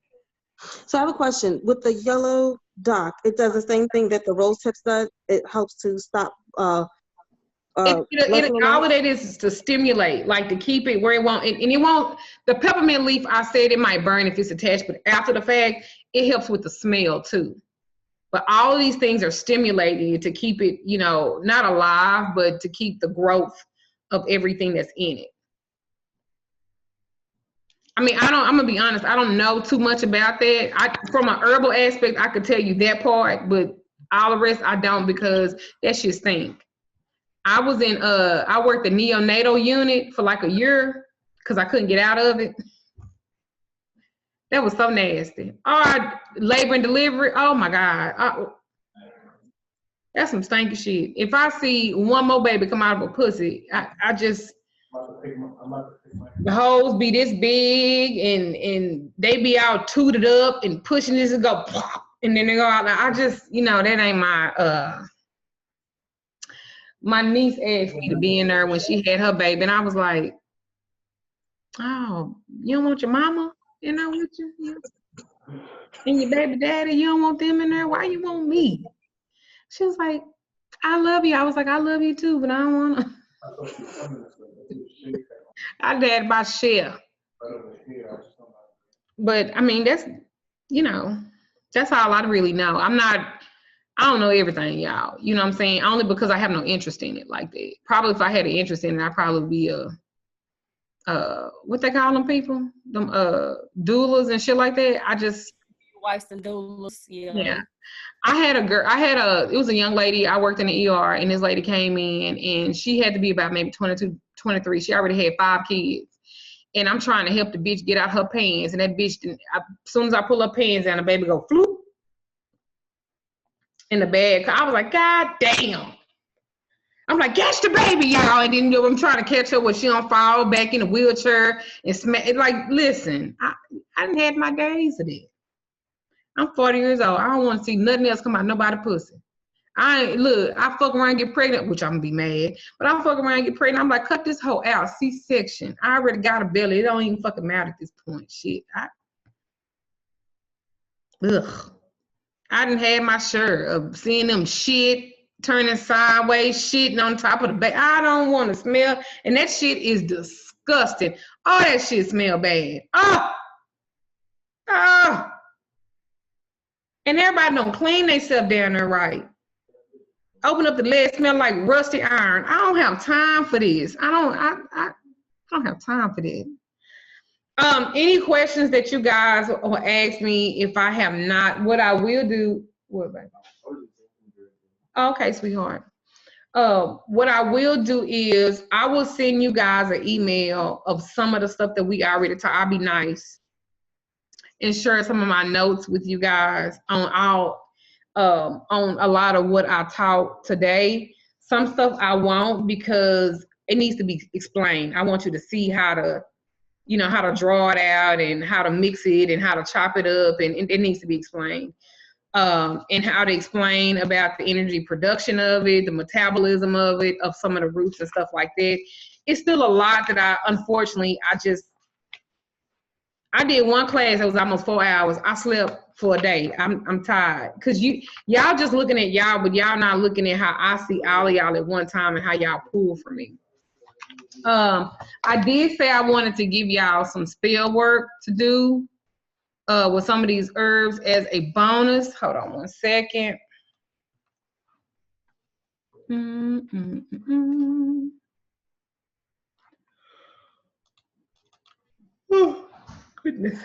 So I have a question. With the yellow dock, it does the same thing that the rose tips does. It helps to stop All of that is to stimulate, like to keep it where it won't, and it won't, the peppermint leaf, I said it might burn if it's attached, but after the fact, it helps with the smell too. But all of these things are stimulating to keep it, you know, not alive, but to keep the growth of everything that's in it. I mean, I'm gonna be honest, I don't know too much about that. From an herbal aspect, I could tell you that part, but all the rest I don't, because that shit stink. I worked the neonatal unit for like a year because I couldn't get out of it. That was so nasty. Labor and delivery, oh my God. That's some stinky shit. If I see one more baby come out of a pussy, I just, the hoes be this big and they be all tooted up and pushing this and go pop, and then they go out. I just, you know, that ain't my niece asked me to be in there when she had her baby, and I was like, oh, you don't want your mama in there with you? Yeah. And your baby daddy, you don't want them in there? Why you want me? She was like, I love you. I was like, I love you too, but I don't want to. I dad by share. But I mean, that's, you know, that's all I really know. I don't know everything, y'all. You know what I'm saying? Only because I have no interest in it like that. Probably if I had an interest in it, I'd probably be what they call them people? Them doulas and shit like that. I just, wives and doulas, yeah. Yeah. It was a young lady, I worked in the ER, and this lady came in and she had to be about maybe 22, 23. She already had 5 kids. And I'm trying to help the bitch get out her pants. And that bitch, as soon as I pull her pants down, the baby go floop in the bag. I was like, God damn. I'm like, catch the baby, y'all. And then, you know, I'm trying to catch her when she don't fall back in the wheelchair and smack. Like, listen, I done had my days of it. I'm 40 years old. I don't want to see nothing else come out nobody pussy. I fuck around and get pregnant, which I'm gonna be mad, but I fuck around and get pregnant. I'm like, cut this whole out, C-section. I already got a belly. It don't even fucking matter at this point. Shit. I done had my share of seeing them shit, turning sideways, shitting on top of the bed. I don't want to smell, and that shit is disgusting. All that shit smell bad. And everybody don't clean themselves down there right. Open up the lid, smell like rusty iron. I don't have time for this. I don't have time for that. Any questions that you guys will ask me if I have not, what I will do, what, baby? Okay, sweetheart. What I will do is I will send you guys an email of some of the stuff that we already talked. I'll be nice and share some of my notes with you guys on a lot of what I taught today. Some stuff I won't because it needs to be explained. I want you to see how to draw it out and how to mix it and how to chop it up, and it needs to be explained. And how to explain about the energy production of it, the metabolism of it, of some of the roots and stuff like that. It's still a lot that I did one class that was almost 4 hours. I slept for a day. I'm tired. Cause y'all just looking at y'all, but y'all not looking at how I see all of y'all at one time and how y'all pull from me. I did say I wanted to give y'all some spell work to do with some of these herbs as a bonus. Hold on one second. Oh, goodness.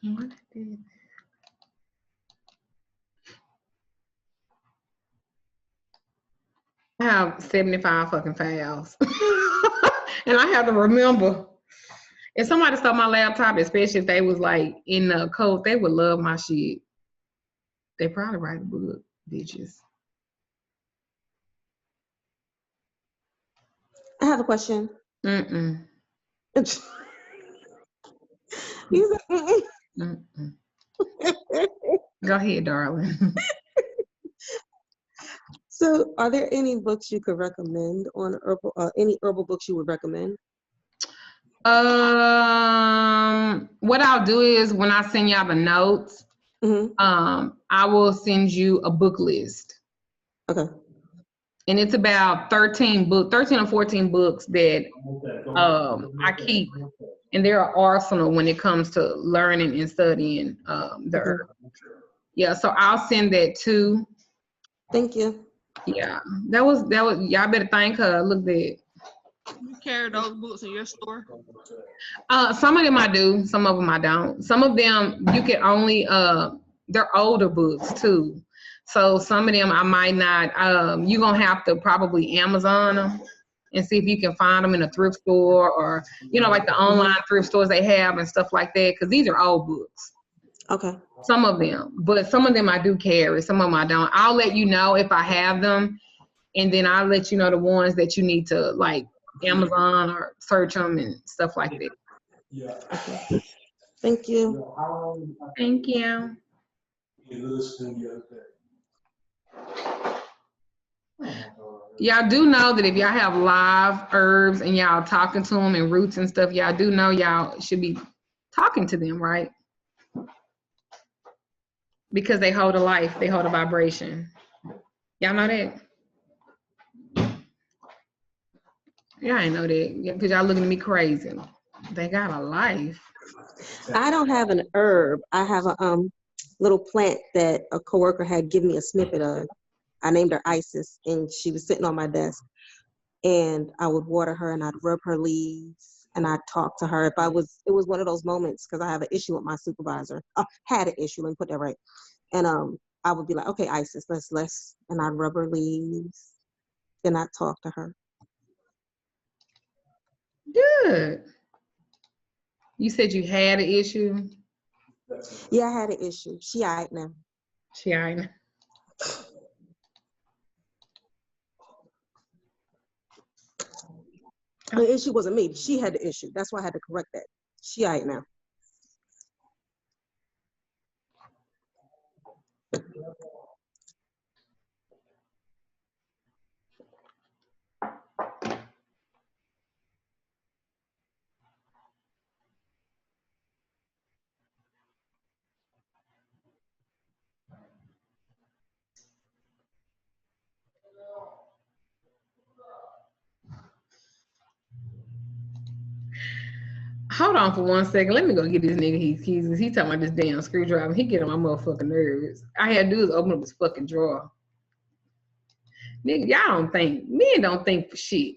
What did I have 75 fucking files. And I have to remember. If somebody stole my laptop, especially if they was like in the code, they would love my shit. They probably write a book, bitches. I have a question. Mm-mm. You said, Mm-mm. Go ahead, darling. So, are there any books you could recommend on herbal? Any herbal books you would recommend? What I'll do is when I send y'all the notes, I will send you a book list. Okay. And it's about 13 or 14 books that I keep, and they're an arsenal when it comes to learning and studying the herb. Yeah, so I'll send that too. Thank you. Yeah, that was y'all better thank her. Look that. You carry those books in your store? Some of them I do, some of them I don't. Some of them you can only they're older books too. So some of them I might not you're gonna have to probably Amazon them and see if you can find them in a thrift store or like the online thrift stores they have and stuff like that, because these are old books. Okay. Some of them, but some of them I do carry, some of them I don't. I'll let you know if I have them, and then I'll let you know the ones that you need to like Amazon or search them and stuff like that. Yeah. Okay. Thank you. Thank you. Y'all do know that if y'all have live herbs and y'all talking to them and roots and stuff, y'all do know y'all should be talking to them, right? Because they hold a life, they hold a vibration. Y'all know that? Yeah, I know that because y'all looking at me crazy. They got a life. I don't have an herb. I have a little plant that a coworker had given me a snippet of. I named her Isis, and she was sitting on my desk. And I would water her, and I'd rub her leaves, and I'd talk to her. It was one of those moments because I have an issue with my supervisor. Had an issue, let me put that right. And I would be like, okay, Isis, let's, and I'd rub her leaves, then I'd talk to her. Good. You said you had an issue? Yeah, I had an issue. She all right now. She all right now. The issue wasn't me. She had the issue. That's why I had to correct that. She all right now. Hold on for 1 second. Let me go get this nigga his keys. He talking about this damn screwdriver. He get on my motherfucking nerves. All I had to do is open up his fucking drawer. Nigga, y'all don't think, men don't think for shit.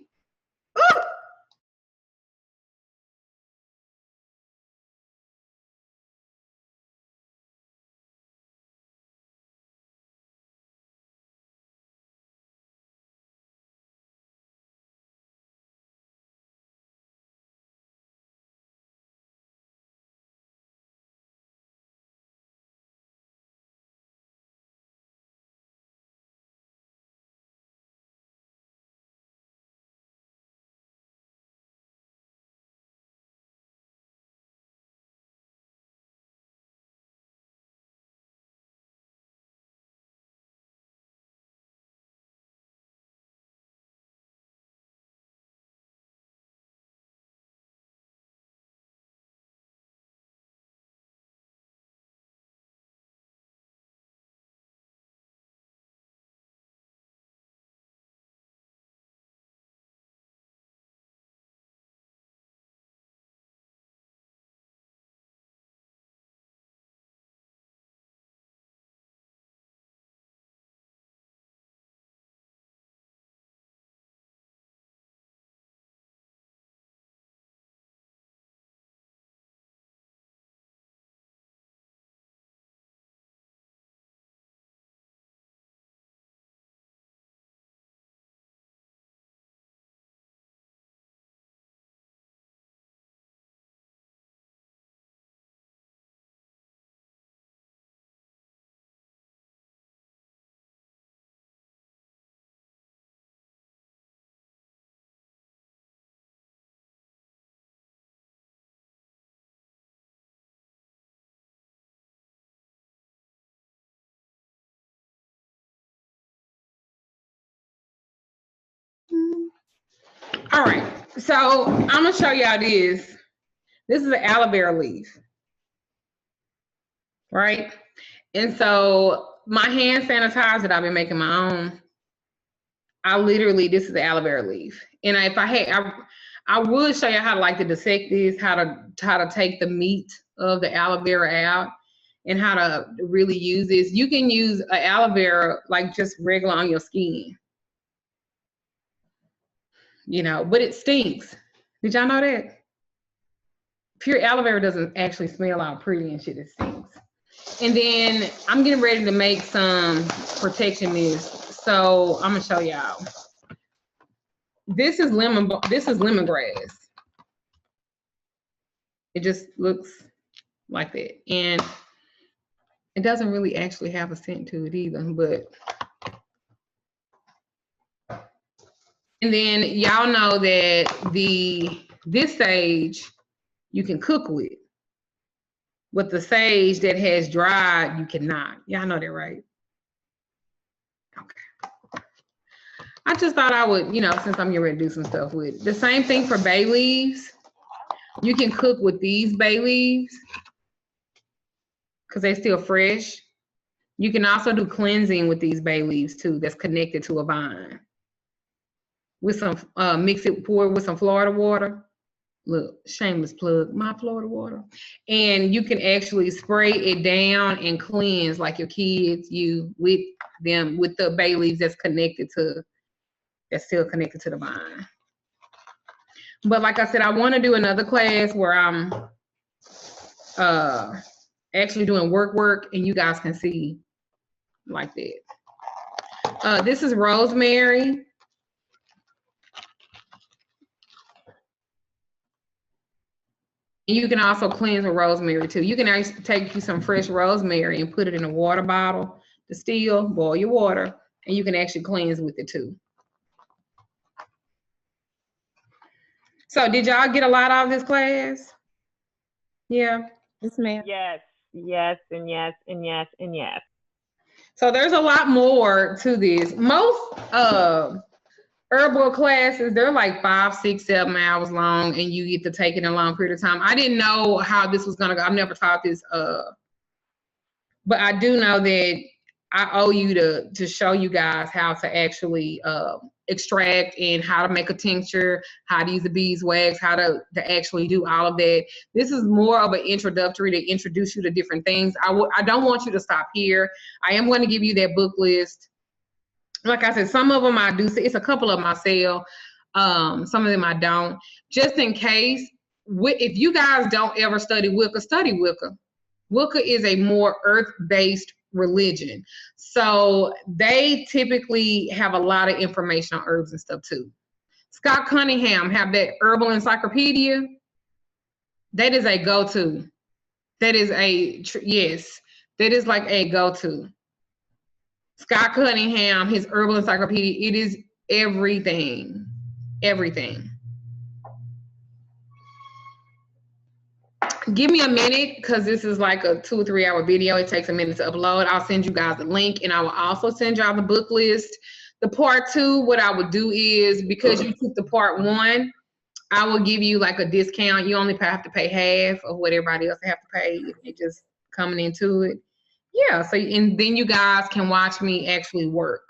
All right, so I'm gonna show y'all this. This is an aloe vera leaf, right? And so my hand sanitizer that I've been making my own, this is the aloe vera leaf. And if I had, I would show you how to like to dissect this, how to take the meat of the aloe vera out, and how to really use this. You can use an aloe vera like just regular on your skin, you know, but it stinks. Did y'all know that? Pure aloe vera doesn't actually smell all pretty and shit, it stinks. And then I'm getting ready to make some protection mist. So I'm gonna show y'all. This is lemongrass. It just looks like that. And it doesn't really actually have a scent to it either, but. And then y'all know that this sage you can cook with. But the sage that has dried, you cannot. Y'all know that, right? Okay. I just thought I would, you know, since I'm getting ready to do some stuff with it. The same thing for bay leaves. You can cook with these bay leaves because they're still fresh. You can also do cleansing with these bay leaves too, that's connected to a vine. With some, pour it with some Florida water. Look, shameless plug, my Florida water. And you can actually spray it down and cleanse like your kids, with the bay leaves that's still connected to the vine. But like I said, I want to do another class where I'm actually doing work and you guys can see like that. This is rosemary. And you can also cleanse with rosemary too. You can actually take you some fresh rosemary and put it in a water bottle, distill, boil your water, and you can actually cleanse with it too. So did y'all get a lot out of this class? Yeah. Yes, ma'am. Yes, yes, and yes, and yes, and yes. So there's a lot more to this. Most herbal classes, they're like 5, 6, 7 hours long, and you get to take it in a long period of time. I didn't know how this was gonna go. I've never taught this, but I do know that I owe you to show you guys how to actually extract and how to make a tincture, how to use the beeswax, how to actually do all of that. This is more of an introductory to introduce you to different things. I don't want you to stop here. I am going to give you that book list. Like I said, some of them I do. It's a couple of them I sell. Some of them I don't. Just in case, if you guys don't ever study Wicca, study Wicca. Wicca is a more earth-based religion. So they typically have a lot of information on herbs and stuff too. Scott Cunningham have that herbal encyclopedia. That is a go-to. That is yes, that is like a go-to. Scott Cunningham, his herbal encyclopedia, it is everything. Everything. Give me a minute because this is like a 2 or 3 hour video. It takes a minute to upload. I'll send you guys a link and I will also send y'all the book list. The part 2, what I would do is, because you took the part 1, I will give you like a discount. You only have to pay half of what everybody else have to pay if you're just coming into it. Yeah, so and then you guys can watch me actually work,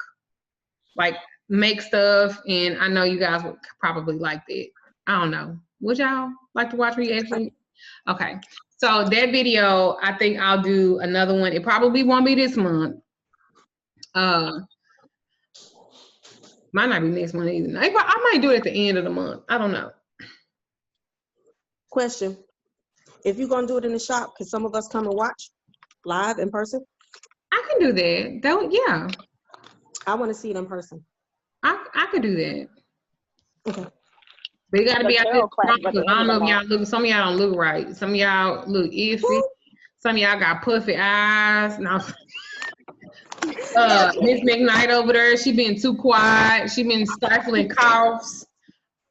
like make stuff, and I know you guys would probably like that. I don't know. Would y'all like to watch me actually? Okay, so that video, I think I'll do another one. It probably won't be this month. Might not be next month either. I might do it at the end of the month. I don't know. Question: if you're gonna do it in the shop, can some of us come and watch live in person? I can do that. Yeah. I want to see it in person. I could do that. Okay. But it got to be out there. I don't know if y'all look. Some of y'all don't look right. Some of y'all look iffy. Some of y'all got puffy eyes. No. Miss McKnight over there, she been too quiet. She been stifling coughs.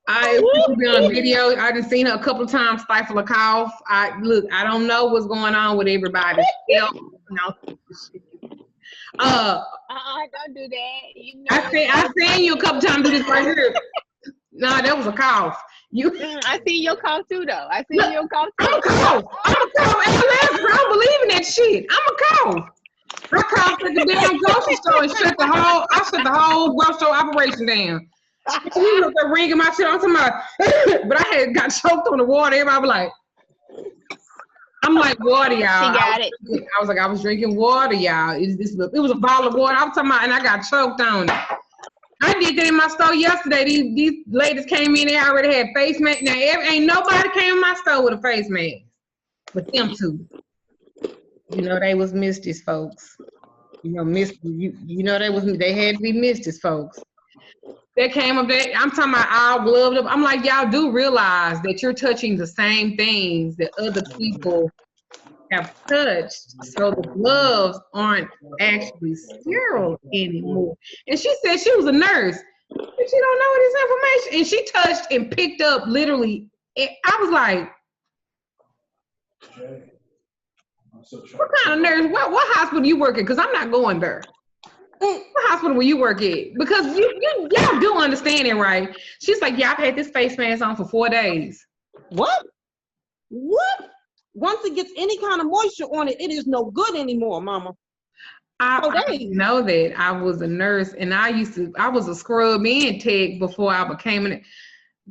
I been on a video. I done seen her a couple of times stifle a cough. I don't know what's going on with everybody. No. Don't do that. You know I seen you a couple times do this right here. Nah, that was a cough. I see your cough too, though. I see your cough too. I'm a cough. I don't believe in that shit. I'm a cough. I coughed at the damn grocery store and shut the whole grocery store operation down. We looked at ringing my shit. I'm talking about, but I had got choked on the water. Everybody was like, I'm like, water, y'all. She got it. I was like, I was drinking water, y'all. It was a bottle of water. I was talking about, and I got choked on it. I did that in my store yesterday. These ladies came in, they already had face masks. Now, ain't nobody came in my store with a face mask, but them two. You know, they was Misty's folks. You know, they had to be Misty's folks. They came up there, I'm talking about all gloved up. I'm like, y'all do realize that you're touching the same things that other people have touched. So the gloves aren't actually sterile anymore. And she said she was a nurse. And she don't know this information. And she touched and picked up literally. I was like, what kind of nurse? What hospital you work at? Because I'm not going there. What hospital will you work at? Because y'all do understand it, right? She's like, yeah, I've had this face mask on for 4 days. What? Once it gets any kind of moisture on it, it is no good anymore, mama. I know that. I was a nurse and I was a scrub in tech before I became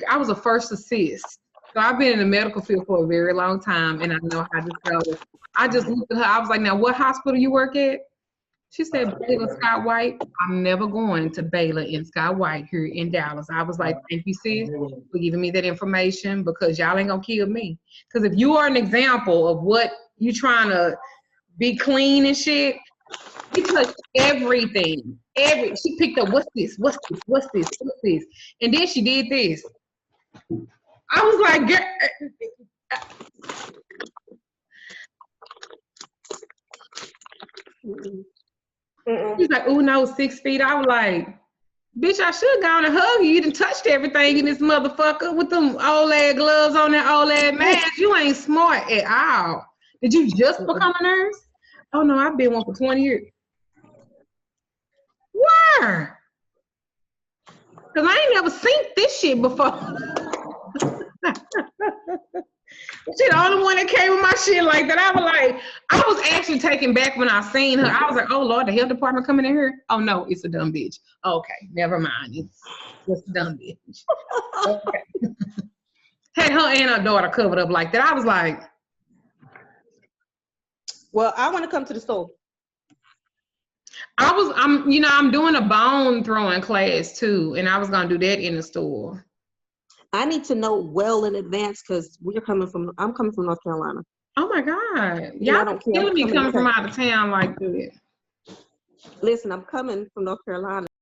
I was a first assist. So I've been in the medical field for a very long time and I know how this goes. I just looked at her, I was like, now what hospital you work at? She said, Baylor Scott White. I'm never going to Baylor and Scott White here in Dallas. I was like, thank you, sis, for giving me that information because y'all ain't gonna kill me. Because if you are an example of what you trying to be clean and shit, you touched everything. She picked up, what's this? And then she did this. I was like, girl. She's like, oh no, 6 feet. I was like, bitch, I should have gone and hug you. You done touched everything in this motherfucker with them old ass gloves on that old ass mask. You ain't smart at all. Did you just become a nurse? Oh no, I've been one for 20 years. Where? Because I ain't never seen this shit before. She the only one that came with my shit like that. I was actually taken back when I seen her. I was like, oh Lord, the health department coming in here? Oh no, it's a dumb bitch. Okay, never mind. It's just a dumb bitch. Okay. Had her and her daughter covered up like that. I was like, well, I want to come to the store. I'm doing a bone throwing class too, and I was gonna do that in the store. I need to know well in advance because I'm coming from North Carolina. Oh my God. Y'all don't kill me coming from out of town like that. Listen, I'm coming from North Carolina.